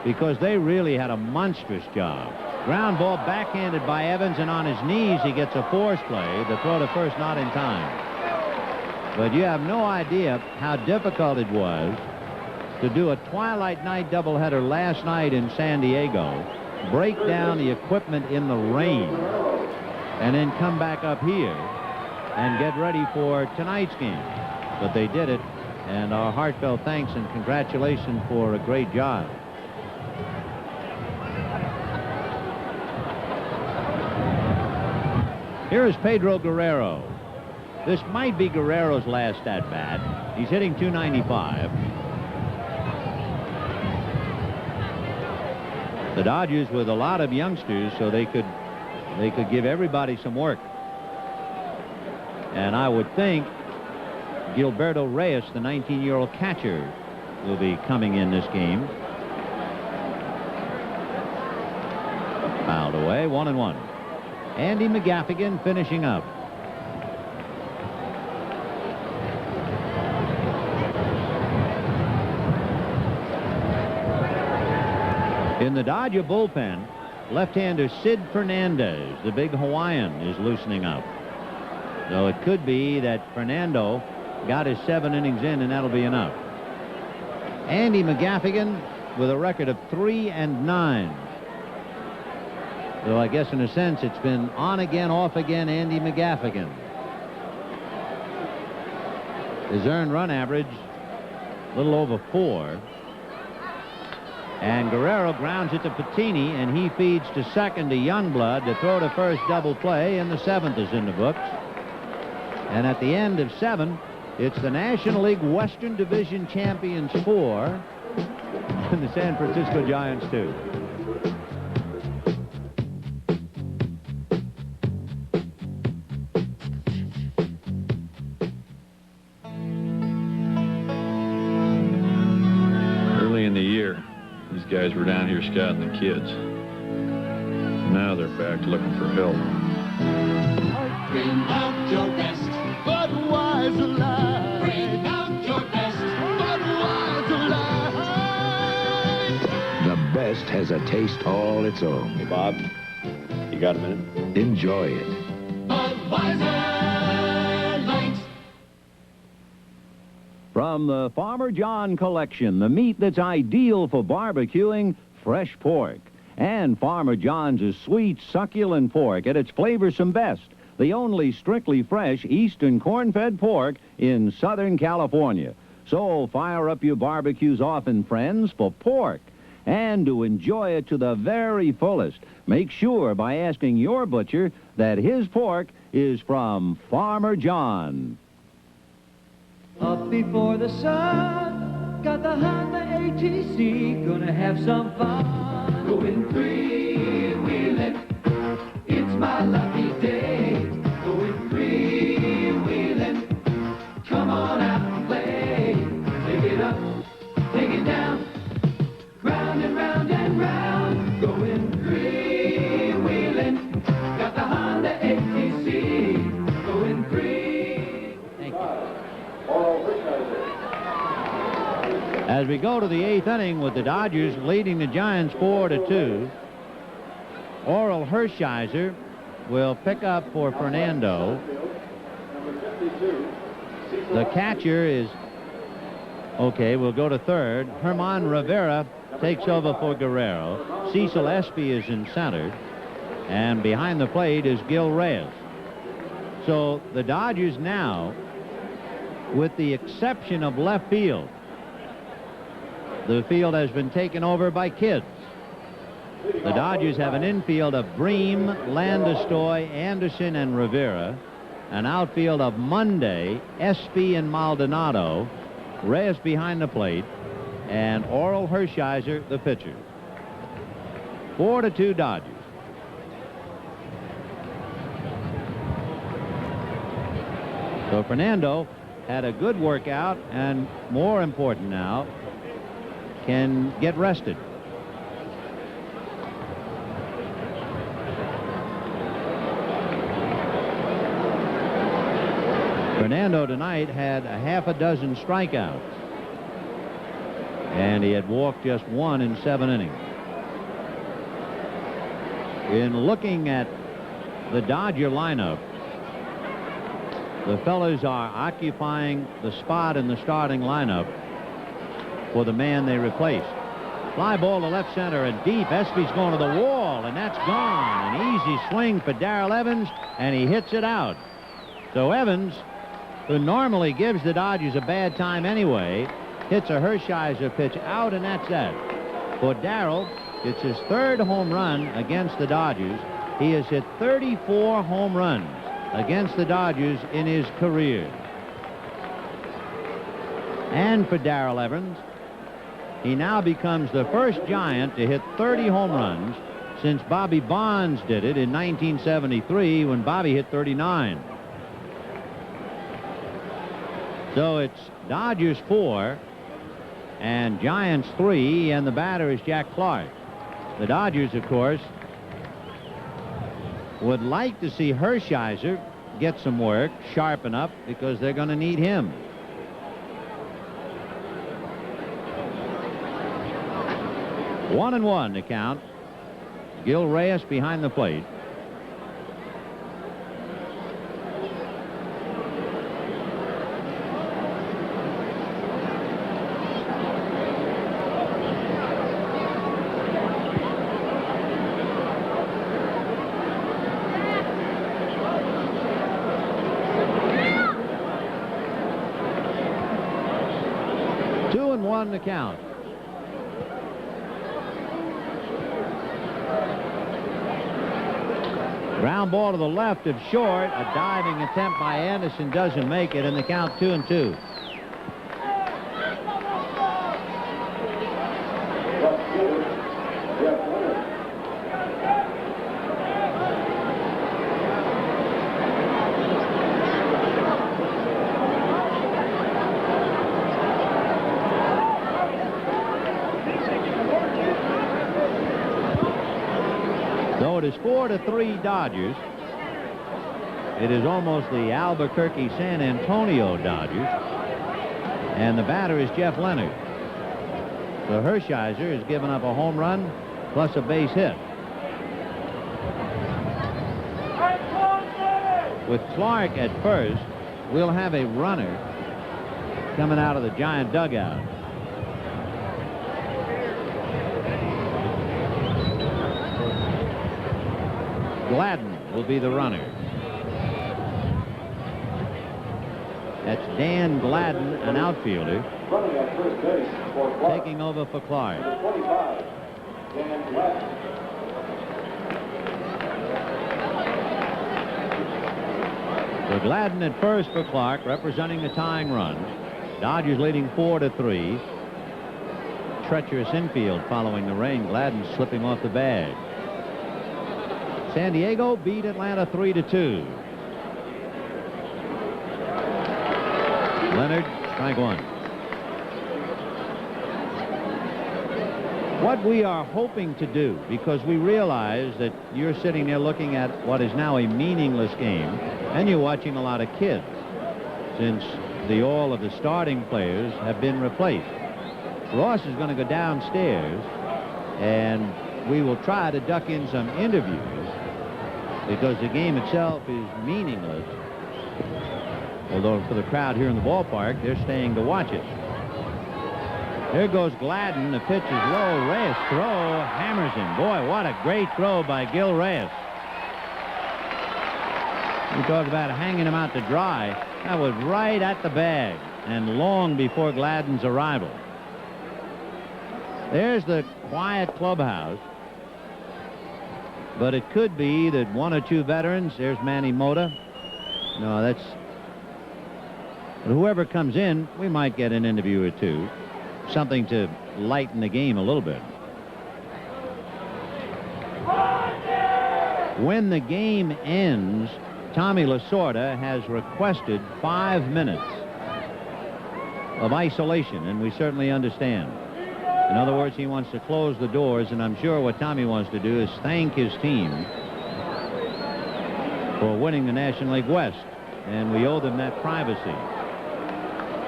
because they really had a monstrous job. Ground ball backhanded by Evans, and on his knees he gets a force play. The throw to first not in time. But you have no idea how difficult it was to do a twilight night doubleheader last night in San Diego, break down the equipment in the rain, and then come back up here and get ready for tonight's game. But they did it, and our heartfelt thanks and congratulations for a great job. Here is Pedro Guerrero. This might be Guerrero's last at-bat. He's hitting .295. The Dodgers with a lot of youngsters, so they could give everybody some work. And I would think Gilberto Reyes, the 19-year-old catcher, will be coming in this game. Fouled away, 1-1. Andy McGaffigan finishing up. In the Dodger bullpen, left-hander Sid Fernandez, the big Hawaiian, is loosening up. So it could be that Fernando got his 7 innings in, and that'll be enough. Andy McGaffigan with a record of 3-9. So I guess in a sense it's been on again, off again, Andy McGaffigan. His earned run average, a little over 4. And Guerrero grounds it to Patini, and he feeds to second to Youngblood to throw to first, double play, and the 7th is in the books. And at the end of 7, it's the National League Western Division champions 4 and the San Francisco Giants 2. Early in the year, these guys were down here scouting the kids. Now they're back looking for help. Bring out your best Budweiser Light. Bring out your best Budweiser Light. The best has a taste all its own. Hey, Bob, you got a minute? Enjoy it. Budweiser Light. From the Farmer John collection, the meat that's ideal for barbecuing, fresh pork. And Farmer John's is sweet, succulent pork at its flavorsome best. The only strictly fresh eastern corn-fed pork in Southern California. So fire up your barbecues often, friends, for pork. And to enjoy it to the very fullest, make sure by asking your butcher that his pork is from Farmer John. Up before the sun, got the Honda ATC, gonna have some fun. Going three-wheeling, it's my lucky day. Going three-wheeling, come on out and play. Take it up, take it down, round and round and round. Going three-wheeling, got the Honda ATC. Going three. Thank you. As we go to the 8th inning with the Dodgers leading the Giants 4-2, Oral Hershiser will pick up for Fernando. The catcher is, okay, we'll go to third. Herman Rivera takes over for Guerrero. Cecil Espy is in center. And behind the plate is Gil Reyes. So the Dodgers now, with the exception of left field, the field has been taken over by kids. The Dodgers have an infield of Bream, Landestoy, Anderson, and Rivera. An outfield of Monday, Espy, and Maldonado. Reyes behind the plate. And Oral Hershiser, the pitcher. 4-2 Dodgers. So Fernando had a good workout, and more important now, can get rested. Fernando tonight had a half a dozen strikeouts, and he had walked just one in 7 innings. In looking at the Dodger lineup, the fellas are occupying the spot in the starting lineup for the man they replaced. Fly ball to left center and deep. Espy's going to the wall, and that's gone. An easy swing for Darrell Evans, and he hits it out. So Evans, who normally gives the Dodgers a bad time anyway, hits a Hershiser pitch out, and that's that. For Darrell, it's his 3rd home run against the Dodgers. He has hit 34 home runs against the Dodgers in his career. And for Darrell Evans, he now becomes the first Giant to hit 30 home runs since Bobby Bonds did it in 1973 when Bobby hit 39. So it's Dodgers 4 and Giants 3, and the batter is Jack Clark. The Dodgers, of course, would like to see Hershiser get some work, sharpen up, because they're going to need him. One and one to count. Gil Reyes behind the plate. The count. Ground ball to the left of short. A diving attempt by Anderson doesn't make it, and the count 2-2. It is 4-3 Dodgers. It is almost the Albuquerque San Antonio Dodgers, and the batter is Jeff Leonard. So Hershiser has given up a home run plus a base hit. With Clark at first, we'll have a runner coming out of the Giant dugout. Gladden will be the runner. That's Dan Gladden, an outfielder, taking over for Clark. So Gladden at first for Clark, representing the tying run. Dodgers leading 4-3. Treacherous infield following the rain. Gladden slipping off the bag. San Diego beat Atlanta 3-2. Leonard, strike one. What we are hoping to do, because we realize that you're sitting there looking at what is now a meaningless game, and you're watching a lot of kids, since all of the starting players have been replaced. Ross is going to go downstairs, and we will try to duck in some interviews, because the game itself is meaningless. Although for the crowd here in the ballpark, they're staying to watch it. There goes Gladden. The pitch is low. Reyes throw hammers him. Boy, what a great throw by Gil Reyes. You talk about hanging him out to dry. That was right at the bag and long before Gladden's arrival. There's the quiet clubhouse. But it could be that one or two veterans, there's Manny Mota. No, that's... But whoever comes in, we might get an interview or two. Something to lighten the game a little bit. When the game ends, Tommy Lasorda has requested 5 minutes of isolation, and we certainly understand. In other words, he wants to close the doors, and I'm sure what Tommy wants to do is thank his team for winning the National League West, and we owe them that privacy.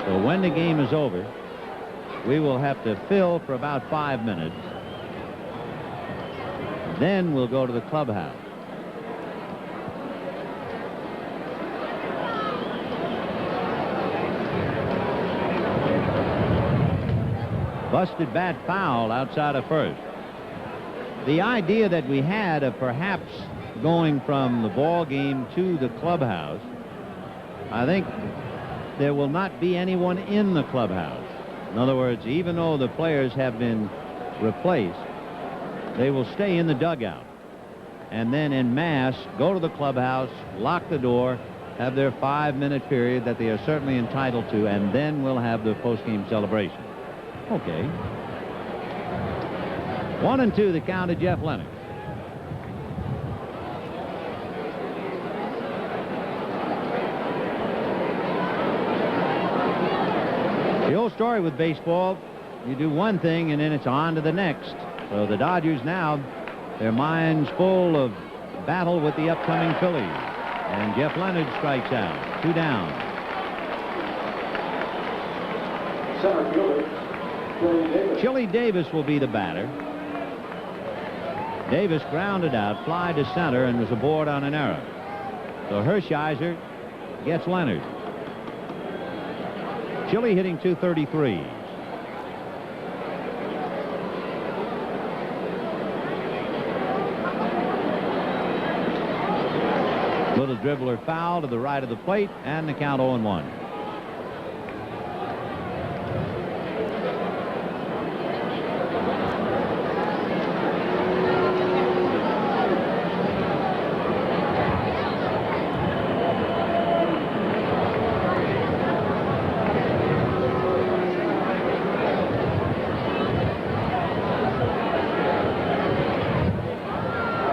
So when the game is over, we will have to fill for about 5 minutes. Then we'll go to the clubhouse. Busted bat foul outside of first. The idea that we had of perhaps going from the ball game to the clubhouse, I think there will not be anyone in the clubhouse. In other words, even though the players have been replaced, they will stay in the dugout and then en masse go to the clubhouse, lock the door, have their 5-minute period that they are certainly entitled to, and then we'll have the post-game celebration. Okay. 1-2 the count to Jeff Leonard. The old story with baseball, you do one thing and then it's on to the next. So the Dodgers now, their minds full of battle with the upcoming Phillies. And Jeff Leonard strikes out. 2 down. Center fielder, Chili Davis will be the batter. Davis grounded out, fly to center, and was aboard on an error. So Hershiser gets Leonard. Chili hitting 233. Little dribbler foul to the right of the plate, and the count 0-1.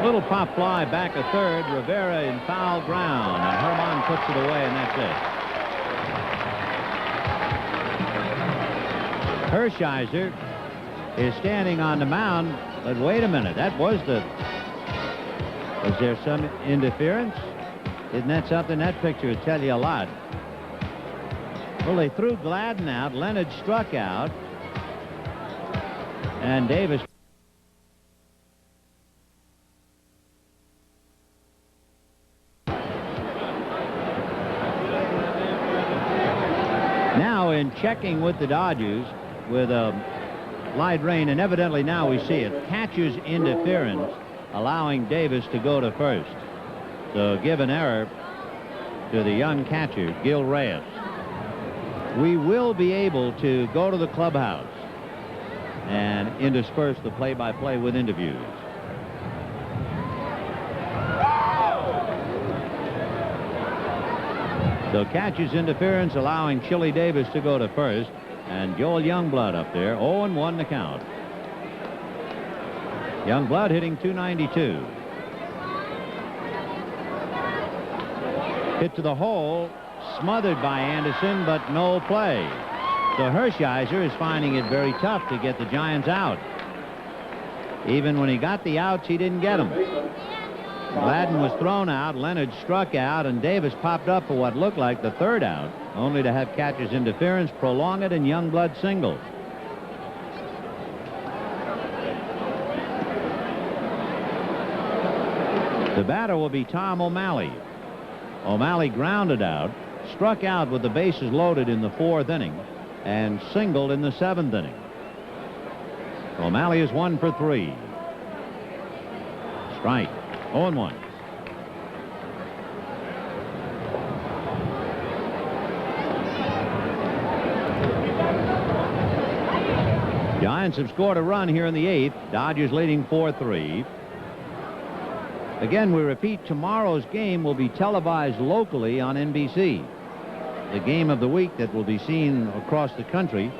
Little pop fly back a third. Rivera in foul ground, and Herman puts it away, and that's it. Hershiser is standing on the mound, but wait a minute, was there some interference? Isn't that something? That picture would tell you a lot. Well, they threw Gladden out. Leonard struck out, and Davis. Now in checking with the Dodgers with a light rain, and evidently now we see it, catcher's interference allowing Davis to go to first. So give an error to the young catcher, Gil Reyes. We will be able to go to the clubhouse and intersperse the play-by-play with interviews. So catcher's interference allowing Chili Davis to go to first, and Joel Youngblood up there, 0-1 the count. Youngblood hitting 292. Hit to the hole, smothered by Anderson, but no play. So Hershiser is finding it very tough to get the Giants out. Even when he got the outs, he didn't get them. Gladden was thrown out, Leonard struck out, and Davis popped up for what looked like the third out, only to have catcher's interference prolong it and Youngblood single. The batter will be Tom O'Malley. O'Malley grounded out, struck out with the bases loaded in the 4th inning, and singled in the 7th inning. O'Malley is 1 for 3. Strike. 0-1. Giants have scored a run here in the 8th. Dodgers leading 4-3. Again, we repeat, tomorrow's game will be televised locally on NBC. The game of the week that will be seen across the country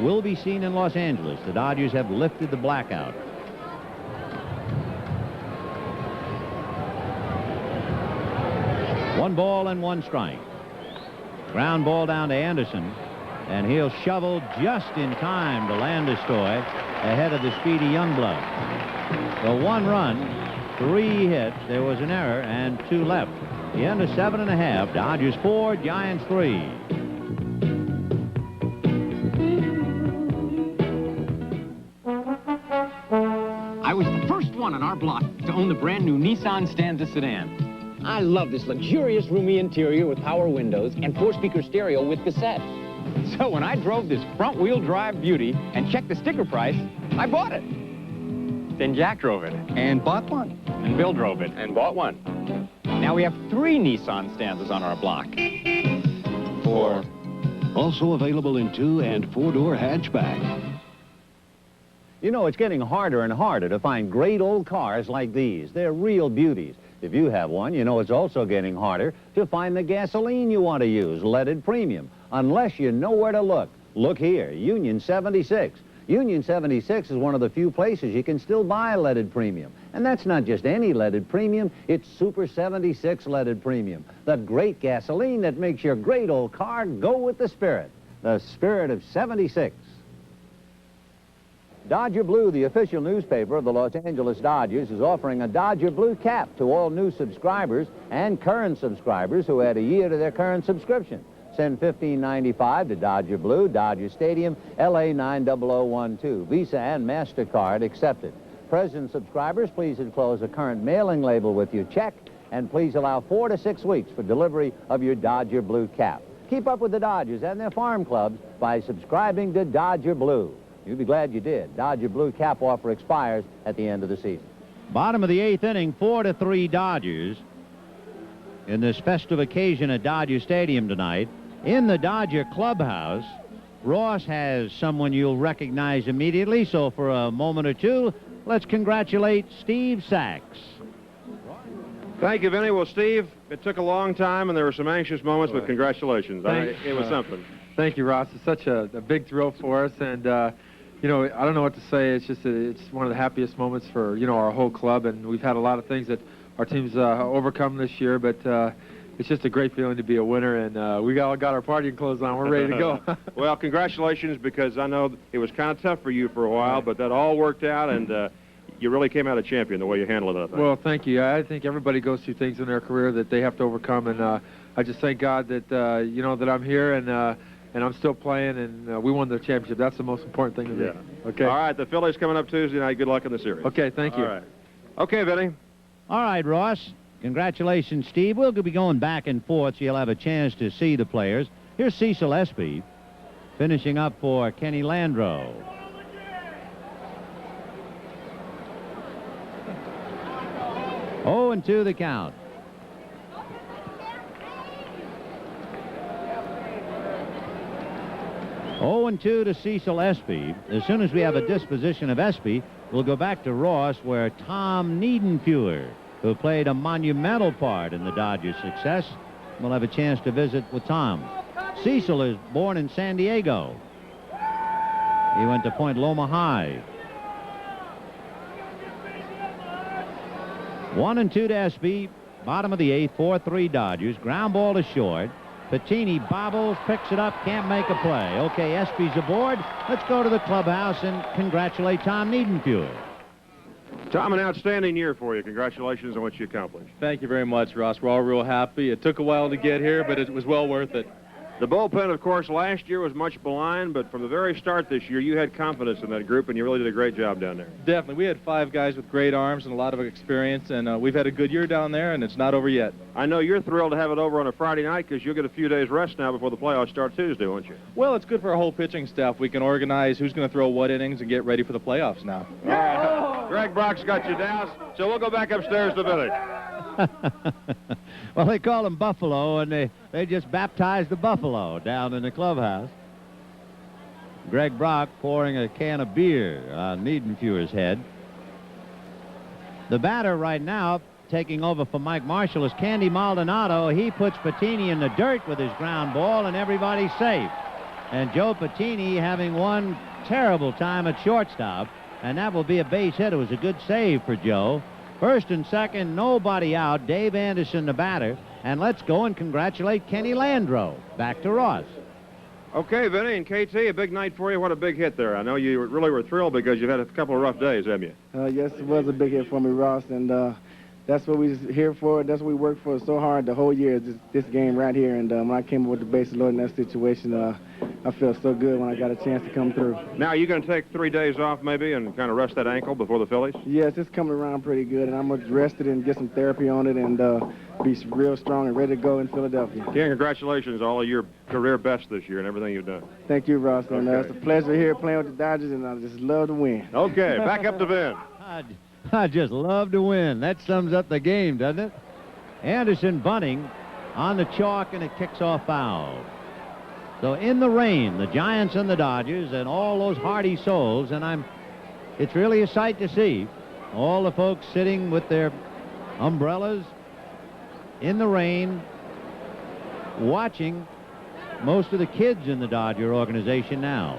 will be seen in Los Angeles. The Dodgers have lifted the blackout. 1 ball and 1 strike. Ground ball down to Anderson, and he'll shovel just in time to Landeskog ahead of the speedy Youngblood. So 1 run, 3 hits. There was an error and 2 left. The end of 7 1/2. Dodgers 4, Giants 3. I was the first one on our block to own the brand new Nissan Stanza sedan. I love this luxurious roomy interior with power windows and 4-speaker stereo with cassette. So when I drove this front-wheel drive beauty and checked the sticker price, I bought it. Then Jack drove it. And bought one. And Bill drove it. And bought one. Now we have 3 Nissan Stanzas on our block. 4. Also available in 2 and 4-door hatchback. You know, it's getting harder and harder to find great old cars like these. They're real beauties. If you have one, you know it's also getting harder to find the gasoline you want to use, leaded premium, unless you know where to look. Look here, Union 76. Union 76 is one of the few places you can still buy leaded premium. And that's not just any leaded premium, it's Super 76 leaded premium. The great gasoline that makes your great old car go with the spirit of 76. Dodger Blue, the official newspaper of the Los Angeles Dodgers, is offering a Dodger Blue cap to all new subscribers and current subscribers who add a year to their current subscription. Send $15.95 to Dodger Blue, Dodger Stadium, LA 90012. Visa and MasterCard accepted. Present subscribers, please enclose a current mailing label with your check, and please allow 4 to 6 weeks for delivery of your Dodger Blue cap. Keep up with the Dodgers and their farm clubs by subscribing to Dodger Blue. You'll be glad you did. Dodger Blue cap offer expires at the end of the season. Bottom of the 8th inning, 4-3 Dodgers. In this festive occasion at Dodger Stadium tonight, in the Dodger clubhouse, Ross has someone you'll recognize immediately, so for a moment or two, let's congratulate Steve Sachs. Thank you, Vinny. Well, Steve, it took a long time, and there were some anxious moments, but congratulations. It was something. Thank you, Ross. It's such a big thrill for us, and you know, I don't know what to say. It's just it's one of the happiest moments for our whole club, and we've had a lot of things that our team's overcome this year, but it's just a great feeling to be a winner, and we all got our partying clothes on. We're ready to go. Well, congratulations, because I know it was kind of tough for you for a while, but that all worked out, and you really came out a champion the way you handled it. Well, thank you. I think everybody goes through things in their career that they have to overcome, and I just thank God that that I'm here, and I'm still playing, and we won the championship. That's the most important thing to me. Yeah. Okay. All right, the Phillies coming up Tuesday night. Good luck in the series. Okay, thank you. All right. Okay, Vinny. All right, Ross. Congratulations, Steve. We'll be going back and forth, so you'll have a chance to see the players. Here's Cecil Espy finishing up for Kenny Landreau. Oh, and 2 the count. Oh, and 2 to Cecil Espy. As soon as we have a disposition of Espy, we'll go back to Ross, where Tom Niedenfuer, who played a monumental part in the Dodgers' success, will have a chance to visit with Tom. Cecil is born in San Diego. He went to Point Loma High. 1 and 2 to Espy. Bottom of the 8th, 4-3 Dodgers. Ground ball to short. Patini bobbles, picks it up, can't make a play. Okay, Espy's aboard. Let's go to the clubhouse and congratulate Tom Niedenfuer. Tom, an outstanding year for you. Congratulations on what you accomplished. Thank you very much, Ross. We're all real happy. It took a while to get here, but it was well worth it. The bullpen, of course, last year was much maligned, but from the very start this year, you had confidence in that group, and you really did a great job down there. Definitely. We had 5 guys with great arms and a lot of experience, and we've had a good year down there, and it's not over yet. I know you're thrilled to have it over on a Friday night, because you'll get a few days rest now before the playoffs start Tuesday, won't you? Well, it's good for our whole pitching staff. We can organize who's going to throw what innings and get ready for the playoffs now. All right. Greg Brock's got you down, so we'll go back upstairs to Vinny. Well, they call him Buffalo, and they just baptized the Buffalo down in the clubhouse. Greg Brock pouring a can of beer on Niedenfuer's head. The batter right now taking over for Mike Marshall is Candy Maldonado. He puts Patini in the dirt with his ground ball, and everybody's safe. And Joe Patini having one terrible time at shortstop, and that will be a base hit. It was a good save for Joe. First and second, nobody out. Dave Anderson, the batter, And let's go and congratulate Kenny Landreau. Back to Ross. Okay, Vinny and KT, a big night for you. What a big hit there. I know you really were thrilled because you've had a couple of rough days, haven't you? Yes, it was a big hit for me, Ross, and that's what we're here for. That's what we worked for so hard the whole year, this game right here. And when I came up with the bases loaded in that situation, I felt so good when I got a chance to come through. Now, are you going to take 3 days off maybe and kind of rest that ankle before the Phillies? Yes, it's coming around pretty good, and I'm going to rest it and get some therapy on it and be real strong and ready to go in Philadelphia. Yeah, congratulations on all of your career best this year and everything you've done. Thank you, Ross. And it's a pleasure here playing with the Dodgers, and I just love to win. Okay, back up to Vin. I just love to win. That sums up the game, doesn't it? Anderson bunting on the chalk, and it kicks off foul. So in the rain, the Giants and the Dodgers and all those hardy souls, and it's really a sight to see. All the folks sitting with their umbrellas in the rain, watching most of the kids in the Dodger organization now.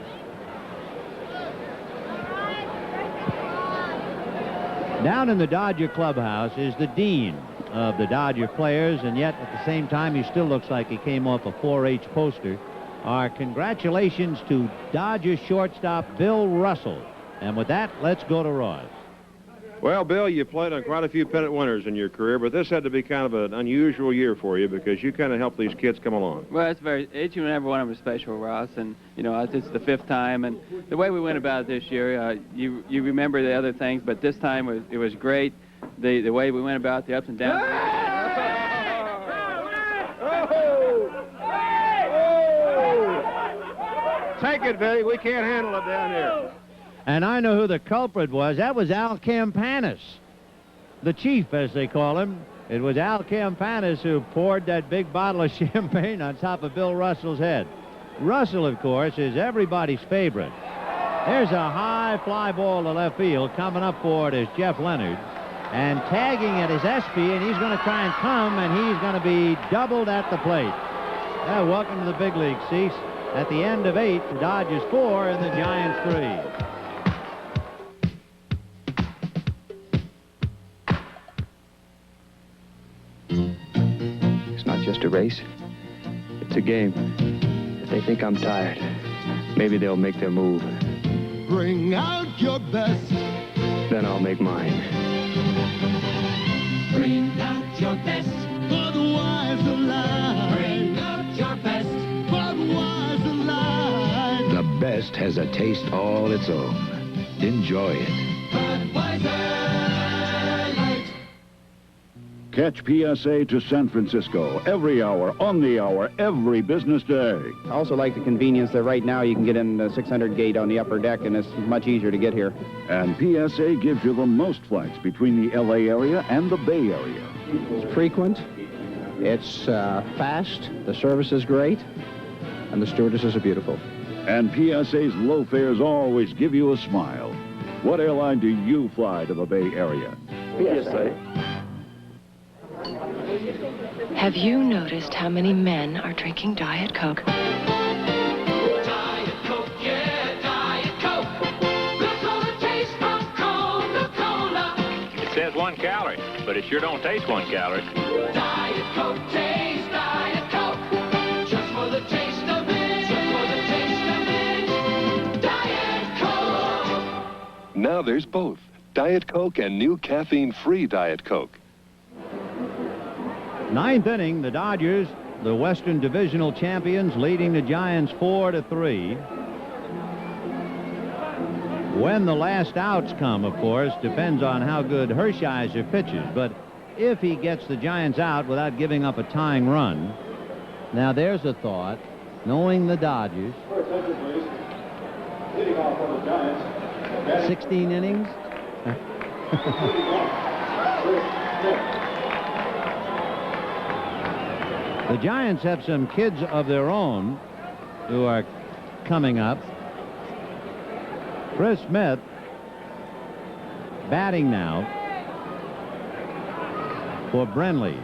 Down in the Dodger clubhouse is the dean of the Dodger players, and yet at the same time he still looks like he came off a 4-H poster. Our congratulations to Dodger shortstop Bill Russell. And with that, let's go to Ross. Well, Bill, you played on quite a few pennant winners in your career, but this had to be kind of an unusual year for you because you kind of helped these kids come along. Well, each and every one of them is special, Ross, and you know it's the 5th time, and the way we went about it this year, you remember the other things, but this time it was great. The way we went about the ups and downs. Take it, Vinny. We can't handle it down here. And I know who the culprit was. That was Al Campanis, the chief, as they call him. It was Al Campanis who poured that big bottle of champagne on top of Bill Russell's head. Russell, of course, is everybody's favorite. There's a high fly ball to left field. Coming up for it is Jeff Leonard. And tagging it is Espy, and he's going to try and come, and he's going to be doubled at the plate. Welcome to the big league, Cease. At the end of 8, the Dodgers 4 and the Giants 3. It's not just a race. It's a game. If they think I'm tired, maybe they'll make their move. Bring out your best. Then I'll make mine. Bring out your best. Budweiser Light. Bring out your best. Budweiser Light. The best has a taste all its own. Enjoy it. Catch PSA to San Francisco every hour, on the hour, every business day. I also like the convenience that right now you can get in the 600 gate on the upper deck, and it's much easier to get here. And PSA gives you the most flights between the L.A. area and the Bay Area. It's frequent, it's fast, the service is great, and the stewardesses are beautiful. And PSA's low fares always give you a smile. What airline do you fly to the Bay Area? PSA. Have you noticed how many men are drinking Diet Coke? Diet Coke, yeah, Diet Coke. Look on the taste of Coca-Cola. It says 1 calorie, but it sure don't taste 1 calorie. Diet Coke, taste Diet Coke. Just for the taste of it. Just for the taste of it. Diet Coke. Now there's both Diet Coke and new caffeine-free Diet Coke. 9th inning, the Dodgers, the Western Divisional champions, leading the Giants 4-3. When the last outs come, of course, depends on how good Hershiser pitches. But if he gets the Giants out without giving up a tying run, now there's a thought, knowing the Dodgers. 16 innings? The Giants have some kids of their own who are coming up. Chris Smith batting now for Brenly.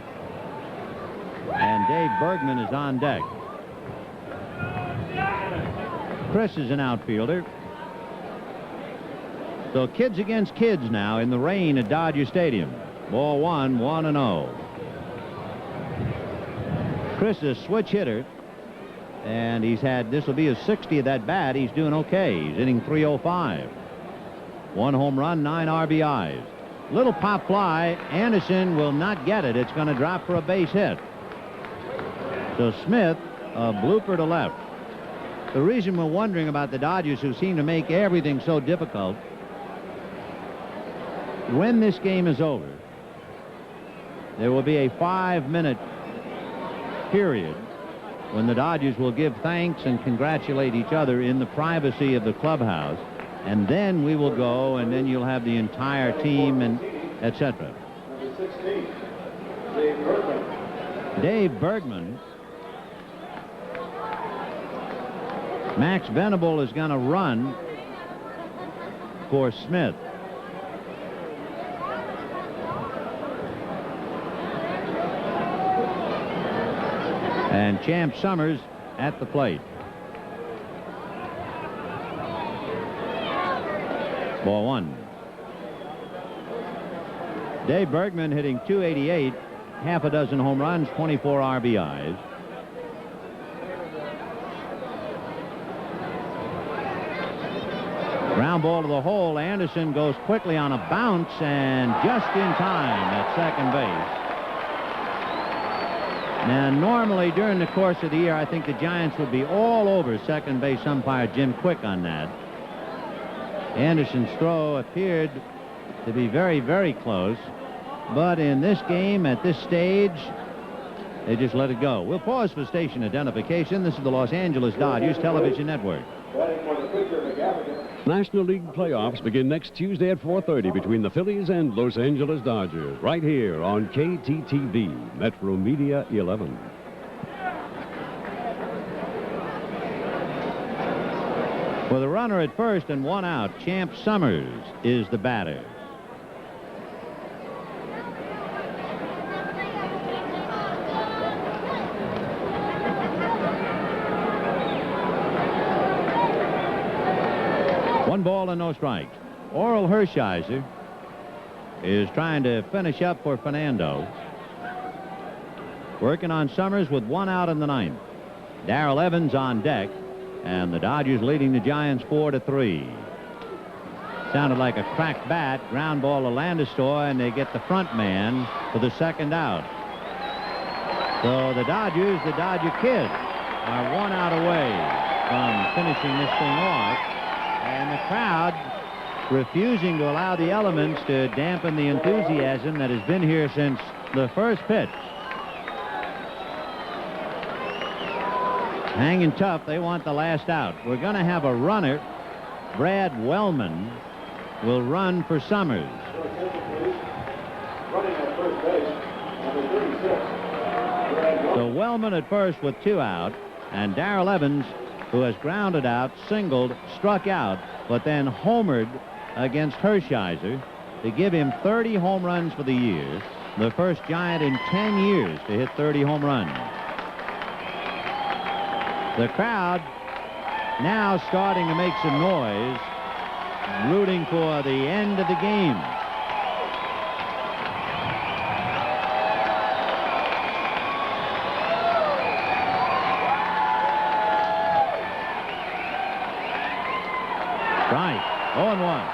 And Dave Bergman is on deck. Chris is an outfielder. So kids against kids now in the rain at Dodger Stadium. Ball 1, 1-0. Chris is a switch hitter, and this will be his 60th at bat. He's doing okay. He's hitting .305. 1 home run, 9 RBIs. Little pop fly. Anderson will not get it. It's going to drop for a base hit. So Smith, a blooper to left. The reason we're wondering about the Dodgers, who seem to make everything so difficult, when this game is over, there will be a 5-minute period when the Dodgers will give thanks and congratulate each other in the privacy of the clubhouse, and then we will go, and then you'll have the entire team and etc. Dave Bergman. Max Venable is going to run for Smith. And Champ Summers at the plate. Ball 1. Dave Bergman hitting .288, half a dozen home runs, 24 RBIs. Ground ball to the hole. Anderson goes quickly on a bounce and just in time at second base. Now, normally during the course of the year, I think the Giants would be all over second base umpire Jim Quick on that. Anderson's throw appeared to be very, very close. But in this game, at this stage, they just let it go. We'll pause for station identification. This is the Los Angeles Dodgers Television Network. National League playoffs begin next Tuesday at 4:30 between the Phillies and Los Angeles Dodgers, right here on KTTV, Metro Media 11. With a runner at first and 1 out, Champ Summers is the batter. One ball and no strikes. Oral Hershiser is trying to finish up for Fernando. Working on Summers with 1 out in the 9th. Darrell Evans on deck, and the Dodgers leading the Giants 4-3. Sounded like a cracked bat. Ground ball to Landistor, and they get the front man for the 2nd out. So the Dodgers, the Dodger kids, are 1 out away from finishing this thing off. And the crowd refusing to allow the elements to dampen the enthusiasm that has been here since the first pitch. Hanging tough. They want the last out. We're going to have a runner. Brad Wellman will run for Summers. So Wellman at first with 2 out, and Darrell Evans, who has grounded out, singled, struck out, but then homered against Hershiser to give him 30 home runs for the year. The first Giant in 10 years to hit 30 home runs. The crowd now starting to make some noise, rooting for the end of the game. Right, 0-1.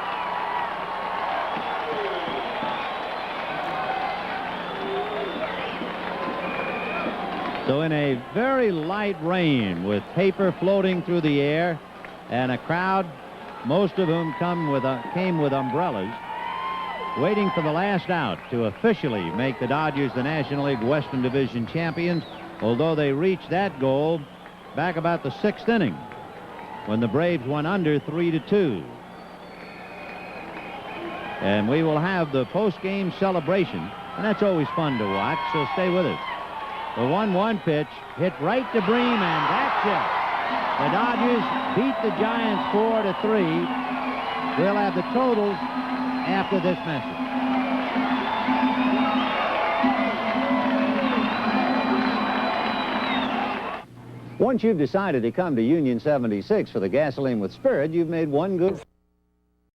So in a very light rain with paper floating through the air and a crowd, most of whom came with umbrellas, waiting for the last out to officially make the Dodgers the National League Western Division champions, although they reached that goal back about the 6th inning when the Braves went under 3-2. And we will have the post-game celebration, and that's always fun to watch, so stay with us. The 1-1 pitch hit right to Bream, and that's it. The Dodgers beat the Giants 4-3. We'll have the totals after this message. Once you've decided to come to Union 76 for the gasoline with Spirit, you've made one good